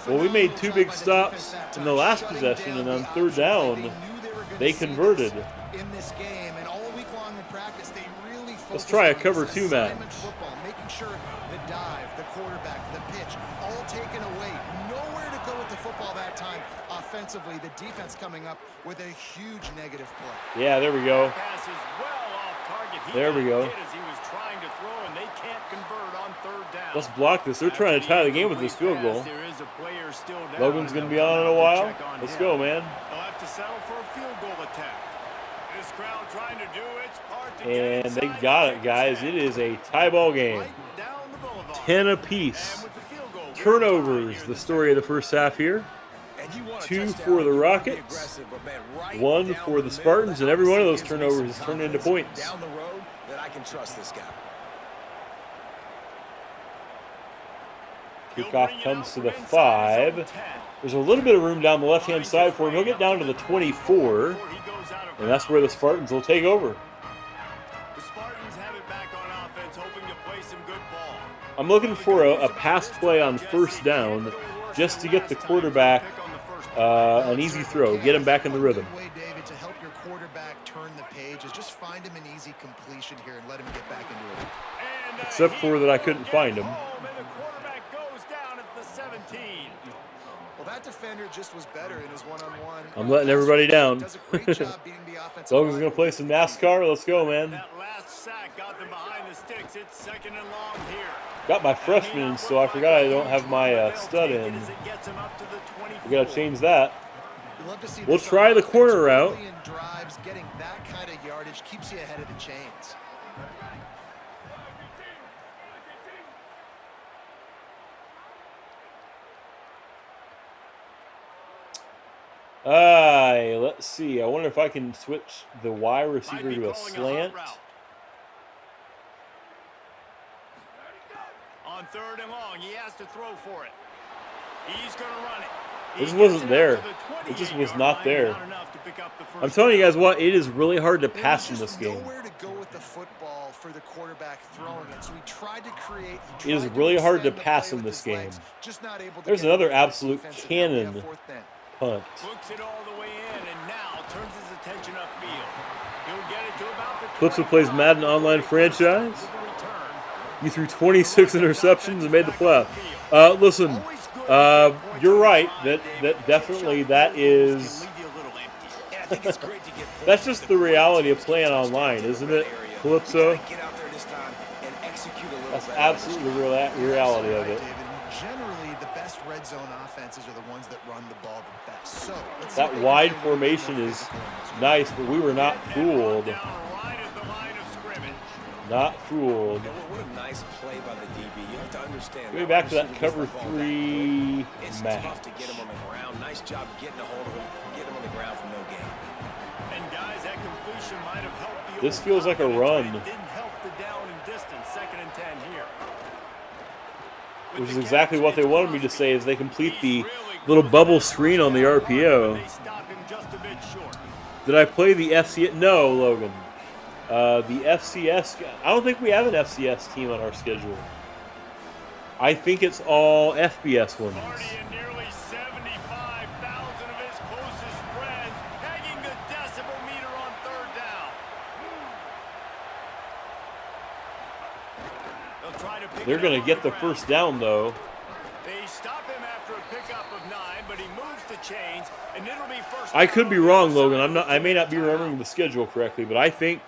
Well, we made 2 big stops in the last possession, and on 3rd down, they converted. In this game, and all week long in practice, they really Let's try a cover 2 match. football, making sure the dive, the quarterback, the pitch, all taken away. Nowhere to go with the football that time. Offensively, the defense coming up with a huge negative play. Yeah, there we go. Pass is well off target. There we go. As he was trying to throw, and they can't convert on 3rd down. Let's block this. They're trying to tie the game with this field goal. There is a player still down. Logan's going to be on in a while. Let's go, man. They'll have to settle for a field goal attempt. This crowd trying to do its part to And get they inside got the it, guys. It is a tie ball game. right down the boulevard. 10 apiece. And with the field goal, Turnovers, the story of the first half here. And you want a 2 touchdown, for the you wanna be Rockets, aggressive, but man, right 1 down for the middle, Spartans, that and every one of those obviously gives me turnovers some has turned into confidence points. down the road that I can trust this guy. Kickoff comes to the 5. There's a little bit of room down the left-hand side for him. He'll get down to the 24, and that's where the Spartans will take over. The Spartans have it back on offense, hoping to play some good ball. I'm looking for a pass play on 1st down just to get the quarterback an easy throw, get him back in the rhythm. Way, David, to help your quarterback turn the page is just find him an easy completion here and let him get back into it. Except for that I couldn't find him. And the quarterback goes down at the 17. Well, that defender just was better in his one-on-one. I'm letting everybody down. Does a great job beating the offensive Logan's line. going to play some NASCAR. Let's go, man. That last sack got them behind the sticks. It's 2nd and long here. Got my freshman, so I forgot I don't have my stud in. As it gets him up to the 24. We got to change that. We'd love to see We'll this try the offense corner route. early in drives, getting that kind of yardage keeps you ahead of the chains. Let's see. I wonder if I can switch the Y Might receiver be to a calling slant. hot route. On 3rd and long, he has to throw for it. He's going to run it. It just wasn't there. It just was not there. I'm telling you guys what, it is really hard to pass in this game. Nowhere to go with the football for the quarterback throwing it. So he tried to create. It is really hard to pass in this game. There's another absolute cannon punt. Books it all the way in and now turns his attention upfield. He'll get it to about the Flipso plays Madden Online franchise. You threw 26 interceptions and made the playoff. Listen, you're right. That definitely that is. That's just the reality of playing online, isn't it, Calypso? That's absolutely the reality of it. Generally, the best red zone offenses are the ones that run the ball the best. So that wide formation is nice, but we were not fooled. Not fooled. What a nice play by the DB. You have to understand. Going back to that cover 3 It's match. tough to get him on the ground. Nice job getting a hold of him, getting him on the ground for no gain. And guys, that completion might have helped the This feels like a run. Didn't help the down and distance. 2nd and 10 here. Which is exactly what they wanted me to say, is they complete the little bubble screen on the RPO. They stop him just a bit short. Did I play the FCS? No, Logan. The FCS, I don't think we have an FCS team on our schedule. I think it's all FBS ones. Marty and nearly 75,000 of his closest friends pegging the decibel meter on 3rd down. They'll try to pick They're it going up to get on the ground. first down, though. They stop him after a pickup of 9, but he moves the chains, and it'll be first. I could be wrong, Logan. I may not be remembering the schedule correctly, but I think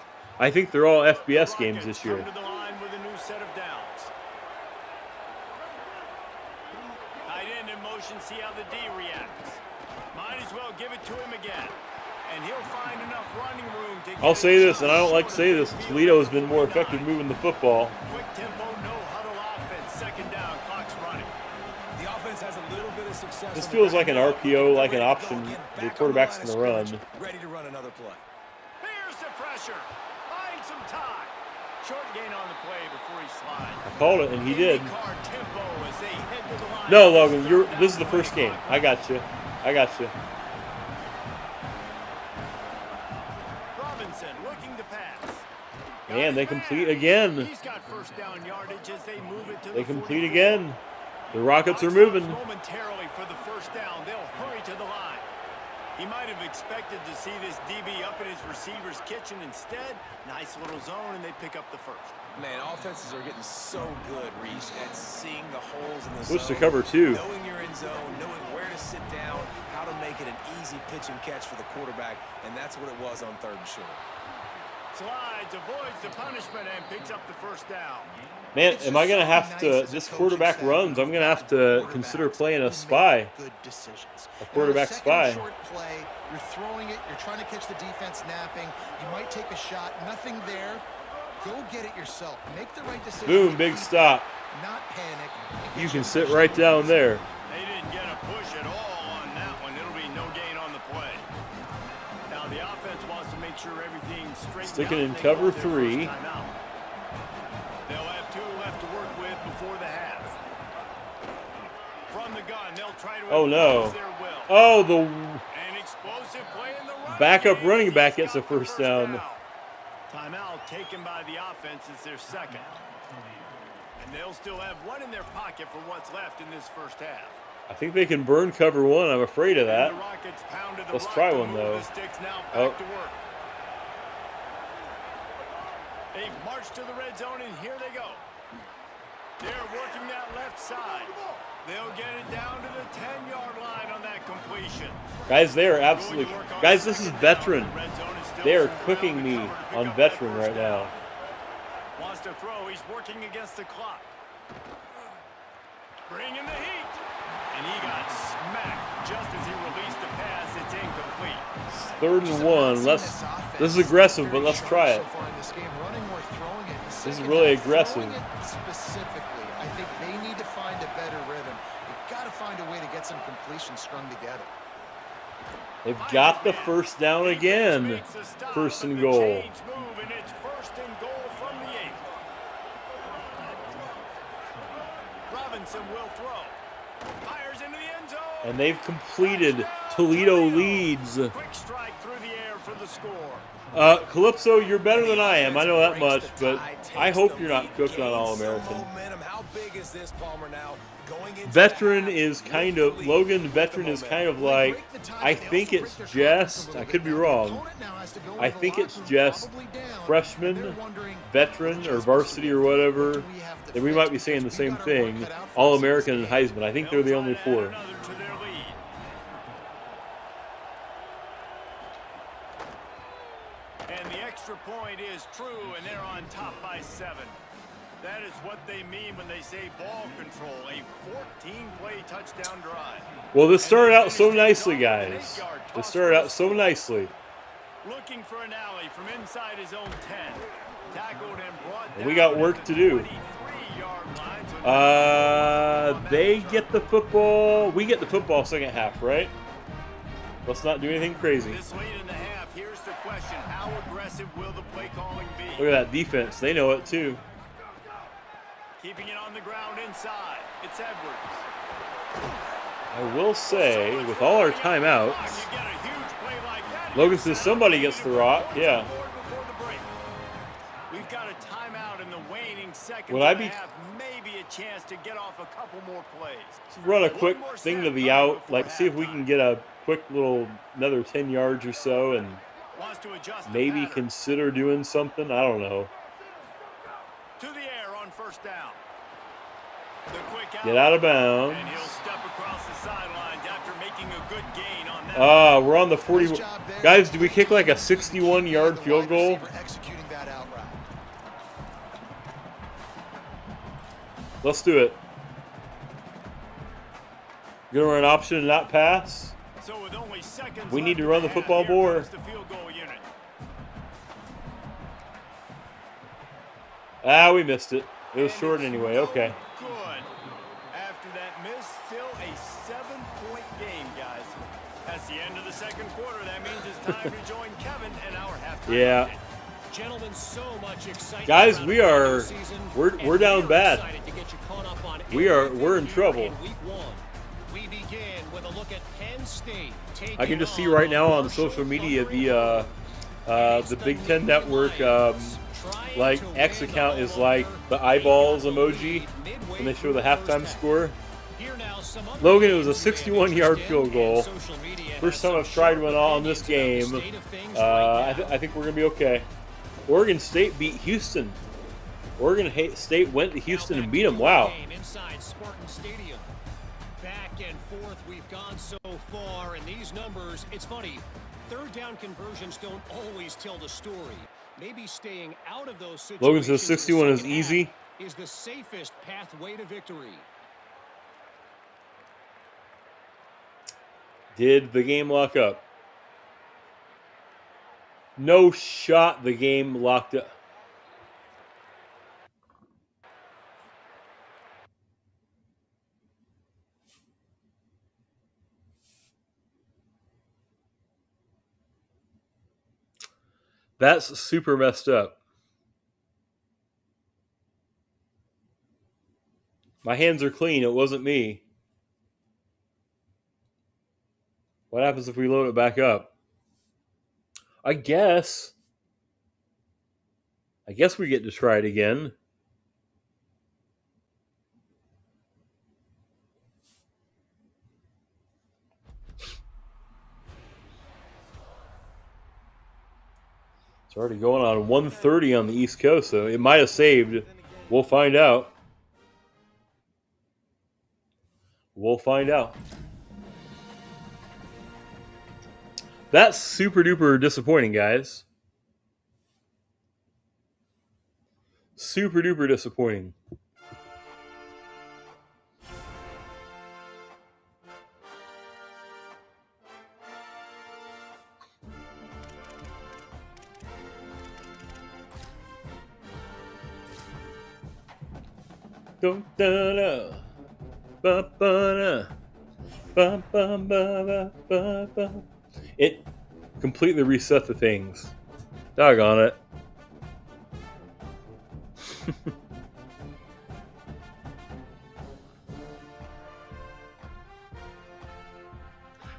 they're all FBS games this year. Come to the line with a new set of downs. and see how the D reacts. Might as well give it to him again. And he'll find enough running room to I'll say this, and I don't like to say this, Toledo has been more effective moving the football. Quick tempo, no huddle offense. Second down, clock's running. The offense has a little bit of success. This feels like an RPO, like an option. The quarterback's going to run. Ready to run another play. Here's the pressure. Buying some time. Short gain on the play before he slides. I called it, and he did. Car tempo as they head to the line. No, Logan, this is the first game. I got you. I got you. Robinson looking to pass. And they complete again. He's got first down yardage as they move it to They the complete 44. again. The Rockets are Clock moving. stops momentarily for the first down. They'll hurry to the line. He might have expected to see this DB up in his receiver's kitchen. Instead, nice little zone, and they pick up the first. Man, offenses are getting so good, Reese, at seeing the holes in the Switch to zone, cover 2. knowing you're in zone, knowing where to sit down, how to make it an easy pitch and catch for the quarterback, and that's what it was on 3rd and short. Slides, avoids the punishment, and picks up the first down. Man, am I going to have to, this quarterback runs, I'm going to have to consider playing a spy. Good decisions. A quarterback spy. Short play, you're throwing it, you're trying to catch the defense napping. You might take a shot, nothing there. Go get it yourself. Make the right decision. Boom, big stop. Not panic. You can sit right down there. They didn't get a push at all on that one. It'll be no gain on the play. Now the offense wants to make sure everything's straight. Sticking in cover 3. They'll have 2 left to work with before the half. From the gun, they'll try to Oh no. impose their will. Oh, the An explosive play in the running backup game. running back He's gets a got the first down. Timeout taken by the offense as their second. And they'll still have 1 in their pocket for what's left in this first half. I think they can burn cover 1. I'm afraid of that. And the Rockets pounded the Let's rock try to one, move though. the sticks now back Oh. to work. They march to the red zone, and here they go. They're working that left side. They'll get it down to the 10-yard line on that completion. Guys, they are absolutely... Going to work on Guys, this is second down. veteran. The red zone is still They are some cooking ground to me cover to pick on up that veteran first right down. now. Wants to throw. He's working against the clock. Bringing the heat. And he got smacked just as he released the pass. It's incomplete. 3rd and 1. This is aggressive, but let's try it. This is really aggressive. Specifically, I think they need to find a better rhythm. You've got to find a way to get some completion strung together. They've got the first down again. First and goal. Chains move, and it's first and goal from the 8. Robinson will throw. Fires into the end zone. And they've completed. Toledo leads. Quick strike through the air for the score. Calypso, you're better than I am. I know that much, but I hope you're not cooked on All-American. How big is this, Palmer, now? Going into Veteran the half, is kind of, Logan, veteran is kind of like, I think it's just, I could be wrong, I think it's just freshman, veteran, or varsity or whatever, and we might be saying the same thing, All-American and Heisman. I think they're the only 4. Another to their lead. And the extra point is true, and they're on top by 7. That is what they mean when they say ball control, a 14-play touchdown drive. Well, this started out so nicely, guys. This started out so nicely. Looking for an alley from inside his own 10. Tackled and brought down. We got work to do. 23-yard line, so They get the football. We get the football second half, right? Let's not do anything crazy. This late in the half, here's the question. How aggressive will the play calling be? Look at that defense. They know it, too. Keeping it on the ground inside. It's Edwards. I will say, with all our timeouts, You get a huge play like that, Logan says somebody gets the rock. Yeah. before the break. We've got a timeout in the waning seconds Would I of the be- half. Maybe a chance to get off a couple more plays. Let's run a quick thing to the out. Like, see if we can get a quick little, another 10 yards or so, and Wants to adjust the maybe pattern. consider doing something. I don't know. To the air on first down. The quick Get out of bounds. And he'll step across the sidelines after making a good gain on that. We're on the 40. Guys, do we kick like a 61-yard field goal? Executing that out route. Let's do it. Gonna run option and not pass. So with only seconds We need to left run the in half, football here more. comes the field goal unit. Ah, we missed it. It was And short it's anyway. no Okay. Good. After that miss, still a 7-point game, guys. That's the end of the second quarter. That means it's time to join Kevin and our halftime Yeah. update. Gentlemen, so much excitement. Guys, around we the are- season, we're and down bad. excited to get you caught up on We're everything in here trouble. in week 1. We begin with a look at Penn State. I can just see right now on social media the Big Ten Network like X account is like the eyeballs emoji when they show the halftime score. Logan, it was a 61-yard field goal. First time I've tried one on this game. I think we're gonna be okay. Oregon State beat Houston. Oregon State went to Houston and beat them. Wow. Inside Spartan Stadium. Back and forth we've gone so far, and these numbers, it's funny, third down conversions don't always tell the story. Maybe staying out of those situations. Logan says 61 is in the second easy. half is the safest pathway to victory. Did the game lock up? No shot the game locked up. That's super messed up. My hands are clean. It wasn't me. What happens if we load it back up? I guess we get to try it again. It's already going on 1:30 on the East Coast, so it might have saved. We'll find out. We'll find out. That's super duper disappointing, guys. Super duper disappointing. Dun, dun, dun. Ba, ba, da. Ba, ba, ba, ba, ba, ba. It completely reset the things. Doggone it.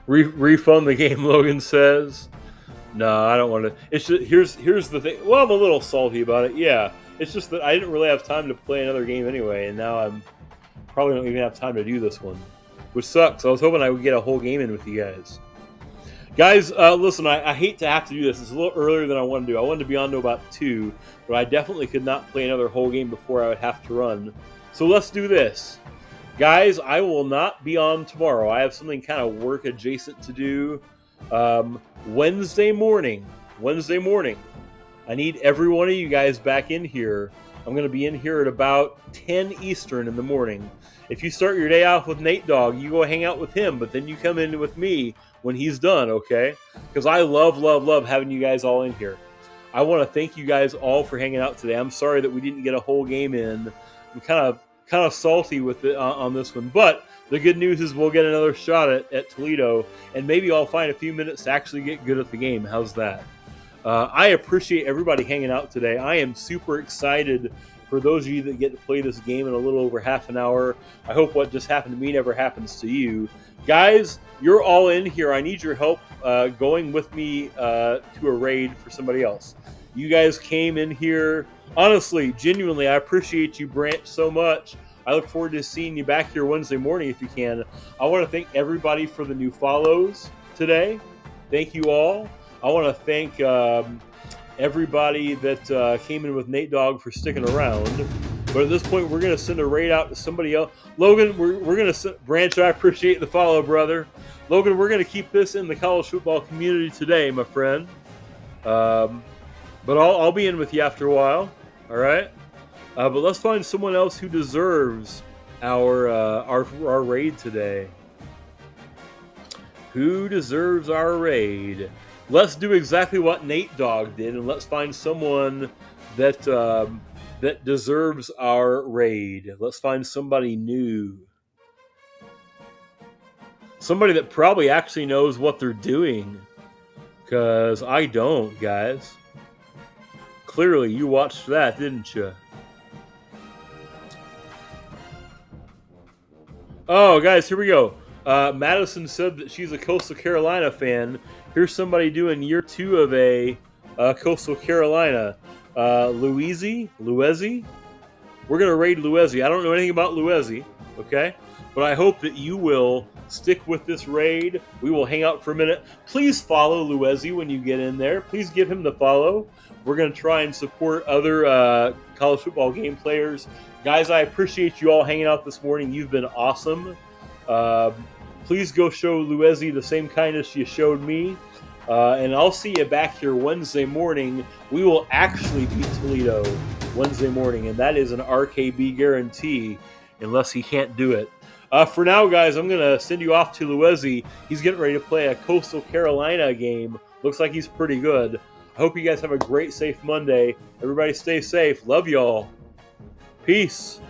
Refund the game, Logan says. No, I don't want to. It's just, here's the thing. Well, I'm a little salty about it. Yeah, it's just that I didn't really have time to play another game anyway, and now I'm probably don't even have time to do this one, which sucks. I was hoping I would get a whole game in with you guys. Guys, listen, I hate to have to do this. It's a little earlier than I wanted to do. I wanted to be on to about 2, but I definitely could not play another whole game before I would have to run. So let's do this. Guys, I will not be on tomorrow. I have something kind of work adjacent to do. Wednesday morning, I need every one of you guys back in here. I'm going to be in here at about 10 Eastern in the morning. If you start your day off with Nate Dogg, you go hang out with him, but then you come in with me when he's done, okay? Because I love having you guys all in here. I want to thank you guys all for hanging out today. I'm sorry that we didn't get a whole game in. I'm kind of salty with it on this one, but the good news is we'll get another shot at Toledo, and maybe I'll find a few minutes to actually get good at the game. How's that? I appreciate everybody hanging out today. I am super excited for those of you that get to play this game in a little over half an hour. I hope what just happened to me never happens to you. Guys, you're all in here. I need your help going with me to a raid for somebody else. You guys came in here. Honestly, genuinely, I appreciate you, Branch, so much. I look forward to seeing you back here Wednesday morning if you can. I want to thank everybody for the new follows today. Thank you all. I want to thank everybody that came in with Nate Dogg for sticking around. But at this point, we're going to send a raid out to somebody else. Logan, we're going to send Branch. I appreciate the follow, brother. Logan, we're going to keep this in the college football community today, my friend. But I'll be in with you after a while. All right. But let's find someone else who deserves our raid today. Who deserves our raid? Let's do exactly what Nate Dogg did, and let's find someone that that deserves our raid. Let's find somebody new. Somebody that probably actually knows what they're doing. Because I don't, guys. Clearly, you watched that, didn't you? Oh, guys, here we go. Madison said that she's a Coastal Carolina fan. Here's somebody doing year 2 of a Coastal Carolina. Luizzi? We're going to raid Luizzi. I don't know anything about Luizzi, okay? But I hope that you will stick with this raid. We will hang out for a minute. Please follow Luizzi when you get in there. Please give him the follow. We're going to try and support other college football game players. Guys, I appreciate you all hanging out this morning. You've been awesome. Please go show Luizzi the same kindness you showed me. And I'll see you back here Wednesday morning. We will actually beat Toledo Wednesday morning, and that is an RKB guarantee unless he can't do it. For now, guys, I'm going to send you off to Luizzi. He's getting ready to play a Coastal Carolina game. Looks like he's pretty good. I hope you guys have a great, safe Monday. Everybody stay safe. Love y'all. Peace.